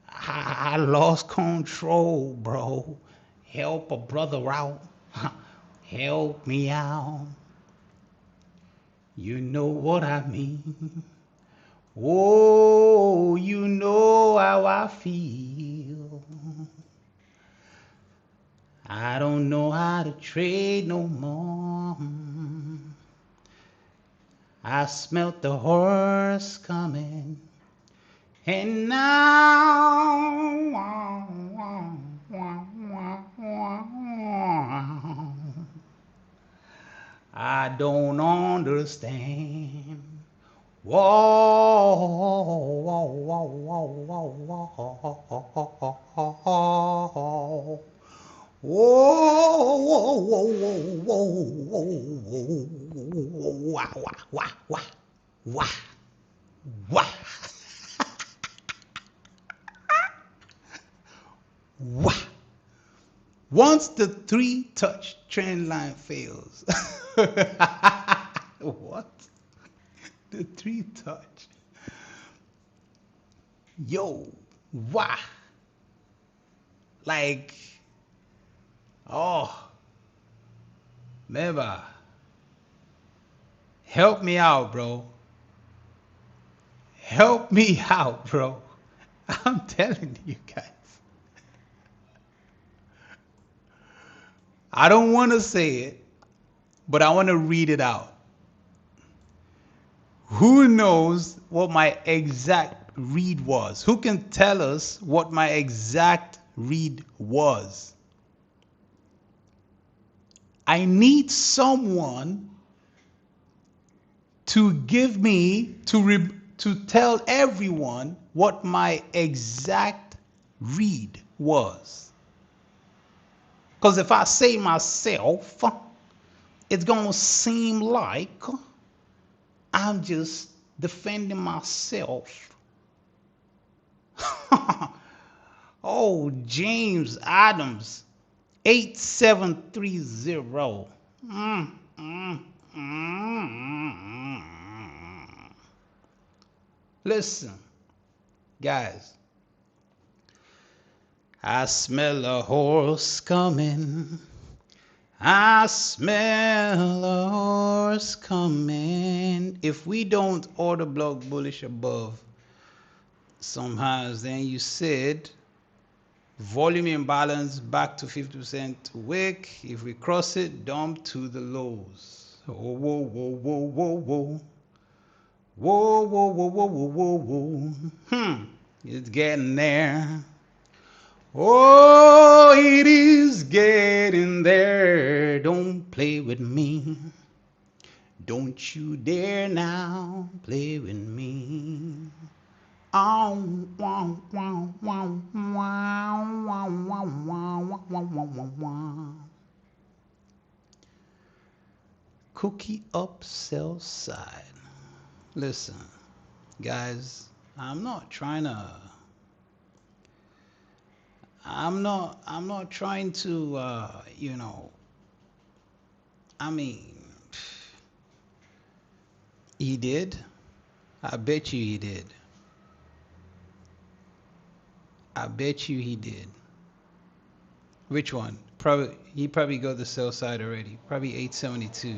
I lost control, bro. Help a brother out. Help me out. You know what I mean. Oh, you know how I feel. I don't know how to trade no more. I smelt the horse coming. And now, I don't understand. Whoa, whoa, whoa, whoa, whoa, whoa, whoa. Whoa, whoa, whoa, whoa, whoa, whoa, wah, wah, wah, wah, wah, wah, wah. Once the three-touch trend line fails, what? The three-touch. Yo, wah. Like, oh, remember, help me out, bro. Help me out, bro. I'm telling you guys. I don't want to say it, but I want to read it out. Who knows what my exact read was? Who can tell us what my exact read was? I need someone to give me, to tell everyone what my exact read was. Because if I say myself, it's going to seem like I'm just defending myself. Oh, James Adams, 8730. Listen, guys. I smell a horse coming. I smell a horse coming. If we don't order block bullish above some highs, then you said volume imbalance back to 50% wick. If we cross it, dump to the lows. Whoa, whoa, whoa, whoa, whoa, whoa. Whoa, whoa, whoa, whoa, whoa, whoa, whoa. It's getting there. Oh, it is getting there. Don't play with me. Don't you dare now play with me. Oh, wow, wow, wow, wow, wow, wow, wow, wow, wow, wow. Cookie up, sell side. Listen, guys, I'm not trying to I mean, He did? I bet you he did. I bet you he did. Which one? Probably he probably got the sell side already. Probably 872.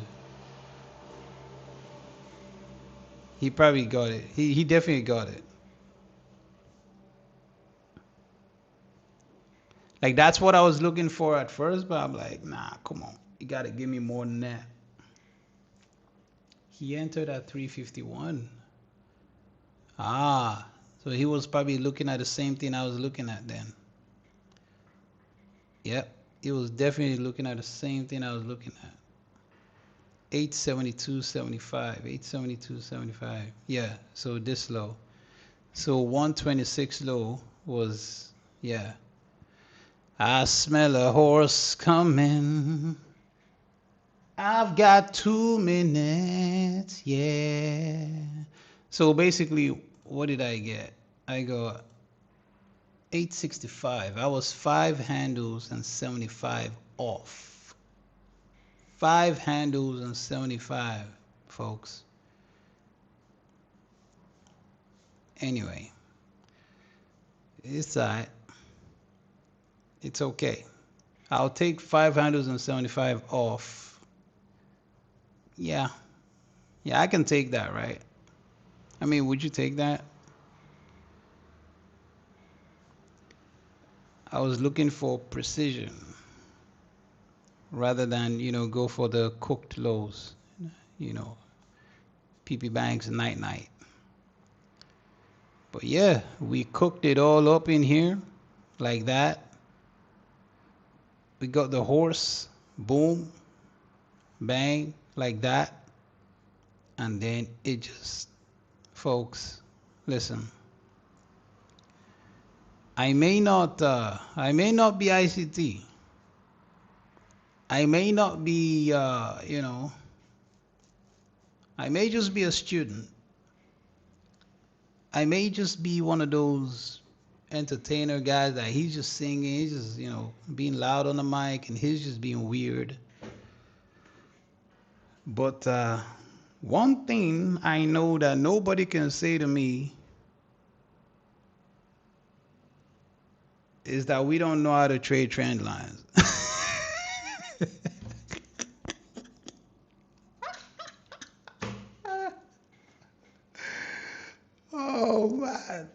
He probably got it. He definitely got it. Like that's what I was looking for at first, but I'm like, nah, come on. You gotta give me more than that. He entered at 351. Ah, so he was probably looking at the same thing I was looking at then. Yep, he was definitely looking at the same thing I was looking at. 872.75, 872.75. Yeah, so this low. So 126 low was, yeah. I smell a horse coming. I've got 2 minutes, yeah. So basically, what did I get? I got 865. I was 5 handles and 75 off. 5 handles and 75, folks. Anyway, it's alright. It's okay. I'll take 5 handles and 75 off. Yeah. Yeah, I can take that, right? I mean, would you take that? I was looking for precision rather than, go for the cooked lows, you know, PP Banks night night. But yeah, we cooked it all up in here like that. We got the horse, boom, bang, like that. And then it just, folks, listen. I may not be ICT. I may not be, I may just be a student. I may just be one of those entertainer guys that he's just singing, he's just, being loud on the mic and he's just being weird. But one thing I know that nobody can say to me is that we don't know how to trade trend lines. Oh man,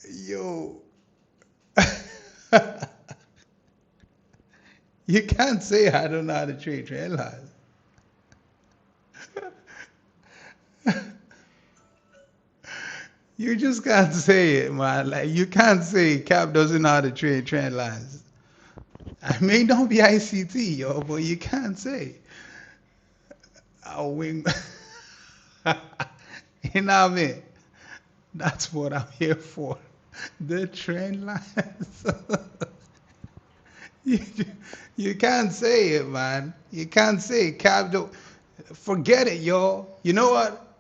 yo. You can't say I don't know how to trade trend lines. You just can't say it, man. Like you can't say Cap doesn't know how to trade trend lines. I may not be ICT, yo, but you can't say. I'll wing. You know what I mean? That's what I'm here for. The trend lines. you, you can't say it, man. You can't say Cap don't. Forget it, yo. You know what?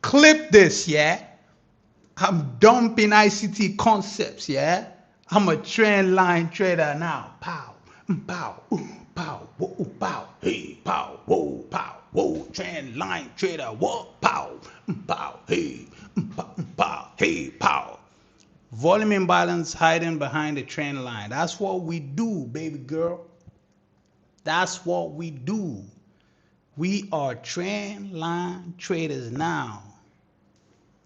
Clip this, yeah? I'm dumping ICT concepts, yeah? I'm a trend line trader now. Pow, pow, pow, whoa, pow, hey, pow, whoa, pow, whoa, trend line trader, what, pow, pow, hey, pow, hey, pow. Volume imbalance hiding behind the trend line. That's what we do, baby girl. That's what we do. We are trend line traders now.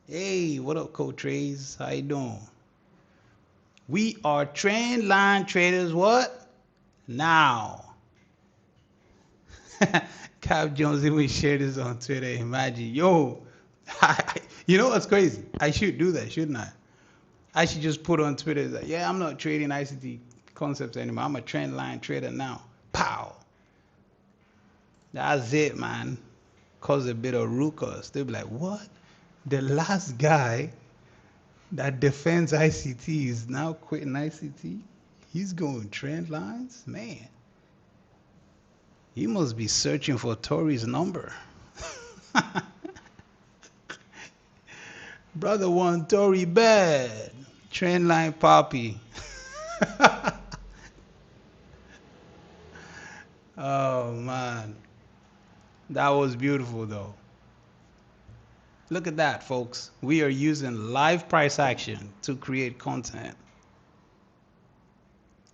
Hey, what up, Coach Trays? How you doing? We are trend line traders. What? Now. Cap Jones even shared this on Twitter. Imagine, yo. You know what's crazy? I should do that, shouldn't I? I should just put on Twitter that, yeah, I'm not trading ICT concepts anymore. I'm a trend line trader now. Pow. That's it, man. Cause a bit of ruckus. They'll be like, what? The last guy that defends ICT is now quitting ICT? He's going trend lines? Man. He must be searching for Tori's number. Brother want Tori bad. Trend line poppy. Oh man. That was beautiful though. Look at that, folks. We are using live price action to create content.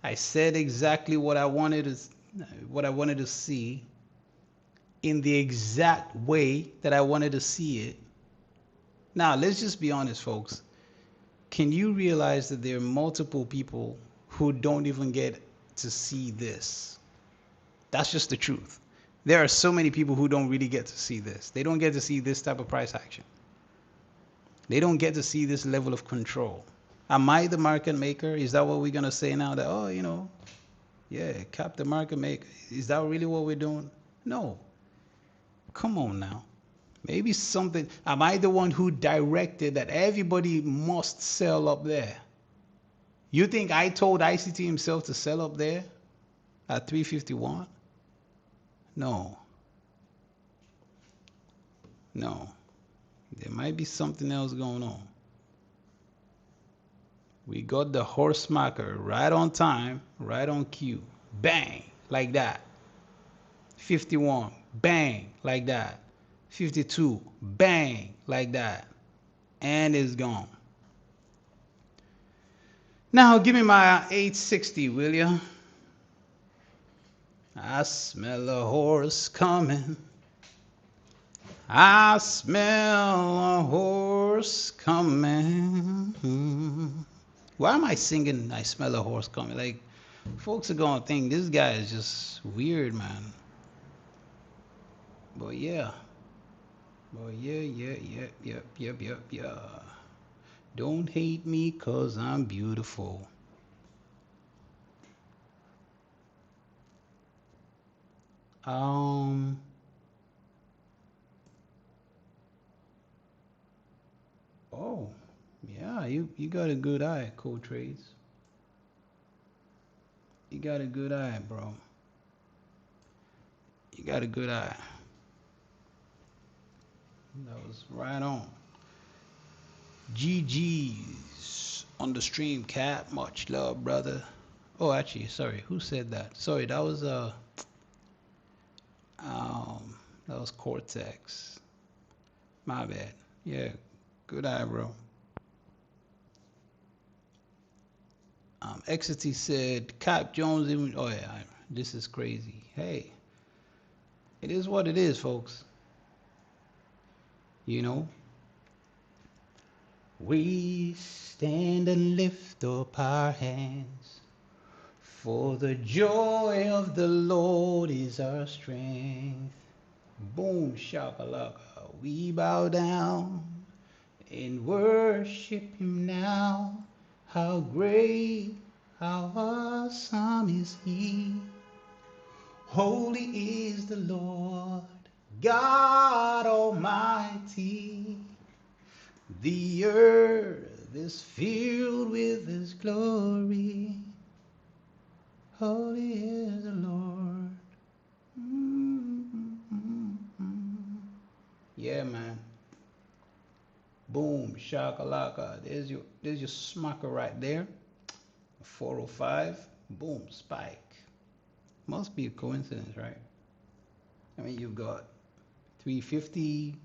I said exactly what I wanted to see in the exact way that I wanted to see it. Now, let's just be honest, folks. Can you realize that there are multiple people who don't even get to see this? That's just the truth. There are so many people who don't really get to see this. They don't get to see this type of price action. They don't get to see this level of control. Am I the market maker? Is that what we're going to say now? That, oh, yeah, cap the market maker. Is that really what we're doing? No. Come on now. Maybe something. Am I the one who directed that everybody must sell up there? You think I told ICT himself to sell up there at 351? No. No. There might be something else going on. We got the horse marker right on time, right on cue. Bang, like that. 51, bang, like that. 52, bang, like that. And it's gone. Now give me my 860, will ya? I smell a horse coming. I smell a horse coming. Why am I singing I smell a horse coming? Like, folks are gonna think this guy is just weird, man. But yeah. But yeah. Don't hate me 'cause I'm beautiful. Oh, yeah, you got a good eye, Cold Trades. You got a good eye, bro. You got a good eye. That was right on. GG's on the stream, Cat. Much love, brother. Oh, actually, sorry. Who said that? Sorry, that was Cortex. My bad. Yeah, good eye, bro. Exity said, Cap Jones even. Oh yeah, this is crazy. Hey, it is what it is, folks. You know. We stand and lift up our hands, for the joy of the Lord is our strength. Boom, shakalaka. We bow down and worship him now. How great, how awesome is he. Holy is the Lord, God Almighty. The earth is filled with his glory. Holy is the Lord. Yeah, man. Boom, shakalaka. There's your smacker right there. 405. Boom, spike. Must be a coincidence, right? I mean, you've got 350.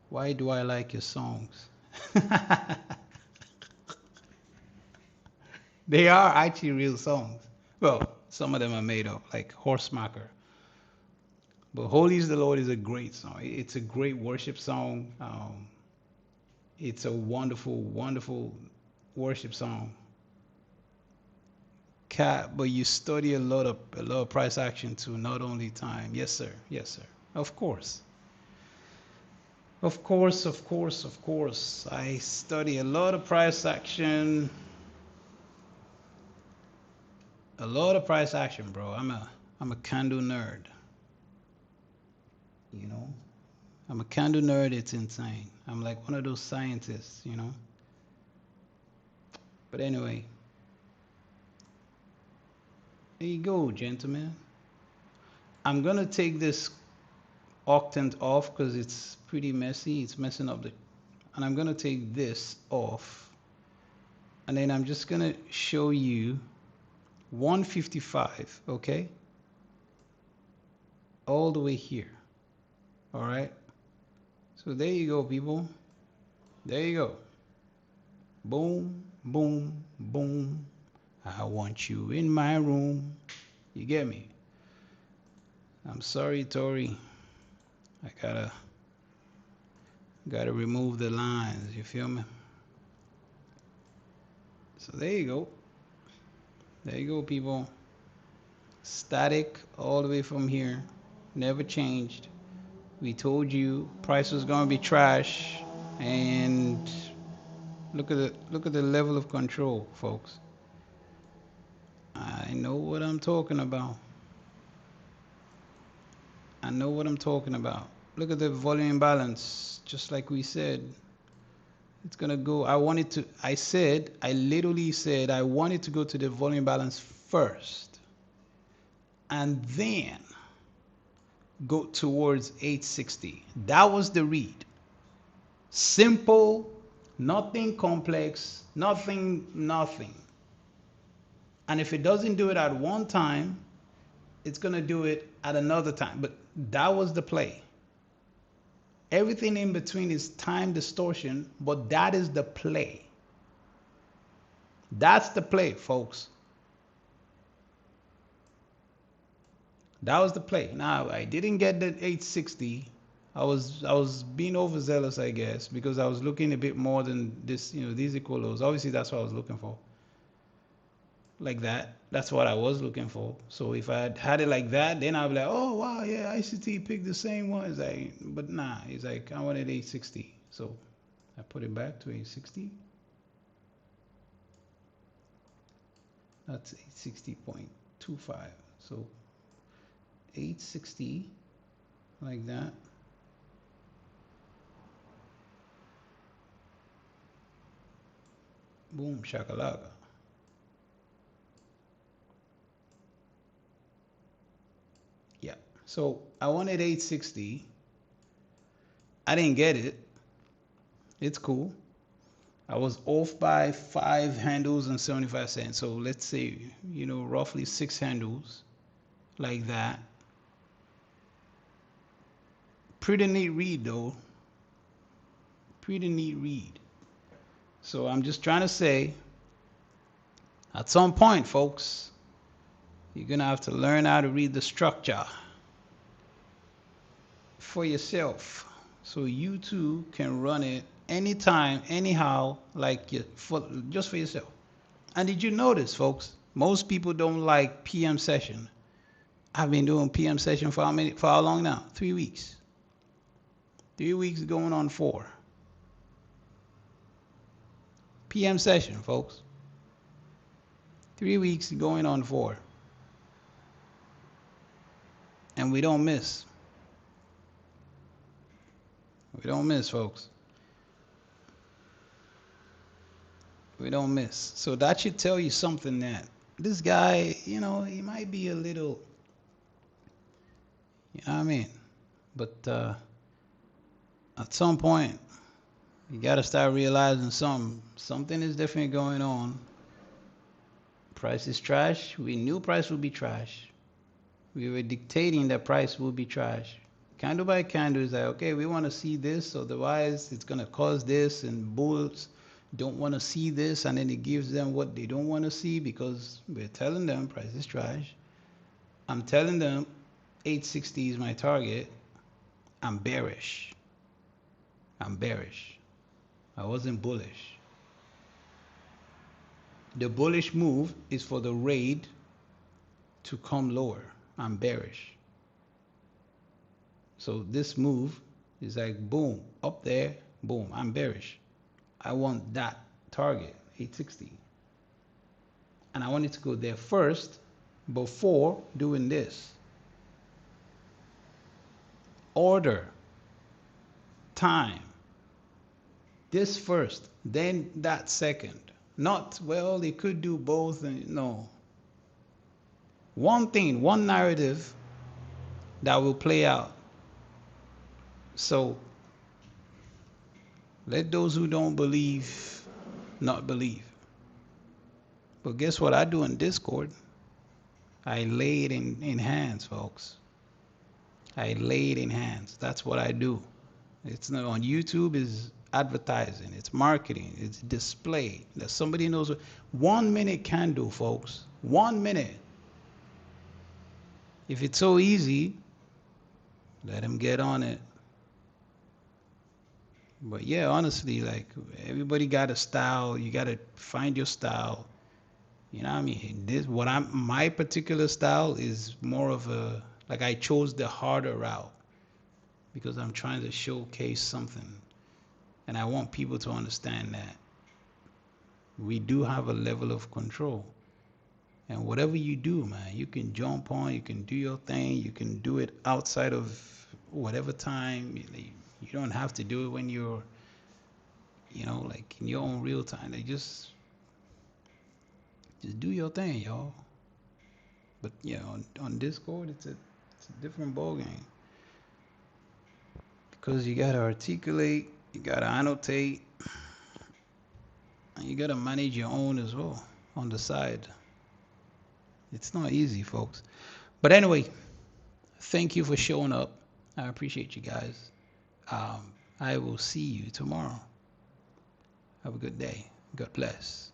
Why do I like your songs? They are actually real songs. Well, some of them are made up, like Horsemarker. But Holy is the Lord is a great song. It's a great worship song. It's a wonderful, wonderful worship song. Cat, but you study a lot of price action too, not only time. Yes, sir. Yes, sir. Of course. Of course. I study a lot of price action. A lot of price action, bro. I'm a candle nerd. You know? I'm a candle nerd, it's insane. I'm like one of those scientists, you know? But anyway. There you go, gentlemen. I'm gonna take this octant off because it's pretty messy. It's messing up and I'm gonna take this off. And then I'm just gonna show you 155, okay? All the way here. All right. So there you go, people. There you go. Boom, boom, boom. I want you in my room. You get me? I'm sorry, Tori. I gotta remove the lines. You feel me? So there you go. There you go, people. Static all the way from here. Never changed. We told you price was gonna be trash, and look at the level of control, folks. I know what I'm talking about. I know what I'm talking about. Look at the volume imbalance, just like we said. It's gonna go. I literally said I wanted to go to the volume balance first and then go towards 860. That was the read. Simple, nothing complex, nothing. And if it doesn't do it at one time, it's gonna do it at another time. But that was the play. Everything in between is time distortion, but that is the play. That's the play, folks. That was the play. Now, I didn't get the 860. I was being overzealous, I guess, because I was looking a bit more than this, these equal lows. Obviously, that's what I was looking for. Like that. That's what I was looking for. So if I had it like that, then I'd be like, oh, wow, yeah, ICT picked the same one. It's like, but nah, it's like, I wanted 860. So I put it back to 860. That's 860.25. So 860, like that. Boom, shakalaka. Yeah, so I wanted 860. I didn't get it. It's cool. I was off by 5 handles and 75 cents. So let's say, roughly 6 handles, like that. Pretty neat read, though. Pretty neat read. So I'm just trying to say, at some point, folks, you're going to have to learn how to read the structure for yourself, so you too can run it anytime, anyhow, just for yourself. And did you notice, folks, most people don't like PM session. I've been doing PM session for how long now? 3 weeks. 3 weeks going on 4. PM session, folks. 3 weeks going on 4. And we don't miss. We don't miss, folks. We don't miss. So that should tell you something, that this guy, he might be a little, you know what I mean? But at some point, you got to start realizing something is definitely going on. Price is trash. We knew price would be trash. We were dictating that price would be trash. Candle by candle is like, okay, we want to see this, otherwise it's going to cause this, and bulls don't want to see this, and then it gives them what they don't want to see, because we're telling them price is trash. I'm telling them 860 is my target. I'm bearish. I wasn't bullish. The bullish move is for the raid to come lower. I'm bearish. So this move is like boom, up there, boom, I'm bearish. I want that target, 860. And I want it to go there first before doing this. Order, time, this first, then that second. Not, well, they could do both, and no. One thing, one narrative that will play out. So let those who don't believe not believe. But guess what I do in Discord? I lay it in hands, folks. I lay it in hands. That's what I do. It's not on YouTube. Is advertising. It's marketing. It's display. That somebody knows what 1 minute can do, folks. 1 minute. If it's so easy, let him get on it. But yeah, honestly, like everybody got a style. You gotta find your style. You know what I mean? This what my particular style is more of a like I chose the harder route because I'm trying to showcase something. And I want people to understand that we do have a level of control. And whatever you do, man, you can jump on, you can do your thing, you can do it outside of whatever time. You don't have to do it when you're, like in your own real time. Like just do your thing, y'all. But yeah, on Discord, it's a different ballgame because you gotta articulate, you gotta annotate, and you gotta manage your own as well on the side. It's not easy, folks. But anyway, thank you for showing up. I appreciate you guys. I will see you tomorrow. Have a good day. God bless.